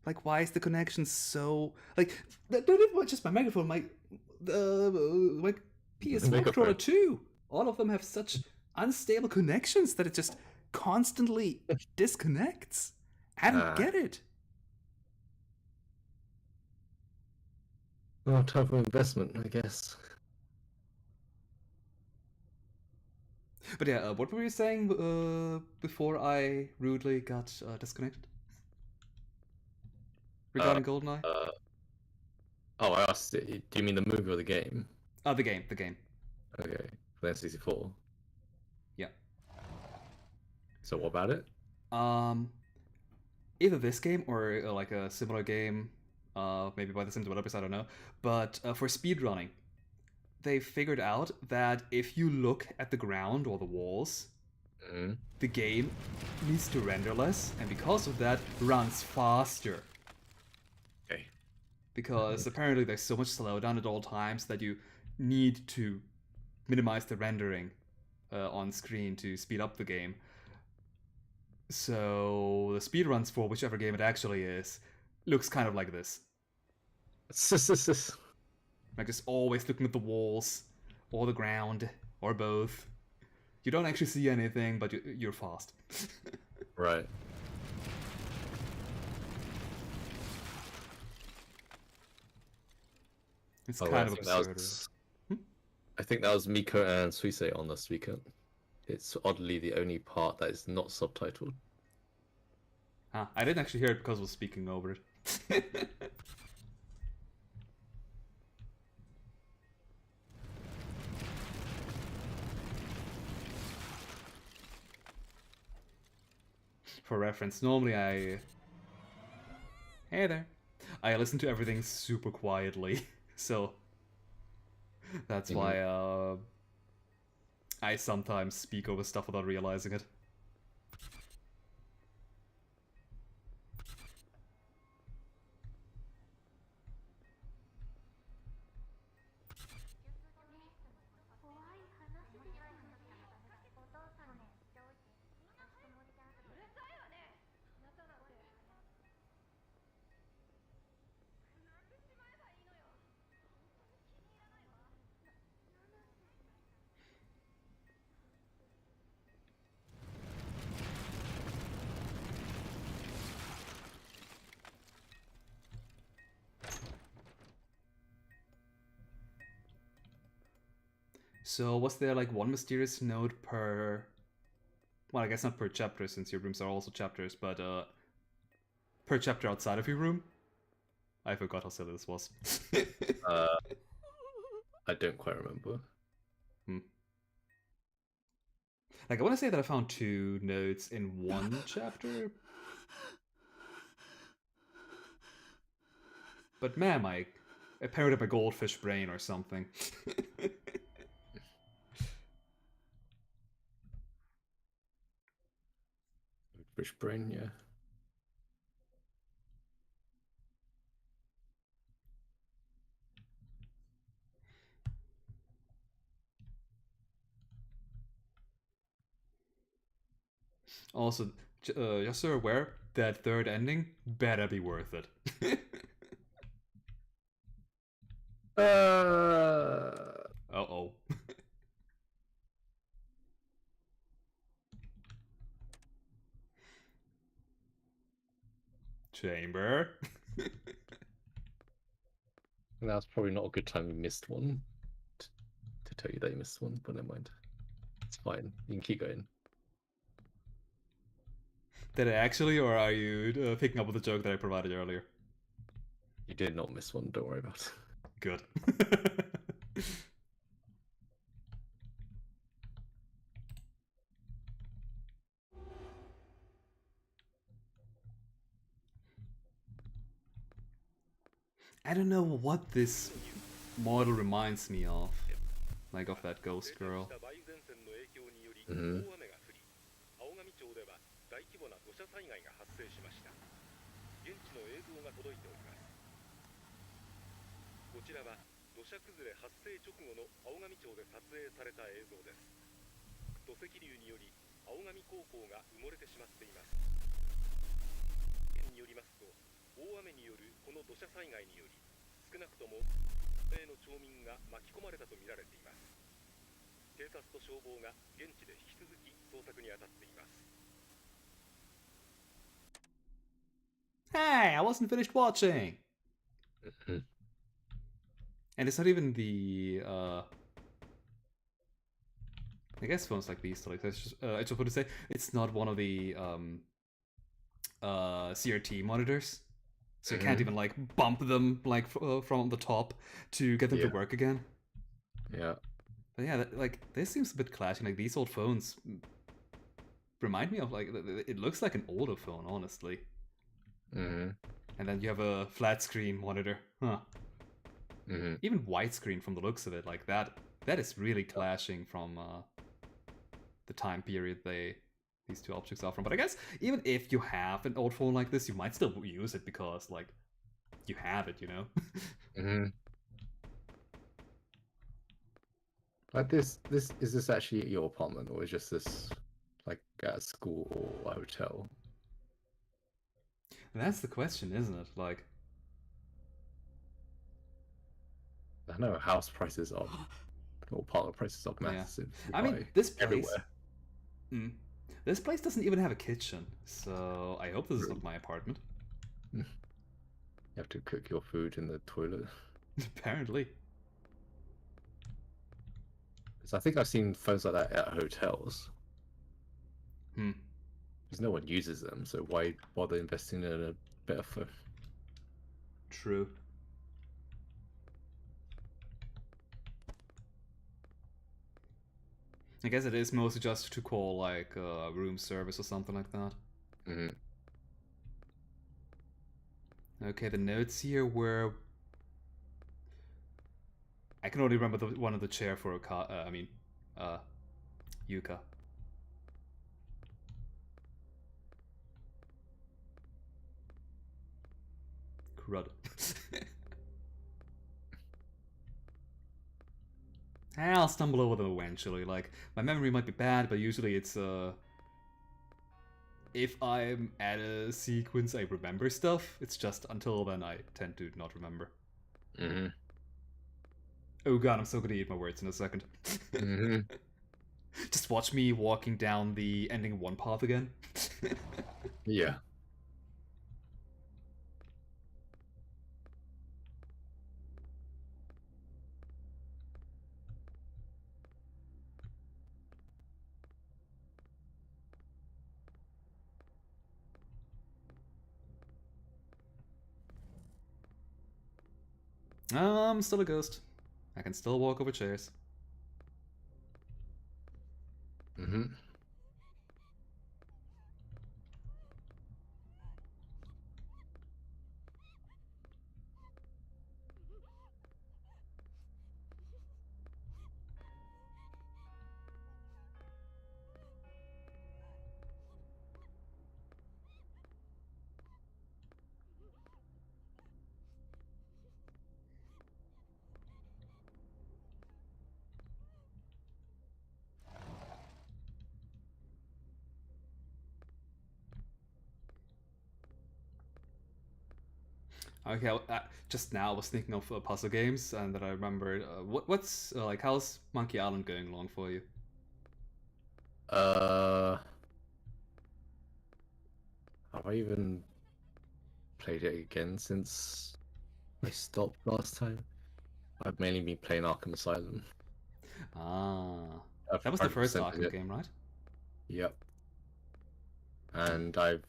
Like, why is the connection so... Like, not even just my microphone, my PS4 Microphone. controller too. All of them have such unstable connections that it just constantly disconnects. I don't get it. Oh, type of investment, I guess. But yeah, what were you saying before I rudely got disconnected? Regarding GoldenEye? Uh, oh, I asked it. Do you mean the movie or the game? Oh, the game, the game. Okay, for N64. Yeah. So what about it? Either this game or like a similar game, maybe by the same developers, I don't know. But for speedrunning, they figured out that if you look at the ground or the walls, Mm. the game needs to render less, and because of that, runs faster. Okay. Because apparently there's so much slowdown at all times that you need to minimize the rendering on screen to speed up the game. So the speedruns for whichever game it actually is looks kind of like this. Like just always looking at the walls, or the ground, or both. You don't actually see anything, but you're fast. Right. It's Oh, kind I of think that absurd. was- I think that was Miko and Suise on the speaker. It's oddly the only part that is not subtitled. I didn't actually hear it because I was speaking over it. For reference, normally Hey there. I listen to everything super quietly, so that's why I sometimes speak over stuff without realizing it. So was there like one mysterious node per... Well, I guess not per chapter since your rooms are also chapters, but per chapter outside of your room? I forgot how silly this was. I don't quite remember. Like, I want to say that I found 2 nodes in one chapter. But man, I powered up a goldfish brain or something. Fish brain, yeah. Also, just so you're aware, that third ending better be worth it. Uh-oh. Chamber. That's probably not a good time you missed one. To tell you that you missed one, but never mind. It's fine. You can keep going. Did I actually, or are you picking up with the joke that I provided earlier? You did not miss one, don't worry about it. Good. I don't know what this model reminds me of. Like of that ghost girl. Mm-hmm. こちらは土砂崩れ発生直後の青上町で撮影された映像です。土石流により青上高校が埋もれてしまっています。県によりますと、大雨によるこの土砂災害により少なくとも大勢の町民が巻き込まれたとみられています。警察と消防が現地で引き続き捜索に当たっています。 Hey, I wasn't finished watching. And it's not even the I guess phones like these. Like I just want to say it's not one of the CRT monitors, so you can't even like bump them like from the top to get them to work again. Yeah. But yeah, like this seems a bit clashing. Like these old phones remind me of like it looks like an older phone, honestly. Mm-hmm. And then you have a flat screen monitor, huh? Mm-hmm. Even widescreen from the looks of it, like that. That is really clashing from the time period these two objects are from. But I guess even if you have an old phone like this, you might still use it because like you have it, you know. Mm-hmm. Like this is this actually at your apartment, or is just this like at a school or a hotel? That's the question, isn't it? Like, I know house prices are, or apartment prices are massive. I mean, this place. Everywhere. This place doesn't even have a kitchen, so I hope this is not my apartment. You have to cook your food in the toilet. Apparently. So I think I've seen phones like that at hotels. Hmm. Because no one uses them, so why bother investing in a better phone? True. I guess it is mostly just to call like room service or something like that. Mm-hmm. Okay, the notes here were. I can only remember the one of the chair for a car. Yuka. Crud. I'll stumble over them eventually. Like, my memory might be bad, but usually it's, if I'm at a sequence, I remember stuff. It's just until then I tend to not remember. Mm-hmm. Oh god, I'm so gonna eat my words in a second. Mm-hmm. Just watch me walking down the ending one path again. Yeah. I'm still a ghost. I can still walk over chairs. Mm-hmm. Okay, just now I was thinking of puzzle games, and then I remembered. What's like? How's Monkey Island going along for you? Have I even played it again since I stopped last time? I've mainly been playing Arkham Asylum. Ah, I've that was the first 100%ed Arkham it. game, right? Yep. And I've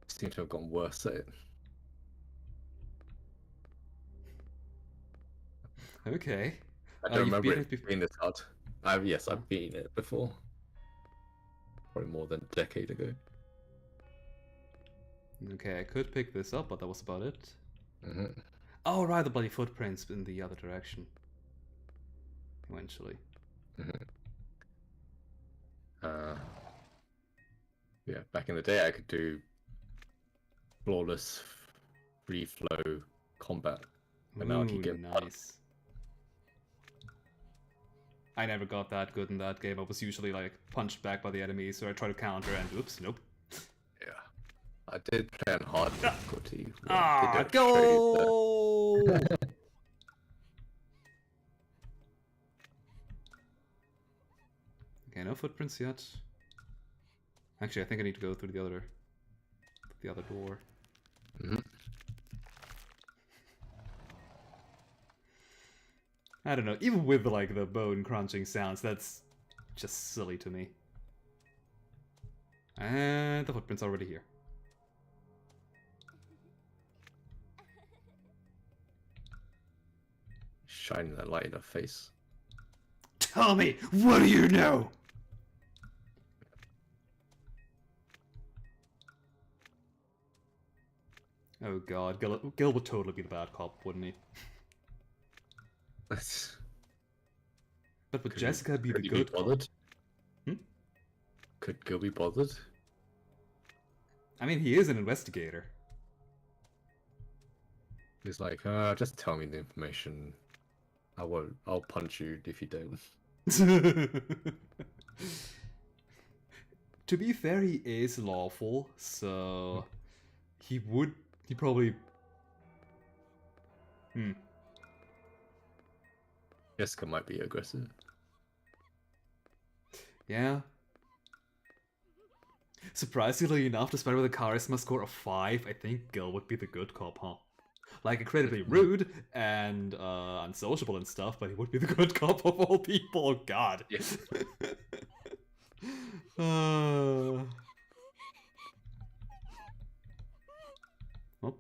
seemed to have gotten worse at it. Okay. I don't You've remember beaten it it being this hard. Yes, I've beaten it before. Probably more than a decade ago. Okay, I could pick this up, but that was about it. Mm-hmm. Oh, right, the bloody footprints in the other direction. Eventually. Mm-hmm. Yeah, back in the day I could do flawless free flow combat. And now I keep getting nice. I never got that good in that game. I was usually like punched back by the enemies, so I try to counter and oops, nope. Yeah. I did play on hard difficulty. Go! Okay, no footprints yet. Actually, I think I need to go through the other door. Mm-hmm. I don't know, even with like the bone crunching sounds, that's just silly to me. And the footprint's already here. Shining that light in her face. Tell me, what do you know? Oh god, Gil would totally be the bad cop, wouldn't he? That's... But would Could Jessica be the could he good be bothered? cop? Hmm? Could Gil be bothered? I mean, he is an investigator. He's like, just tell me the information. I'll punch you if you don't. To be fair, he is lawful, so he probably... Jessica might be aggressive. Yeah. Surprisingly enough, despite with a charisma score of 5, I think Gil would be the good cop, huh? Like, incredibly rude and unsociable and stuff, but he would be the good cop of all people. God. Yes. Oh,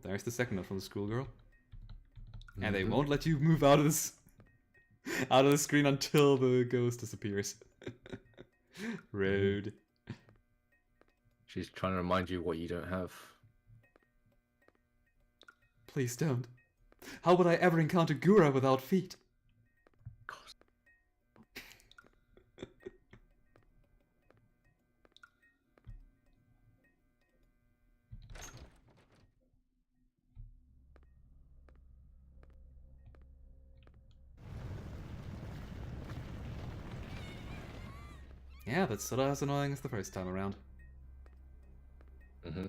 there's the second note from the schoolgirl. And they won't let you move out of this out of the screen until the ghost disappears. Rude. She's trying to remind you what you don't have. Please don't. How would I ever encounter Gura without feet? God. Yeah, that's sort of as annoying as the first time around. Mm-hmm.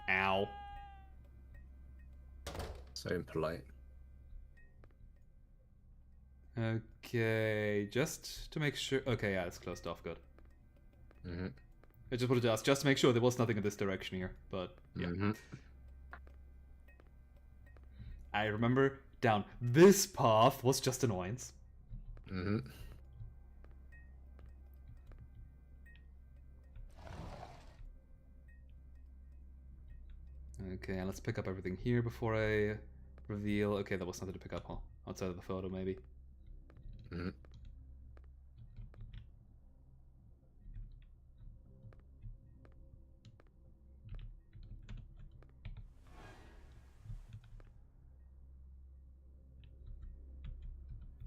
Ow. So impolite. Okay, just to make sure... Okay, yeah, it's closed off, good. Mm-hmm. I just wanted to ask, just to make sure there was nothing in this direction here, but yeah. Mm-hmm. I remember down this path was just annoyance. Mm-hmm. Okay, let's pick up everything here before I reveal... Okay, there was nothing to pick up, huh? Outside of the photo, maybe. Mm-hmm.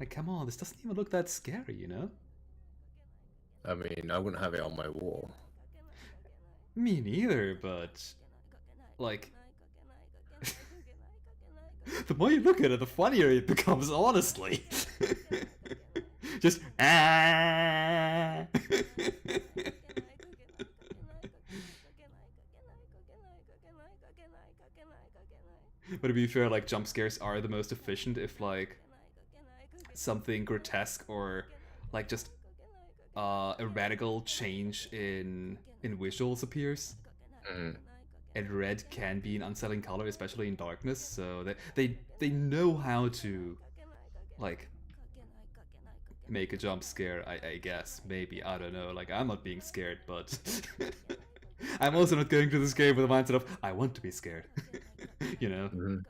Like, come on, this doesn't even look that scary, you know? I mean, I wouldn't have it on my wall. Me neither, but... Like... the more you look at it, the funnier it becomes, honestly. Just... Ah! But to be fair, like, jump scares are the most efficient if, like, something grotesque or, like, just a radical change in visuals appears. Mm. And red can be an unsettling color, especially in darkness, so they know how to, like, make a jump scare, I guess. Maybe, I don't know. Like, I'm not being scared, but... I'm also not going to this game with the mindset of, I want to be scared. You know? Mm-hmm.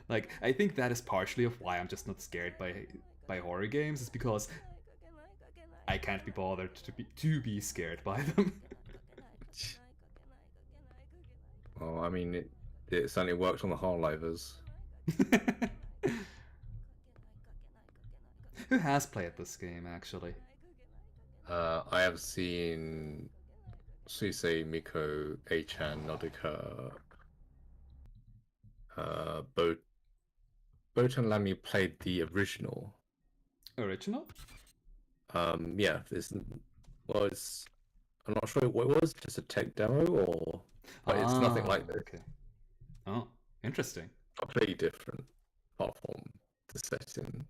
Like, I think that is partially of why I'm just not scared by horror games, is because I can't be bothered to be scared by them. Well, I mean, it certainly works on the hololivers. Who has played this game, actually? I have seen Suisei, Miko, A-chan, Nodika, Botan Lamy played the original. Original? Yeah, it's I'm not sure what it was, just a tech demo but it's nothing like this. Okay. Oh, interesting. Completely different. apart from the setting.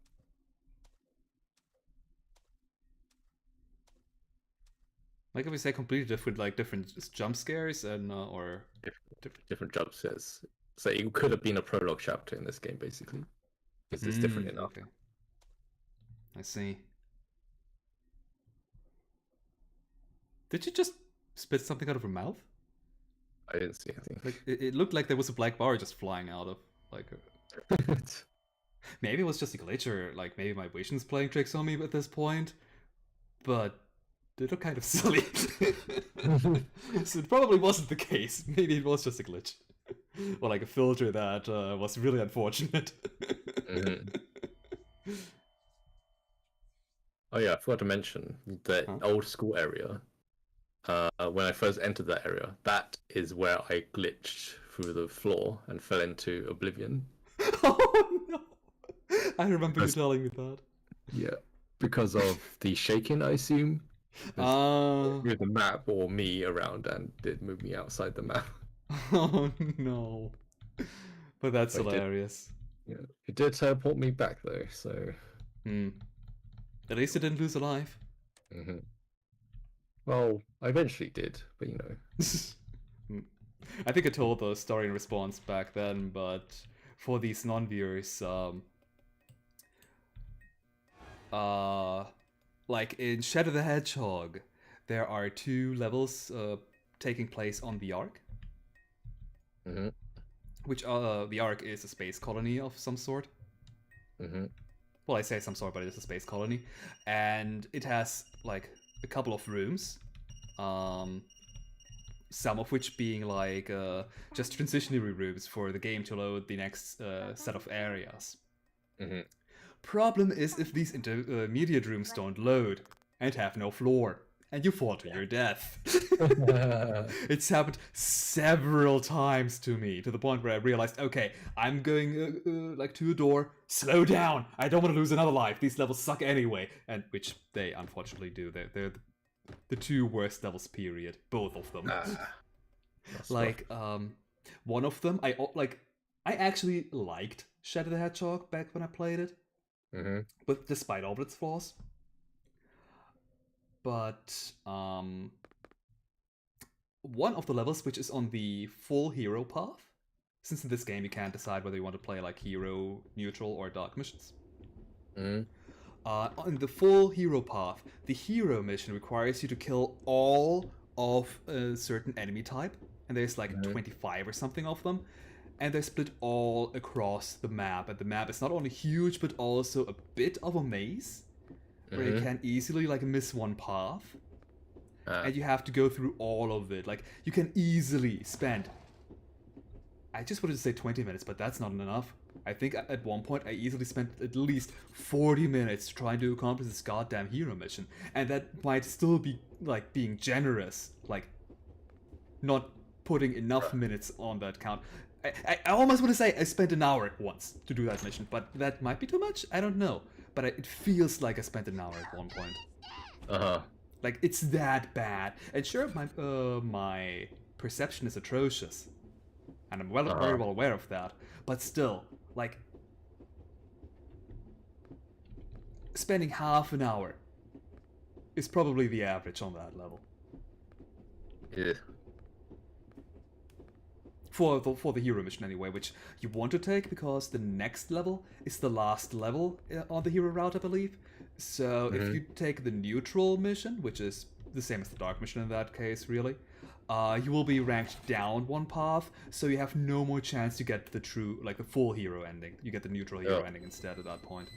Like if we say completely different, like different jump scares and or Different jump scares. So it could have been a prologue chapter in this game, basically, because it's different enough. Okay. I see. Did you just spit something out of her mouth? I didn't see anything. Like it looked like there was a black bar just flying out of like. Maybe it was just a glitch, or like maybe my vision's playing tricks on me at this point. But they look kind of silly. So it probably wasn't the case. Maybe it was just a glitch. Or like a filter that was really unfortunate. Oh yeah, I forgot to mention the old school area. When I first entered that area, that is where I glitched through the floor and fell into oblivion. Oh no! I remember you telling me that. Yeah, because of the shaking, I assume. With the map or me around, and it moved me outside the map. Oh no! But that's hilarious. It did teleport me back though, so. At least it didn't lose a life. Well, I eventually did, but you know. I think I told the story in response back then, but for these non-viewers, like in Shadow the Hedgehog, there are 2 levels taking place on the Ark. Which the Ark is a space colony of some sort. Well, I say some sort, but it is a space colony, and it has like a couple of rooms, some of which being like just transitionary rooms for the game to load the next set of areas. Problem is if these intermediate rooms don't load and have no floor, and you fall to your death. It's happened several times to me, to the point where I realized, okay, I'm going like to a door, slow down, I don't want to lose another life, these levels suck anyway, and which they unfortunately do. They're the 2 worst levels, period, both of them. Like one of them, I actually liked Shadow the Hedgehog back when I played it, but despite all of its flaws. But one of the levels, which is on the full hero path, since in this game you can't decide whether you want to play like hero, neutral, or dark missions. On the full hero path, the hero mission requires you to kill all of a certain enemy type, and there's like 25 or something of them, and they're split all across the map, and the map is not only huge but also a bit of a maze, where you can easily like miss one path, and you have to go through all of it. Like you can easily spend, I just wanted to say 20 minutes, but that's not enough. I think at one point I easily spent at least 40 minutes trying to accomplish this goddamn hero mission, and that might still be like being generous, like not putting enough minutes on that count. I almost want to say I spent an hour once to do that mission, but that might be too much, I don't know. But it feels like I spent an hour at one point. Like, it's that bad. And sure, my perception is atrocious. And I'm very well aware of that. But still, like, spending half an hour is probably the average on that level. Yeah. For the hero mission anyway, which you want to take because the next level is the last level on the hero route, I believe. So if you take the neutral mission, which is the same as the dark mission in that case, really, you will be ranked down one path, so you have no more chance to get the true, like the full hero ending. You get the neutral hero ending instead at that point.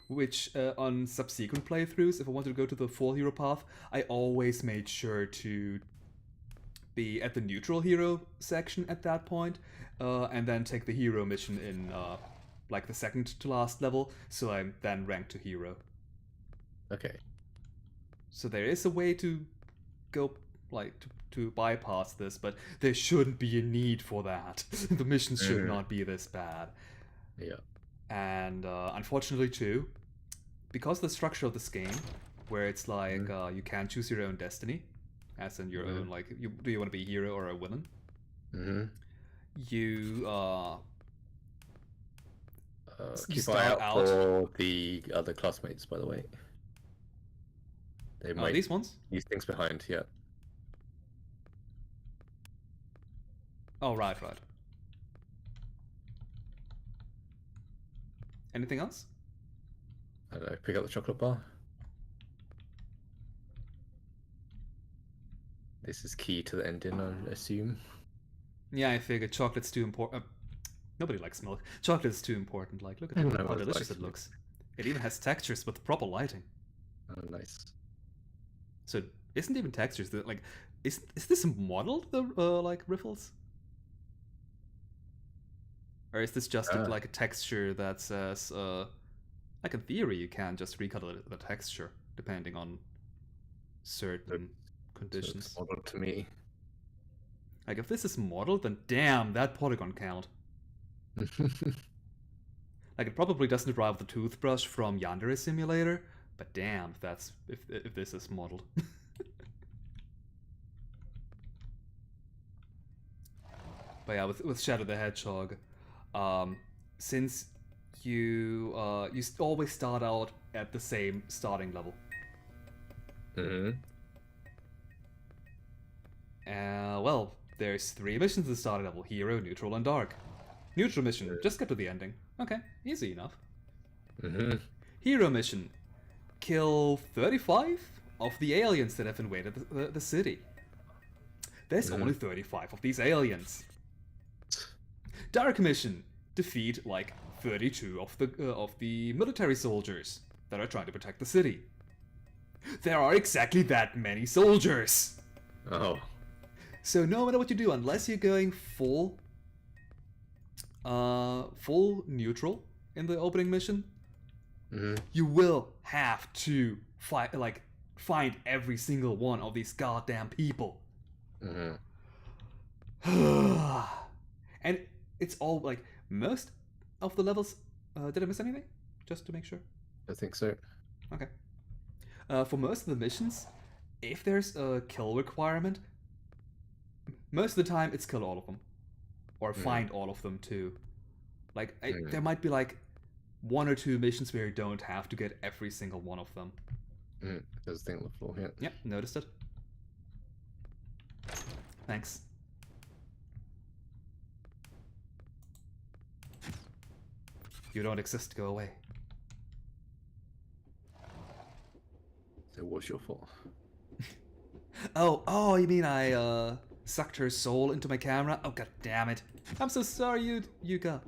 Which, on subsequent playthroughs, if I wanted to go to the full hero path, I always made sure to be at the neutral hero section at that point, and then take the hero mission in like the second to last level, so I'm then ranked to hero. Okay. So there is a way to go, like, to bypass this, but there shouldn't be a need for that. The missions should not be this bad. Yeah. And unfortunately too, because the structure of this game, where it's like you can choose your own destiny, as in your own, like, do you want to be a hero or a villain? You You Keep an eye start out out. for the other classmates, by the way. They Oh, might these ones? use things behind, yeah. Oh, right. Anything else? I don't know, pick up the chocolate bar. This is key to the ending, I assume. Yeah, I figured chocolate's too important. Nobody likes milk. Chocolate is too important. Like, look at No how one delicious likes it milk. looks. It even has textures with proper lighting. Oh, nice. So it isn't even textures. Like, is this modeled, the like riffles? Or is this just like a texture that says, like in theory, you can just recolor the texture depending on certain conditions. So it's modeled to me. Like if this is modeled, then damn, that polygon count. Like it probably doesn't derive the toothbrush from Yandere Simulator, but damn, if this is modeled. But yeah, with Shadow the Hedgehog, since you always start out at the same starting level. Well, there's 3 missions at the starting level: Hero, Neutral, and Dark. Neutral mission, just get to the ending. Okay, easy enough. Hero mission, kill 35 of the aliens that have invaded the city. There's only 35 of these aliens. Dark mission, defeat like 32 of the military soldiers that are trying to protect the city. There are exactly that many soldiers. Oh. So no matter what you do, unless you're going full neutral in the opening mission, you will have to find every single one of these goddamn people. And it's all like most of the levels. Did I miss anything? Just to make sure. I think so. Okay. For most of the missions, if there's a kill requirement, most of the time it's kill all of them, or find all of them too. Like there might be like 1 or 2 missions where you don't have to get every single one of them. There's a thing on the floor here. Yep, noticed it. Thanks. You don't exist, go away. So what's your fault? Oh, you mean I sucked her soul into my camera? Oh, god damn it. I'm so sorry, Yuka.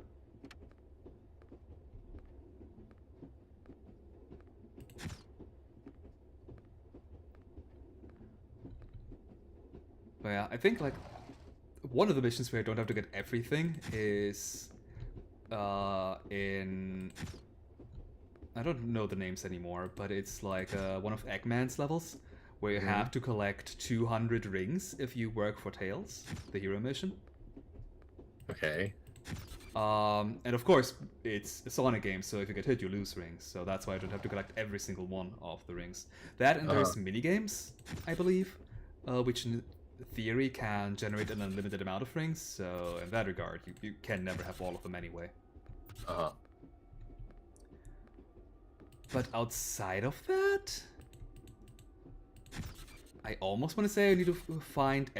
But yeah, I think like one of the missions where I don't have to get everything is in, I don't know the names anymore, but it's like one of Eggman's levels where you have to collect 200 rings if you work for Tails, the hero mission. Okay. And of course, it's a Sonic game, so if you get hit, you lose rings. So that's why I don't have to collect every single one of the rings. That and there's minigames, I believe, which in theory can generate an unlimited amount of rings. So in that regard, you can never have all of them anyway. But outside of that, I almost want to say I need to find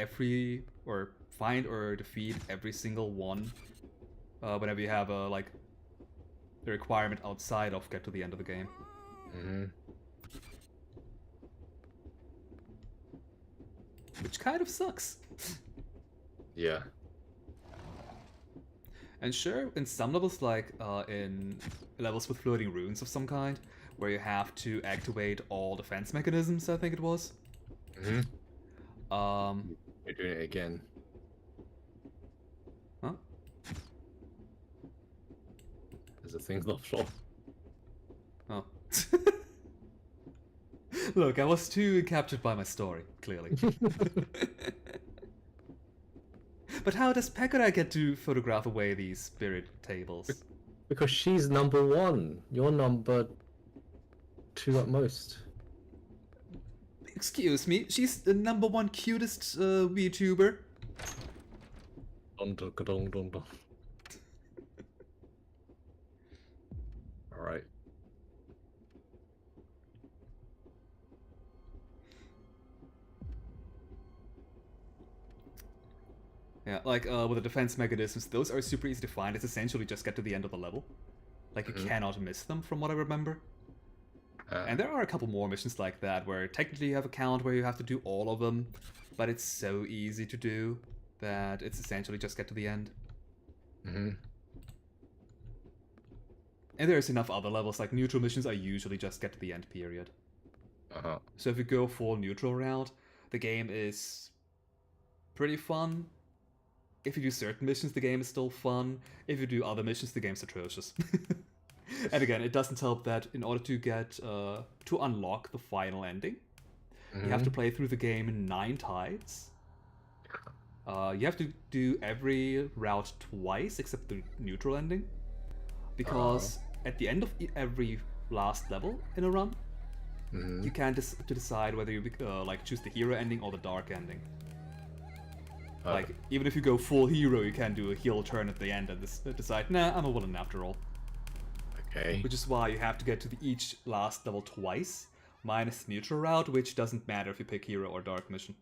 or defeat every single one whenever you have a requirement outside of get to the end of the game. Which kind of sucks. Yeah. And sure, in some levels, like in levels with floating runes of some kind, where you have to activate all defense mechanisms, I think it was. You're doing it again. Huh? There's a thing on the floor. Oh. Look, I was too captured by my story, clearly. But how does Pekora get to photograph away these spirit tables? Because she's number 1. You're number 2 at most. Excuse me, she's the number 1 cutest VTuber. Yeah, like with the defense mechanisms, those are super easy to find. It's essentially just get to the end of the level. Like, you cannot miss them, from what I remember. And there are a couple more missions like that, where technically you have a count where you have to do all of them, but it's so easy to do that it's essentially just get to the end. And there's enough other levels, like neutral missions are usually just get to the end, period. So if you go full neutral route, the game is pretty fun. If you do certain missions, the game is still fun. If you do other missions, the game's atrocious. And again, it doesn't help that in order to get to unlock the final ending, you have to play through the game 9 times. You have to do every route twice except the neutral ending, because at the end of every last level in a run, you can decide whether you like choose the hero ending or the dark ending. Like, even if you go full hero, you can do a heel turn at the end and decide, nah, I'm a villain after all. Okay. Which is why you have to get to each last level twice, minus neutral route, which doesn't matter if you pick hero or dark mission.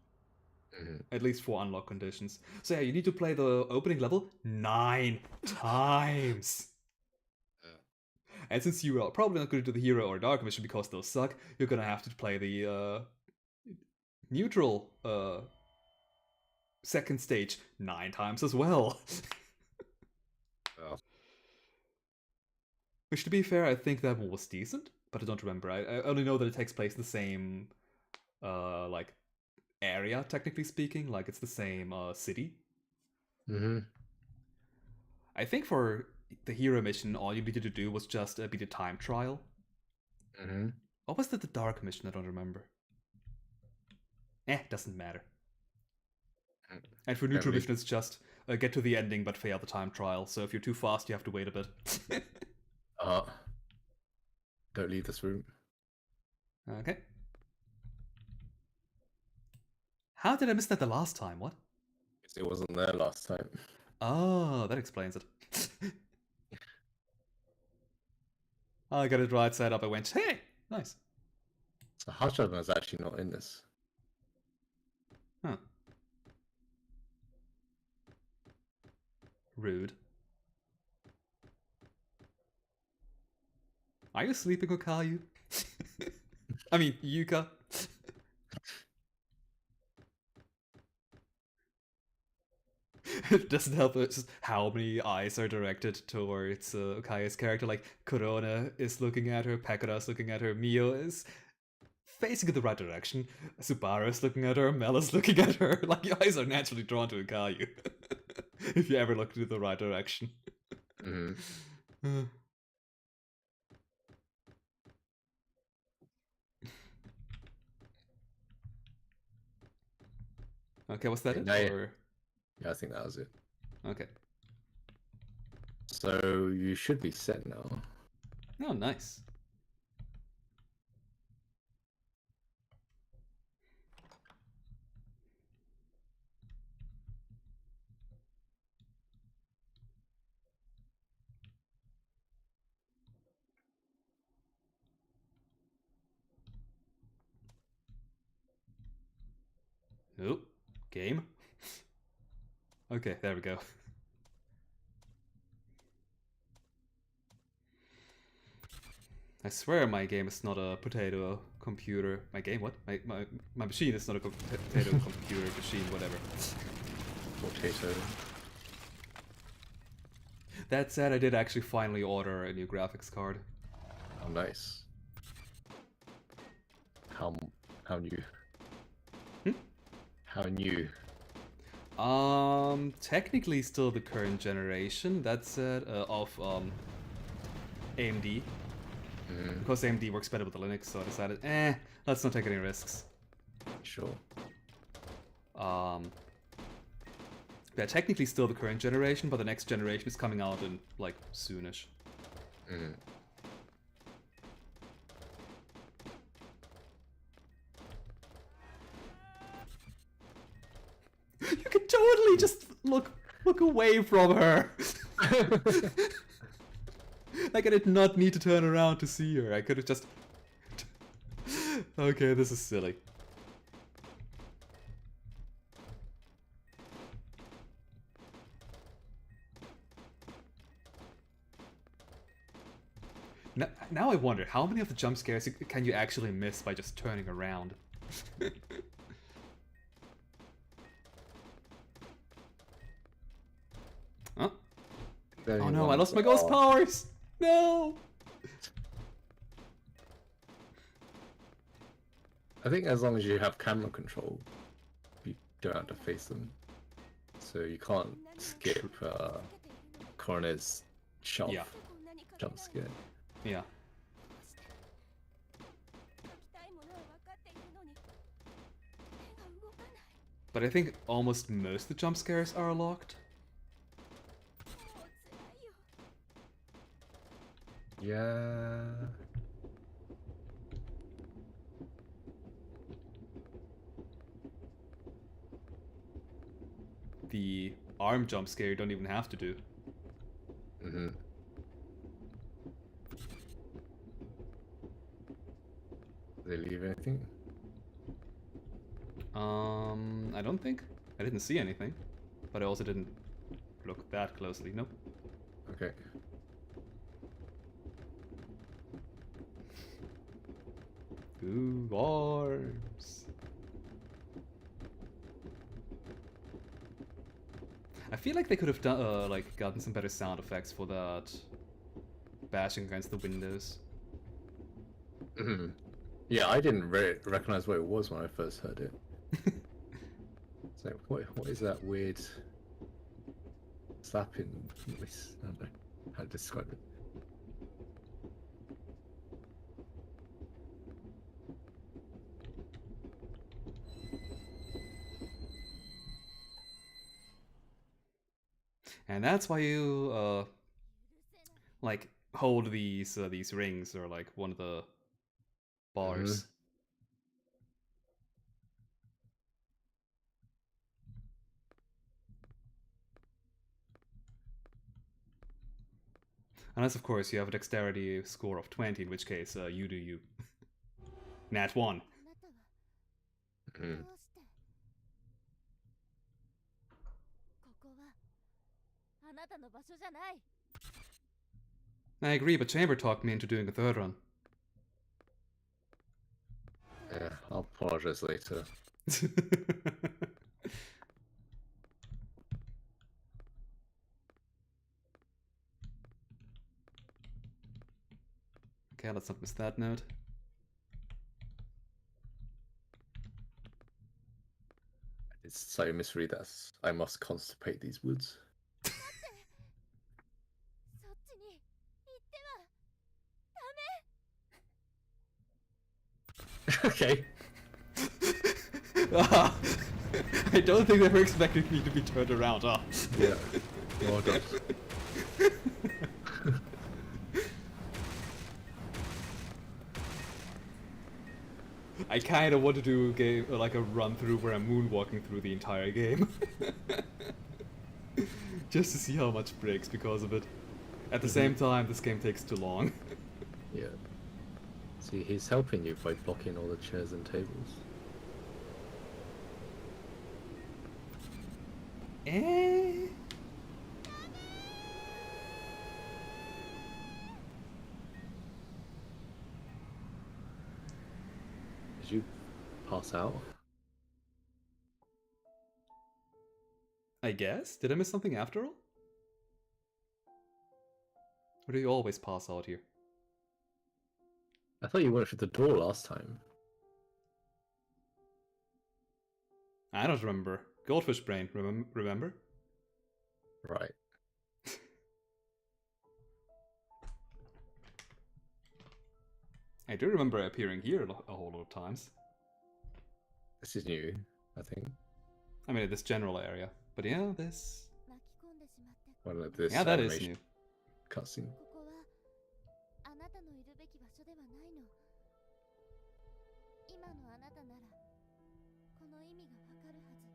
At least for unlock conditions. So yeah, you need to play the opening level 9 times. And since you are probably not going to do the hero or dark mission because those suck, you're gonna have to play the neutral second stage 9 times as well. Which, to be fair, I think that one was decent, but I don't remember. I only know that it takes place in the same, like, area, technically speaking. Like, it's the same city. I think for the hero mission, all you needed to do was just beat a time trial. What was the dark mission? I don't remember. Doesn't matter. And for neutral mission, it's just get to the ending but fail the time trial. So if you're too fast, you have to wait a bit. Don't leave this room. Okay. How did I miss that the last time? What? Because it wasn't there last time. Oh, that explains it. I got it right side up. I went, hey, nice. So Hashirama is actually not in this. Huh. Rude. Are you sleeping, Okayu? I mean, Yuka. It doesn't help just how many eyes are directed towards Okayu's character. Like, Korona is looking at her, Pakura is looking at her, Mio is facing in the right direction, Subaru is looking at her, Mel is looking at her. Like, your eyes are naturally drawn to Okayu. If you ever look in the right direction. Okay, was that it? Or... Yeah, I think that was it. Okay. So you should be set now. Oh, nice. Oh, game. Okay, there we go. I swear my game is not a potato computer. My game, what? My machine is not a potato computer machine, whatever. Potato. That said, I did actually finally order a new graphics card. Oh, nice. How new? How new? Technically still the current generation, that said, of AMD. Because AMD works better with Linux, so I decided, let's not take any risks. Sure. Yeah, technically still the current generation, but the next generation is coming out in, like, soonish. You can totally just look away from her. Like, I did not need to turn around to see her. I could have just... Okay, this is silly. Now I wonder, how many of the jump scares can you actually miss by just turning around? Huh? Oh no, I lost my ghost powers! No! I think as long as you have camera control, you don't have to face them. So you can't skip Coroner's sharp jump scare. Yeah. But I think almost most of the jump scares are locked. Yeah. The arm jump scare you don't even have to do. Mm-hmm. Did they leave anything? I don't think. I didn't see anything. But I also didn't look that closely. Nope. Okay. Ooh, arms. I feel like they could have done, like, gotten some better sound effects for that bashing against the windows. Mm-hmm. Yeah, I didn't recognize what it was when I first heard it. So what is that weird slapping voice? I don't know how to describe it. And that's why you, like, hold these rings or, like, one of the bars. Unless, of course, you have a dexterity score of 20, in which case, you do you. Nat 1. Mm. I agree, but Chamber talked me into doing a third run. Yeah, I'll apologize later. Okay, let's not miss that note. It's slightly misread that I must constipate these woods. Okay. I don't think they were expecting me to be turned around, huh? Yeah. Well done. I kind of want to do a game, like a run through where I'm moonwalking through the entire game. Just to see how much breaks because of it. At the same time, this game takes too long. Yeah. See, he's helping you by blocking all the chairs and tables. Eh? Did you pass out? I guess? Did I miss something after all? Or do you always pass out here? I thought you went through the door last time. I don't remember. Goldfish brain, remember? Right. I do remember appearing here a whole lot of times. This is new, I think. I mean, this general area. But yeah, this... Well, like this Yeah, that is animation new. cutscene. あなたのいるべき場所ではないの。今のあなたならこの意味がわかるはず。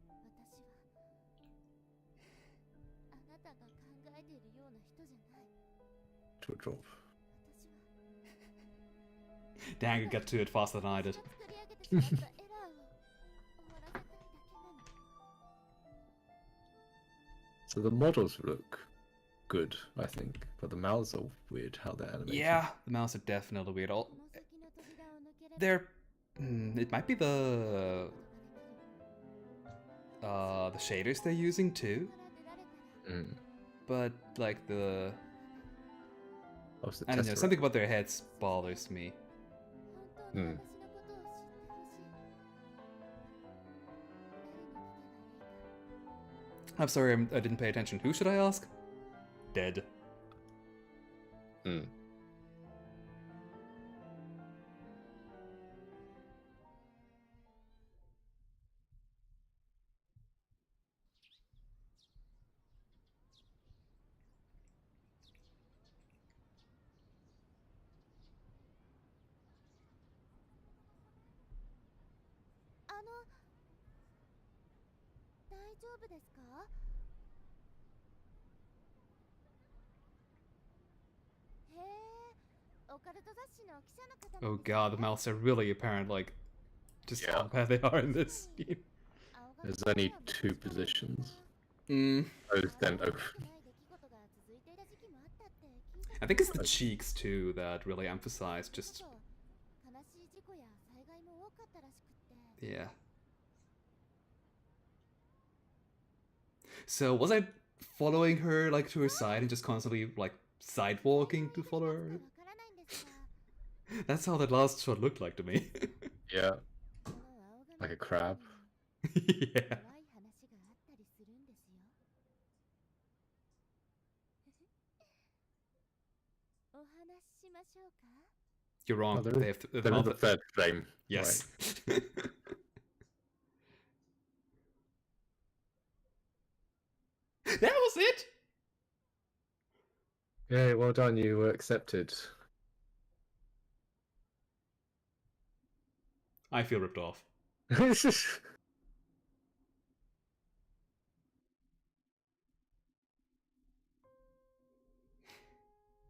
私はあなたが考えているような人じゃない。 To a drop. 私は Dang, you got to it faster than I did. 作り上げてしまったエラーを終わらせたいだけなの。 So the models look good, I think. But the mouths are weird how they're animated. Yeah, the mouths are definitely weird. They're... it might be the shaders they're using too. But like the... I don't know, something about their heads bothers me. I'm sorry, I didn't pay attention. Who should I ask? Dead. Oh god, the mouths are really apparent, like, just how bad they are in this game. There's only 2 positions. Oath and oath. I think it's the cheeks too that really emphasize just... Yeah. So was I following her like to her side and just constantly like sidewalking to follow her? That's how that last shot looked like to me. Yeah. Like a crab. Yeah. You're wrong. Oh, they have they're the third frame. Yes. Right. That was it! Yeah, well done, you were accepted. I feel ripped off. Yeah,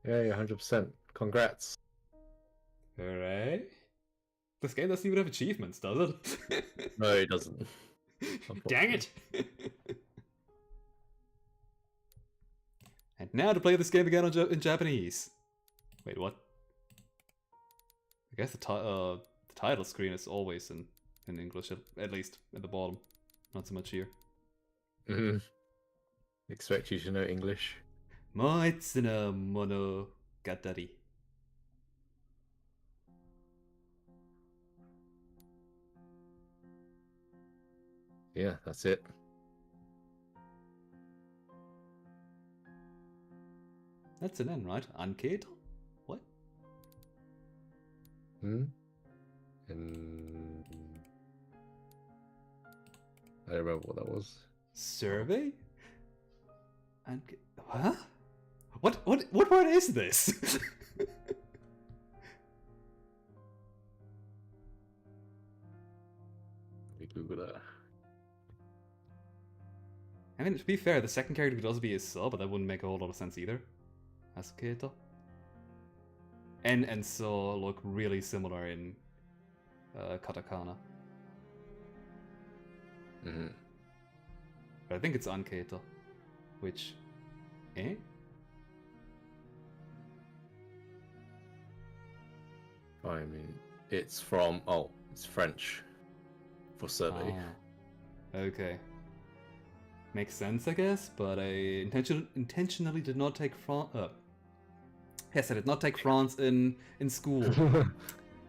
100%. Congrats. Hooray. This game doesn't even have achievements, does it? No, it doesn't. Dang it! And now to play this game again in Japanese. Wait, what? I guess the title screen is always in English, at least at the bottom. Not so much here. Expect you to know English. Moitsu no Monogatari. Yeah, that's it. That's an N, right? Anketo? What? And I don't remember what that was. Survey? Huh? What word is this? Let me Google that. I mean, to be fair, the second character could also be a sub, but that wouldn't make a whole lot of sense either. Asuketo. N and So look really similar in katakana. But I think it's Anketo. Which... Eh? I mean, it's from... Oh, it's French. For survey. Ah, okay. Makes sense, I guess, but I intentionally did not take France... Yes, I did not take France in school.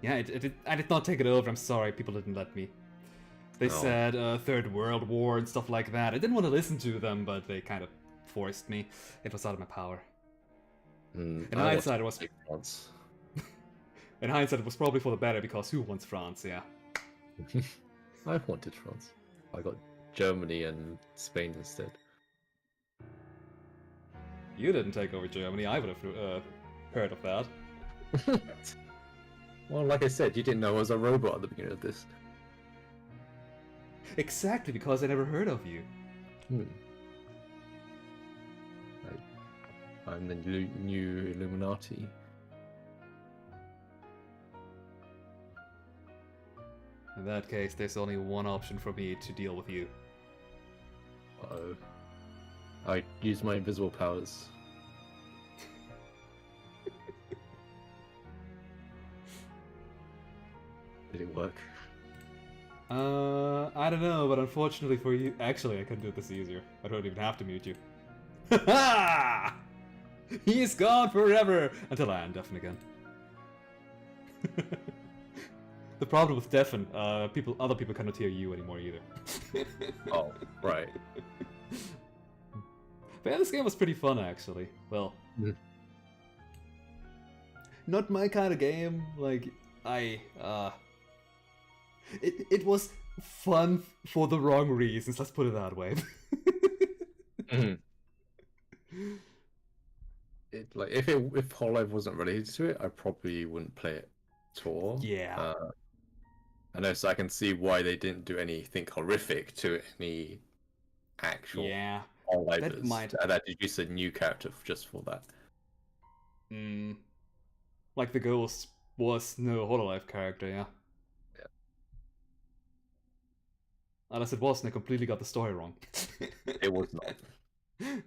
Yeah, I did not take it over, I'm sorry, people didn't let me. They said Third World War and stuff like that. I didn't want to listen to them, but they kind of forced me. It was out of my power. In hindsight, it was... France. In hindsight, it was probably for the better, because who wants France, yeah. I wanted France. I got Germany and Spain instead. You didn't take over Germany, I would have heard of that. Well, like I said, you didn't know I was a robot at the beginning of this. Exactly, because I never heard of you. I'm the new Illuminati. In that case, there's only one option for me to deal with you. Uh-oh. I use my invisible powers. work? I don't know, but unfortunately for you, actually, I can do this easier. I don't even have to mute you. He's gone forever until I undeafen again. The problem with deafen, other people cannot hear you anymore either. Oh, right. But yeah, this game was pretty fun actually. Well, Mhm. not my kind of game. Like it was fun for the wrong reasons. Let's put it that way. Mhm. If Hololive wasn't related to it, I probably wouldn't play it at all. Yeah. I know, so I can see why they didn't do anything horrific to any actual Yeah. Hololivers. That might- That did use a new character just for that. Like the ghost was no Hololive character, yeah. Yeah. Unless it was, and I completely got the story wrong. It was not.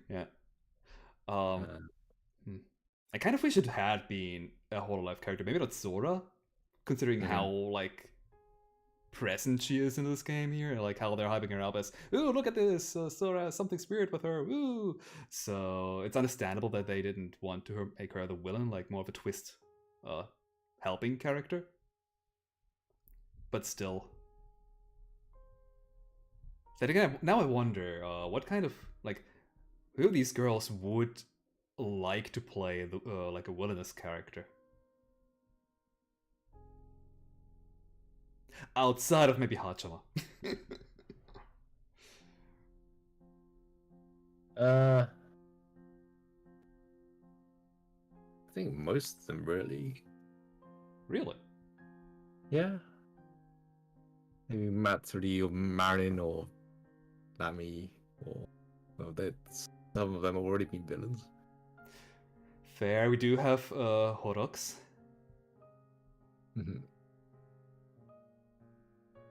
Yeah. Uh, I kind of wish it had been a Hololive character. Maybe not Sora, considering Mhm. how like present she is in this game here, like how they're hyping her up as, "Ooh, look at this, Sora has something spirit with her." Ooh, so it's understandable that they didn't want to make her the villain, like more of a twist, helping character. But still. Then again, now I wonder, what kind of who these girls would like to play the, like a villainous character. Outside of maybe Hachama. I think most of them really. Really? Yeah. Maybe Matsuri or Marin or Nami or some of them have already been villains. Fair, we do have Horrocks. Mhm.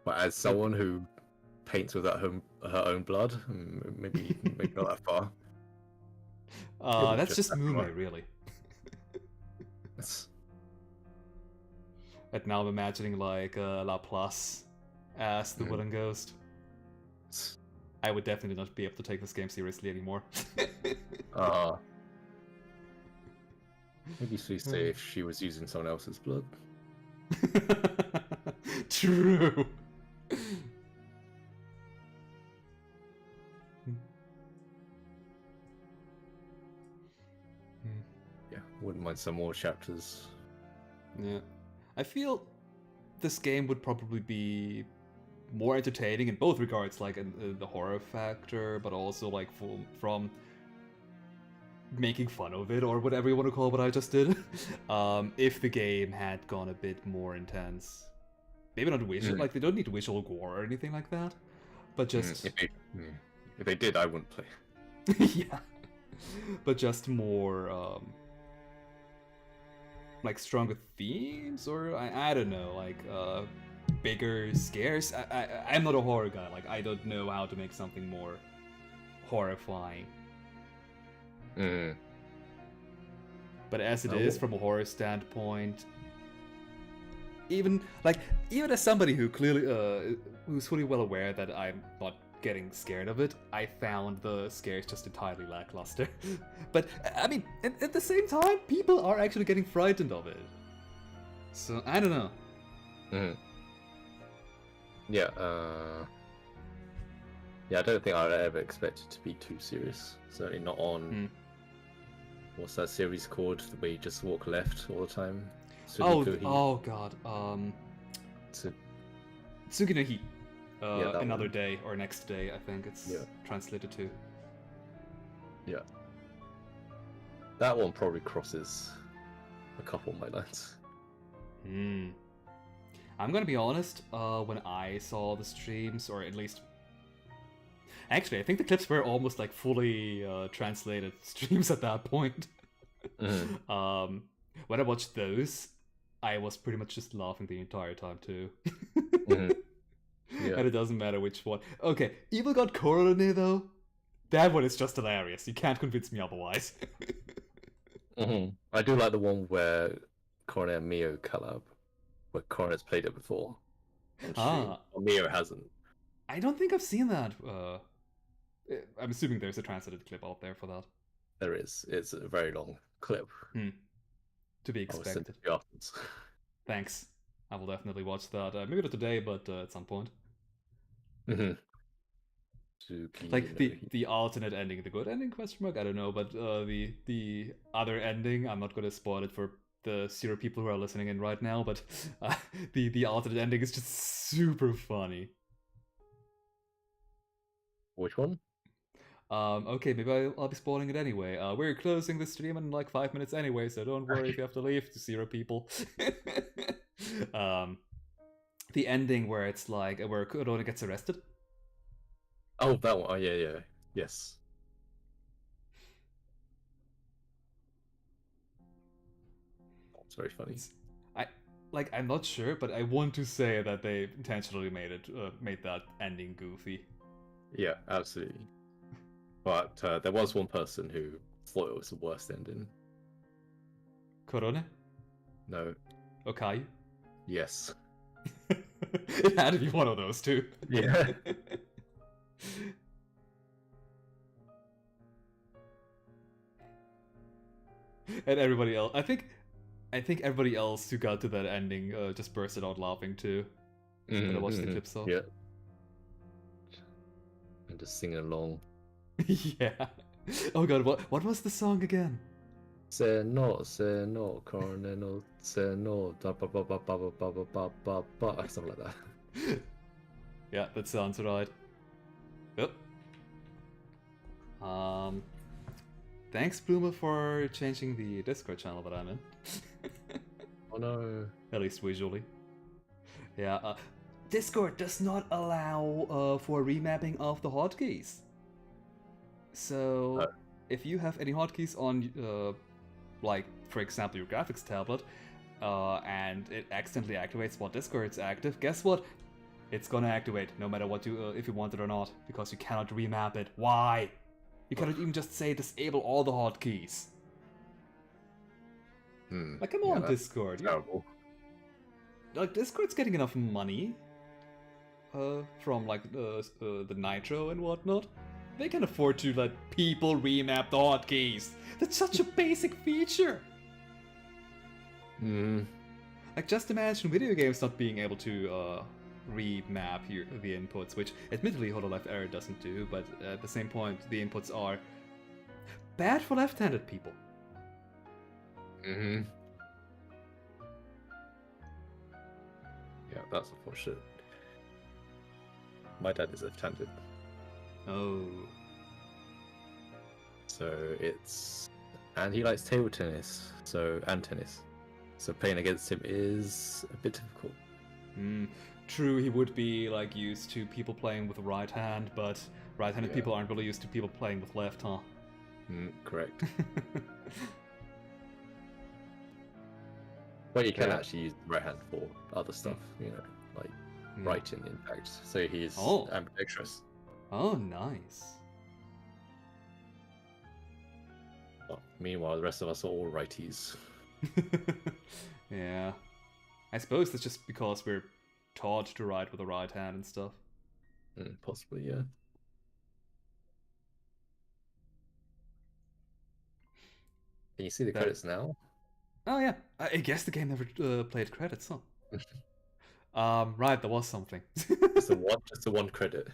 But as someone who paints with her own blood, maybe not that far. That's just just have to Mume, work. really. It's- And now I'm imagining like Laplace as the Mhm. villain ghost. it's- I would definitely not be able to take this game seriously anymore. Maybe she'd say if she was using someone else's blood. True. Yeah, wouldn't mind some more chapters. Yeah. I feel this game would probably be more entertaining in both regards, like in the horror factor, but also like from making fun of it or whatever you want to call what I just did. If the game had gone a bit more intense. Maybe not visual, like they don't need visual gore or anything like that, but just If they did, I wouldn't play. yeah, but just more like stronger themes, or I don't know, like bigger scares. I'm not a horror guy. Like I don't know how to make something more horrifying. But as it is, from a horror standpoint, even as somebody who clearly who's fully well aware that I'm not getting scared of it, I found the scares just entirely lackluster. But I mean, at the same time, people are actually getting frightened of it. So I don't know. Yeah, I don't think I would ever expect it to be too serious. Certainly not on what's that series called, where you just walk left all the time? Oh god. Tsuki no Hi. that Another one. day or next day, I think it's translated to. Yeah. That one probably crosses a couple of my lines. I'm gonna be honest, when I saw the streams, or at least... Actually, I think the clips were almost like fully translated streams at that point. When I watched those, I was pretty much just laughing the entire time too. Yeah. And it doesn't matter which one. Okay, Evil God Korone though, that one is just hilarious. You can't convince me otherwise. I do like the one where Korone and Mio collab, where Korone's played it before. on stream. Ah, Or Mio hasn't. I don't think I've seen that. I'm assuming there's a translated clip out there for that. There is. It's a very long clip. To be I will send expected. it to you afterwards. Thanks. I will definitely watch that. Maybe not today, but at some point. Like the alternate ending, the good ending question mark? I don't know, but the other ending, I'm not gonna spoil it for the 0 people who are listening in right now, but the alternate ending is just super funny. Which one? Okay, maybe I'll be spoiling it anyway. We're closing the stream in like 5 minutes anyway, so don't worry if you have to leave to 0 people. The ending where it's like where Kurona gets arrested. Oh, that one. Oh, yeah. Yes. That's very funny. I'm not sure, but I want to say that they intentionally made that ending goofy. Yeah, absolutely. But there was one person who thought it was the worst ending. Korone? No. Okayu? Yes. It had to be one of those two. Yeah. And everybody else, I think everybody else who got to that ending just bursted out laughing too. When I watched the clips off. Yeah. And just singing along. Yeah. Oh god, what was the song again? Se no, corneno, se no, da ba ba ba ba ba ba ba ba ba, something like that. Yeah, that sounds right. Yep. Thanks, Bloomer, for changing the Discord channel that I'm in. Oh no. At least visually. Yeah, Discord does not allow for remapping of the hotkeys. So, if you have any hotkeys on, like, for example, your graphics tablet, and it accidentally activates while Discord's active, guess what? It's gonna activate no matter what if you want it or not, because you cannot remap it. Why? You cannot even just say disable all the hotkeys. Like, come on, Discord. Terrible. Like, Discord's getting enough money from like the Nitro and whatnot. They can afford to let people remap the hotkeys. That's such a basic feature. Like, just imagine video games not being able to remap the inputs, which admittedly hololive error doesn't do, but at the same point, the inputs are bad for left-handed people. Yeah, that's unfortunate. My dad is left-handed. Oh. So and he likes table tennis, and tennis. So playing against him is a bit difficult. True, he would be like used to people playing with the right hand, but right-handed people aren't really used to people playing with left, huh? Correct. Well, you can actually use the right hand for other stuff, like writing, in fact. So he's ambidextrous. Oh, nice. Well, meanwhile, the rest of us are all righties. Yeah. I suppose that's just because we're taught to write with the right hand and stuff. Possibly, yeah. Can you see the credits now? Oh yeah, I guess the game never played credits, huh? Right, there was something. just the one credit.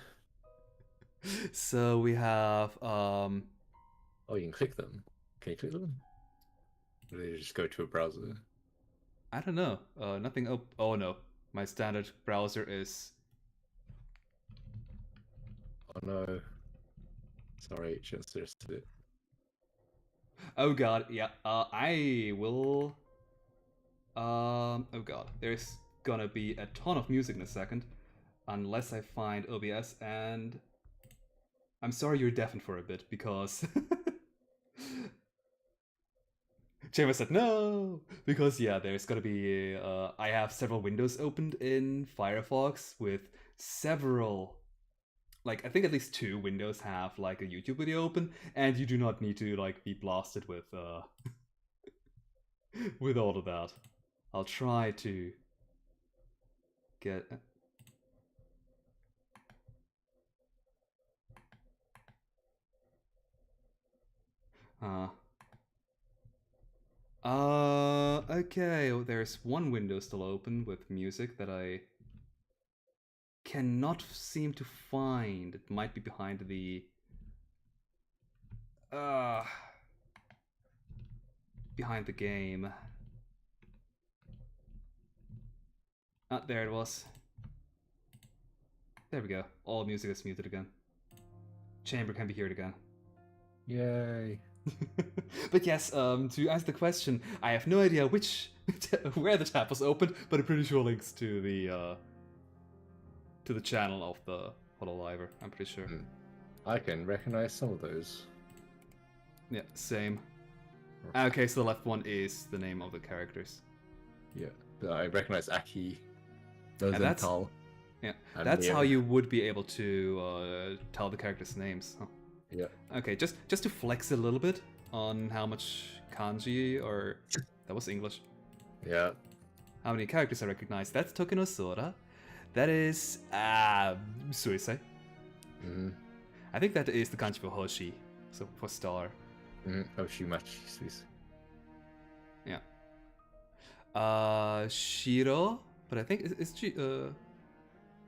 So we have Oh, you can click them. Can you click them? Or do they just go to a browser? I don't know. Nothing. Oh no, my standard browser is. Oh no. Sorry, just suggested it. Oh god, yeah. I will. Oh god, there's gonna be a ton of music in a second, unless I find OBS, and I'm sorry you're deafened for a bit because. James said no, because there's gonna be. I have several windows opened in Firefox with several. Like, I think at least 2 windows have like a YouTube video open, and you do not need to like be blasted with with all of that. I'll try to get. Okay, there's one window still open with music that I cannot seem to find. It might be behind the... behind the game. Ah, there it was. There we go. All music is muted again. Chamber can be heard again. Yay. But yes, to answer the question, I have no idea which where the tab was opened, but I'm pretty sure links to the channel of the hololiver. I'm pretty sure. I can recognize some of those. Yeah, same. Okay, so the left one is the name of the characters. Yeah, I recognize Aki, that's- Rosenthal. Yeah, And that's Mia. how you would be able to tell the characters' names. Huh. Yeah. Okay, just to flex a little bit on how much kanji, or that was English, Yeah. how many characters I recognize. That's Tokinosora. That is Suisei. Mm-hmm. I think that is the kanji for Hoshi, so for star. Mm-hmm. Oh, Shumachi Swiss. Yeah. Shiro, but I think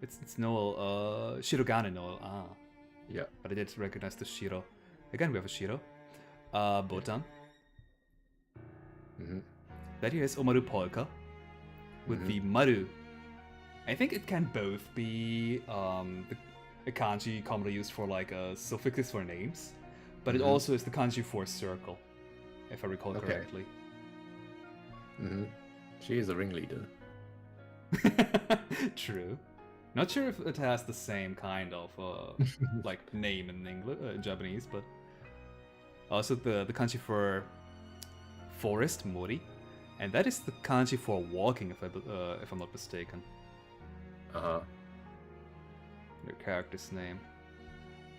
it's Noel. Shirogane Noel. Ah. Yeah. But I did recognize the Shiro. Again, we have a Shiro. Botan. Mm-hmm. That here is Omaru Polka with the Maru. I think it can both be the kanji commonly used for like suffixes for names, but it also is the kanji for circle, if I recall correctly. Mm-hmm. She is a ringleader. True. Not sure if it has the same kind of like name in English, Japanese, but also the kanji for forest, mori, and that is the kanji for walking, if I'm not mistaken. Their character's name,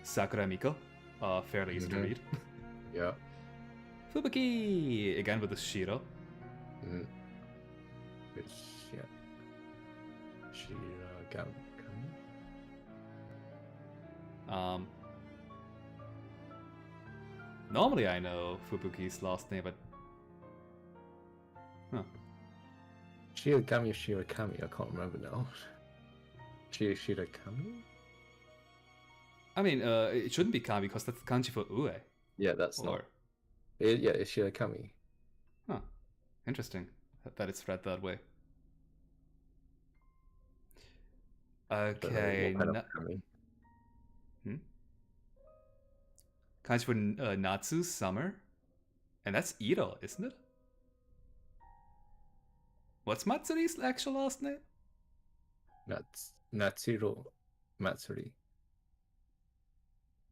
Sakura Miko, fairly easy to read. Yeah. Fubuki again with the Shiro. Mm-hmm. Which, yeah. Shiragami. Normally I know Fubuki's last name, but Shiragami or Shirakami? I can't remember now. Shirakami? I mean, it shouldn't be Kami because that's kanji for Ue. Yeah, that's Or... not. Yeah, it's Shirakami. Huh. Interesting that it's read that way. Okay. What kind of Kami? Kanji for Natsu, summer. And that's Iro, isn't it? What's Matsuri's actual last name? Natsuro Matsuri.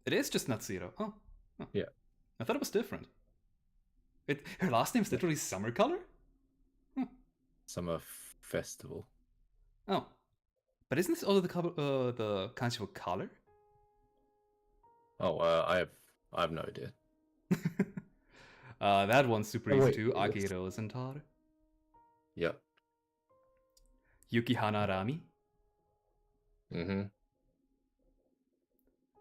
It is just Natsuro. Oh. Huh. Yeah. I thought it was different. Her last name is literally Summer Color? Summer Festival. Oh. But isn't this also the kanji for color? Oh, I have no idea. That one's super easy wait, too. yes. Aki Rosenthal. Yeah. Yukihana Rami, Mm-hmm.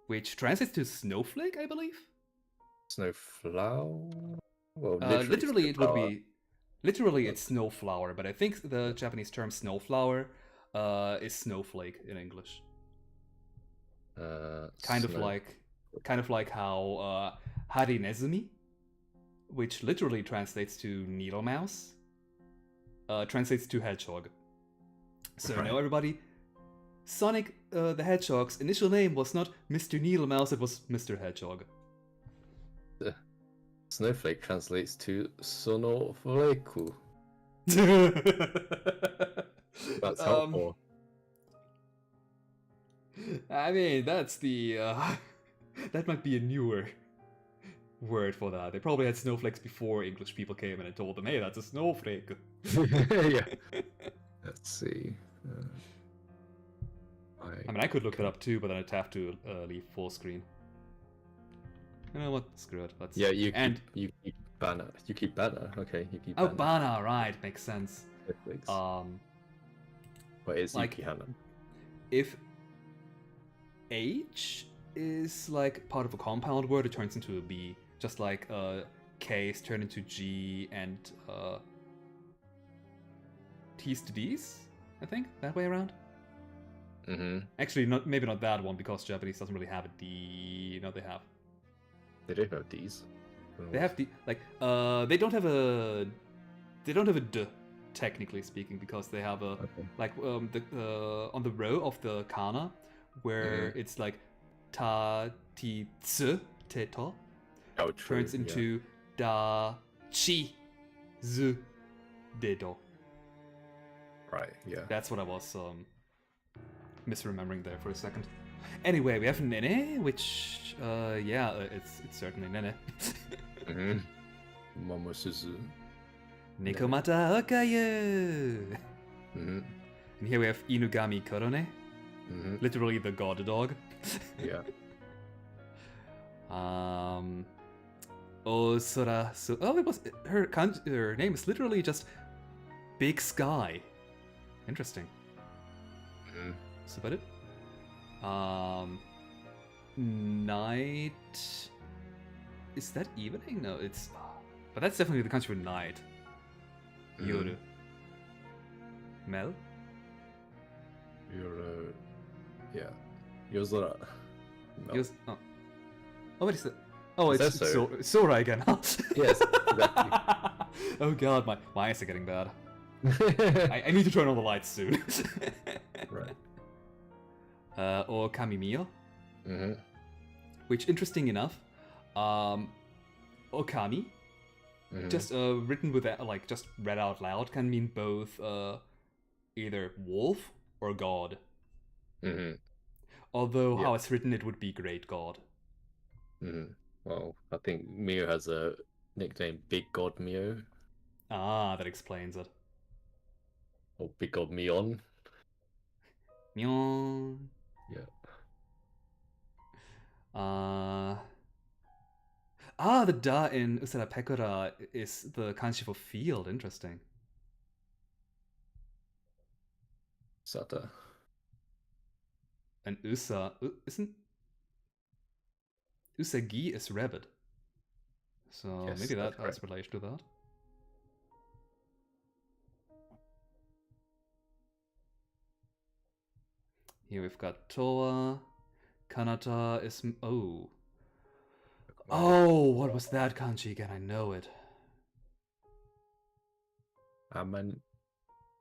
which translates to snowflake, I believe. Snowflower? Well, Literally, it would snowflower. be. Literally, it's snowflower, but I think the Japanese term snowflower is snowflake in English. Kind of like how harinezumi, which literally translates to needle mouse, translates to hedgehog. So Right. now everybody, Sonic the Hedgehog's initial name was not Mr. Needle Mouse, it was Mr. Hedgehog. Snowflake translates to sonofleku. That's helpful. I mean, that's the that might be a newer word for that. They probably had snowflakes before English people came in and told them, "Hey, that's a snowflake." Yeah. Let's see. I mean, I could look it up too, but then I'd have to leave full screen. You know what? Screw it. Let's. Yeah, you keep banner. You keep banner. Okay, you keep Oh, banner. Bana, right? Makes sense. But it's like- Yukihana. If H is like part of a compound word, it turns into a B. just like K's turned into G and T's to D's, I think, that way around. Actually, maybe not that one, because Japanese doesn't really have a D. No, they have. They don't have D's. They have D, like they don't have a D, technically speaking, because they have a like the on the row of the kana where it's like ta ti tsu te to turns into da chi zu de do. Right. Yeah. That's what I was misremembering there for a second. Anyway, we have Nene, which it's certainly Nene. Momosuzu. Nikomata Okayu. And here we have Inugami Korone, literally the god dog. Yeah. Osora. It was her name is literally just Big Sky. Interesting. That's about it. Night. Is that evening? No, it's. But that's definitely the country with night. Yoru. Mel? Yoru. Yeah. Yozora. No. What is it? Oh, it's Sora again. Yes, exactly. Oh god, my eyes are getting bad. I need to turn on the lights soon. Right. Or Kamimiyo. Which, interesting enough, Okami, just written with that, like just read out loud, can mean both either wolf or god. Although how it's written, it would be great god. Well, I think Mio has a nickname, Big God Mio. Ah, that explains it. Or Big God Mion. Mion. Yeah. The da in Usara Pekora is the kanji for field. Interesting. Sata. And isn't Usagi is rabbit. So Yes, maybe that that's has relation to that. Here we've got Toa. Kanata is... Oh, what was that kanji again? I know it.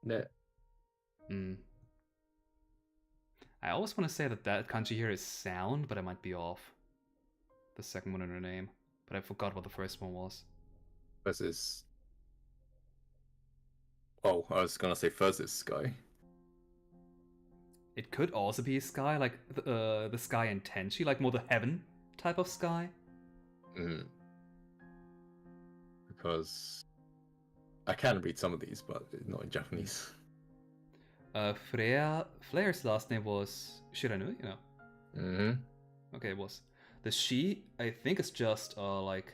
Ne. I always want to say that kanji here is sound, but I might be off. The second one in her name. But I forgot what the first one was. Versus... Oh, I was gonna say versus Sky. It could also be sky, like the sky in Tenchi, like more the heaven type of sky. Because I can read some of these, but not in Japanese. Flair's last name was Shiranui, you know? Okay, it was. The she, I think, is just like...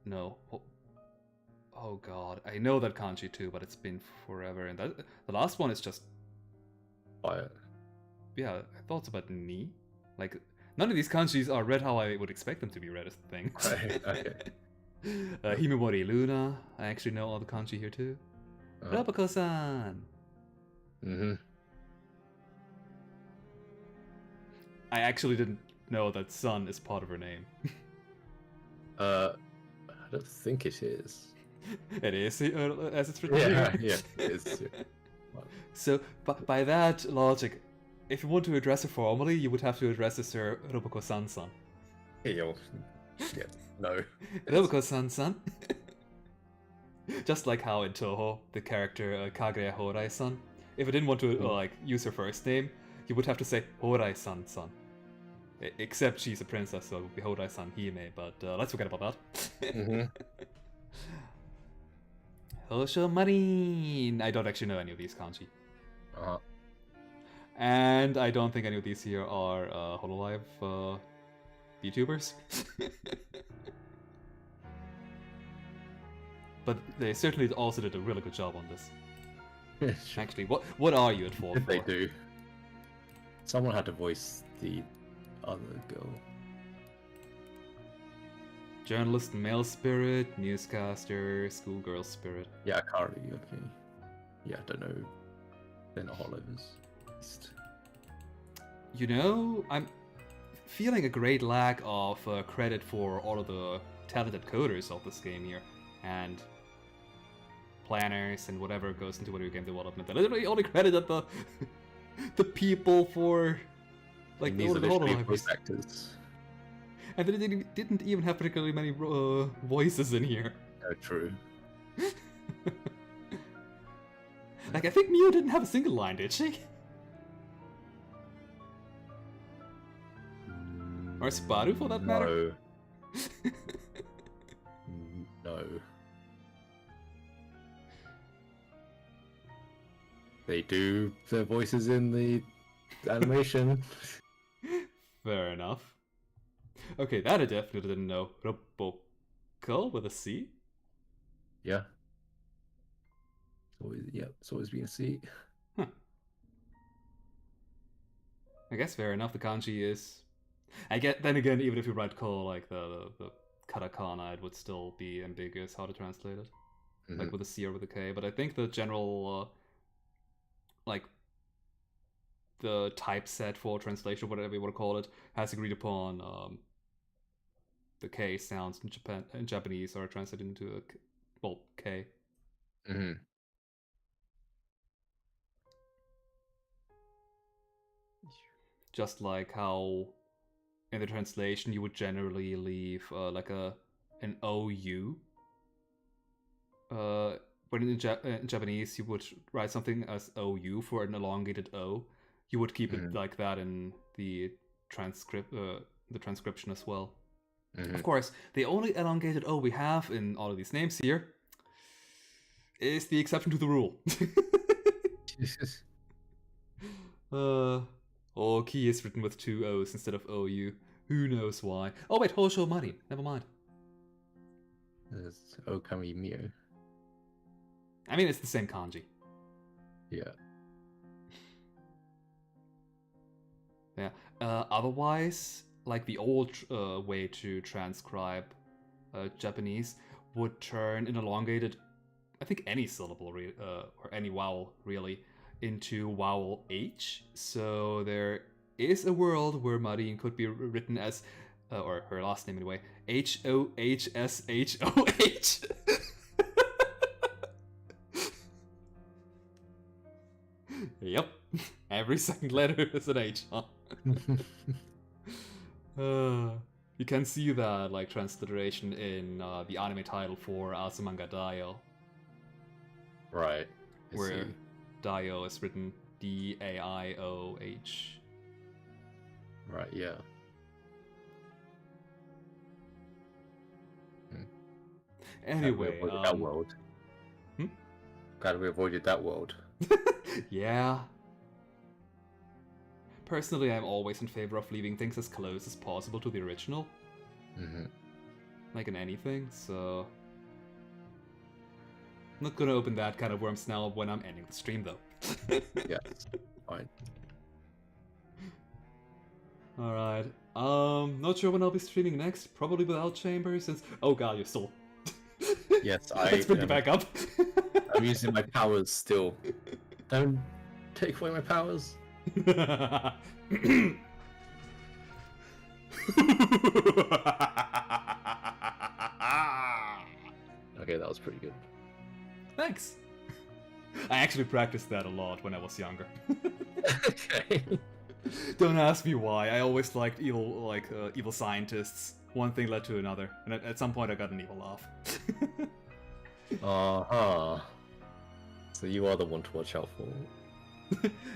No. Oh god, I know that kanji too, but it's been forever. And the last one is just... Fire. Yeah, I thought it's about ni. Like, none of these kanjis are read how I would expect them to be read, is the thing. Right, okay. Himemori Luna. I actually know all the kanji here too. Roboko-san. I actually didn't know that sun is part of her name. I don't think it is. It is, as it's written Yeah, here. it is. Yeah. So, by that logic, if you want to address her formally, you would have to address this as Roboko-san-san. Yeah, no. Roboko-san-san. Just like how in Toho, the character Kagure Horai-san, if I didn't want to like use her first name, you would have to say Horai-san-san. Except she's a princess, so it would be Horai-san Hime, but let's forget about that. Hosho Marin! I don't actually know any of these kanji. And I don't think any of these here are hololive VTubers. But they certainly also did a really good job on this. Sure. Actually, what are you at fault for? They do. Someone had to voice the other girl. Journalist male spirit, newscaster, schoolgirl spirit. Yeah, I can't really. Okay. Yeah, I don't know. They're not hololives. You know, I'm feeling a great lack of credit for all of the talented coders of this game here, and planners and whatever goes into video game development. I literally only credited the the people for like these all are the literally hololive. voice actors. And they didn't even have particularly many voices in here. Oh, true. Like, I think Mio didn't have a single line, did she? Or Sparu, for that matter? No. No. They do their voices in the animation. Fair enough. Okay, that I definitely didn't know. Roboco with a C? Yeah. It's always been a C. Huh. I guess fair enough, the kanji is... then again, even if you write ko like the katakana, it would still be ambiguous how to translate it. Mm-hmm. Like with a C or with a K. But I think the general, like, the typeset for translation, whatever you want to call it, has agreed upon the K sounds in Japanese are translated into K. Mm-hmm. Just like how in the translation you would generally leave like an OU. When in Japanese you would write something as OU for an elongated O. You would keep it like that in the transcription as well. Of course, the only elongated O we have in all of these names here is the exception to the rule. Oki is written with 2 O's instead of OU. Who knows why? Oh wait, Hosho Mari. Never mind. It's Okami Mio. I mean, it's the same kanji. Yeah. Yeah. Otherwise, like the old way to transcribe Japanese would turn an elongated, I think any syllable or any vowel really, into vowel H. So there is a world where Marin could be written as, or her last name anyway, Hohshoh. Yep. Every second letter is an H, huh? You can see that like transliteration in the anime title for Azumanga Daioh. Right. Where Daioh is written Daioh. Right, yeah. Anyway, that world. Glad we avoided that world. Yeah. Personally, I'm always in favor of leaving things as close as possible to the original. Like in anything, so... I'm not gonna open that kind of worms now when I'm ending the stream, though. Yeah, fine. Alright. Not sure when I'll be streaming next. Probably without Chamber, since... Oh god, you're still... Yes, Let's bring you back up. I'm using my powers still. Don't take away my powers. Okay, that was pretty good. Thanks. I actually practiced that a lot when I was younger. Okay. Don't ask me why. I always liked evil scientists. One thing led to another, and at some point I got an evil laugh. So you are the one to watch out for.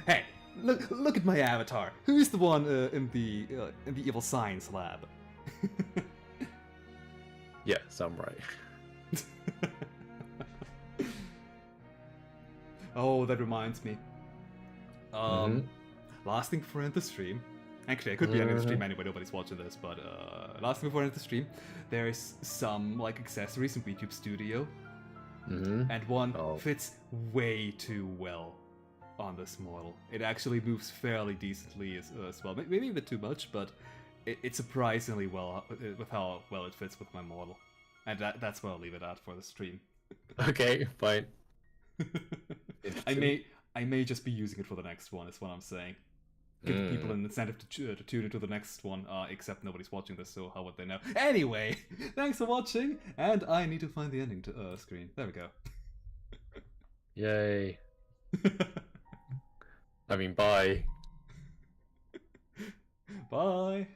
Hey, look at my avatar. Who's the one in the evil science lab? Yes, I'm right. Oh, that reminds me. Last thing before I end the stream. Actually, I could be ending the stream anyway. Nobody's watching this, but last thing before I end the stream, there's some like accessories in VTube Studio, and one fits way too well on this model. It actually moves fairly decently as well. Maybe a bit too much, but it's surprisingly well with how well it fits with my model, and that's where I'll leave it at for the stream. Okay, fine. I may just be using it for the next one. Is what I'm saying. Give people an incentive to tune into the next one. Except nobody's watching this, so how would they know? Anyway, thanks for watching, and I need to find the ending to screen. There we go. Yay. I mean, bye. Bye.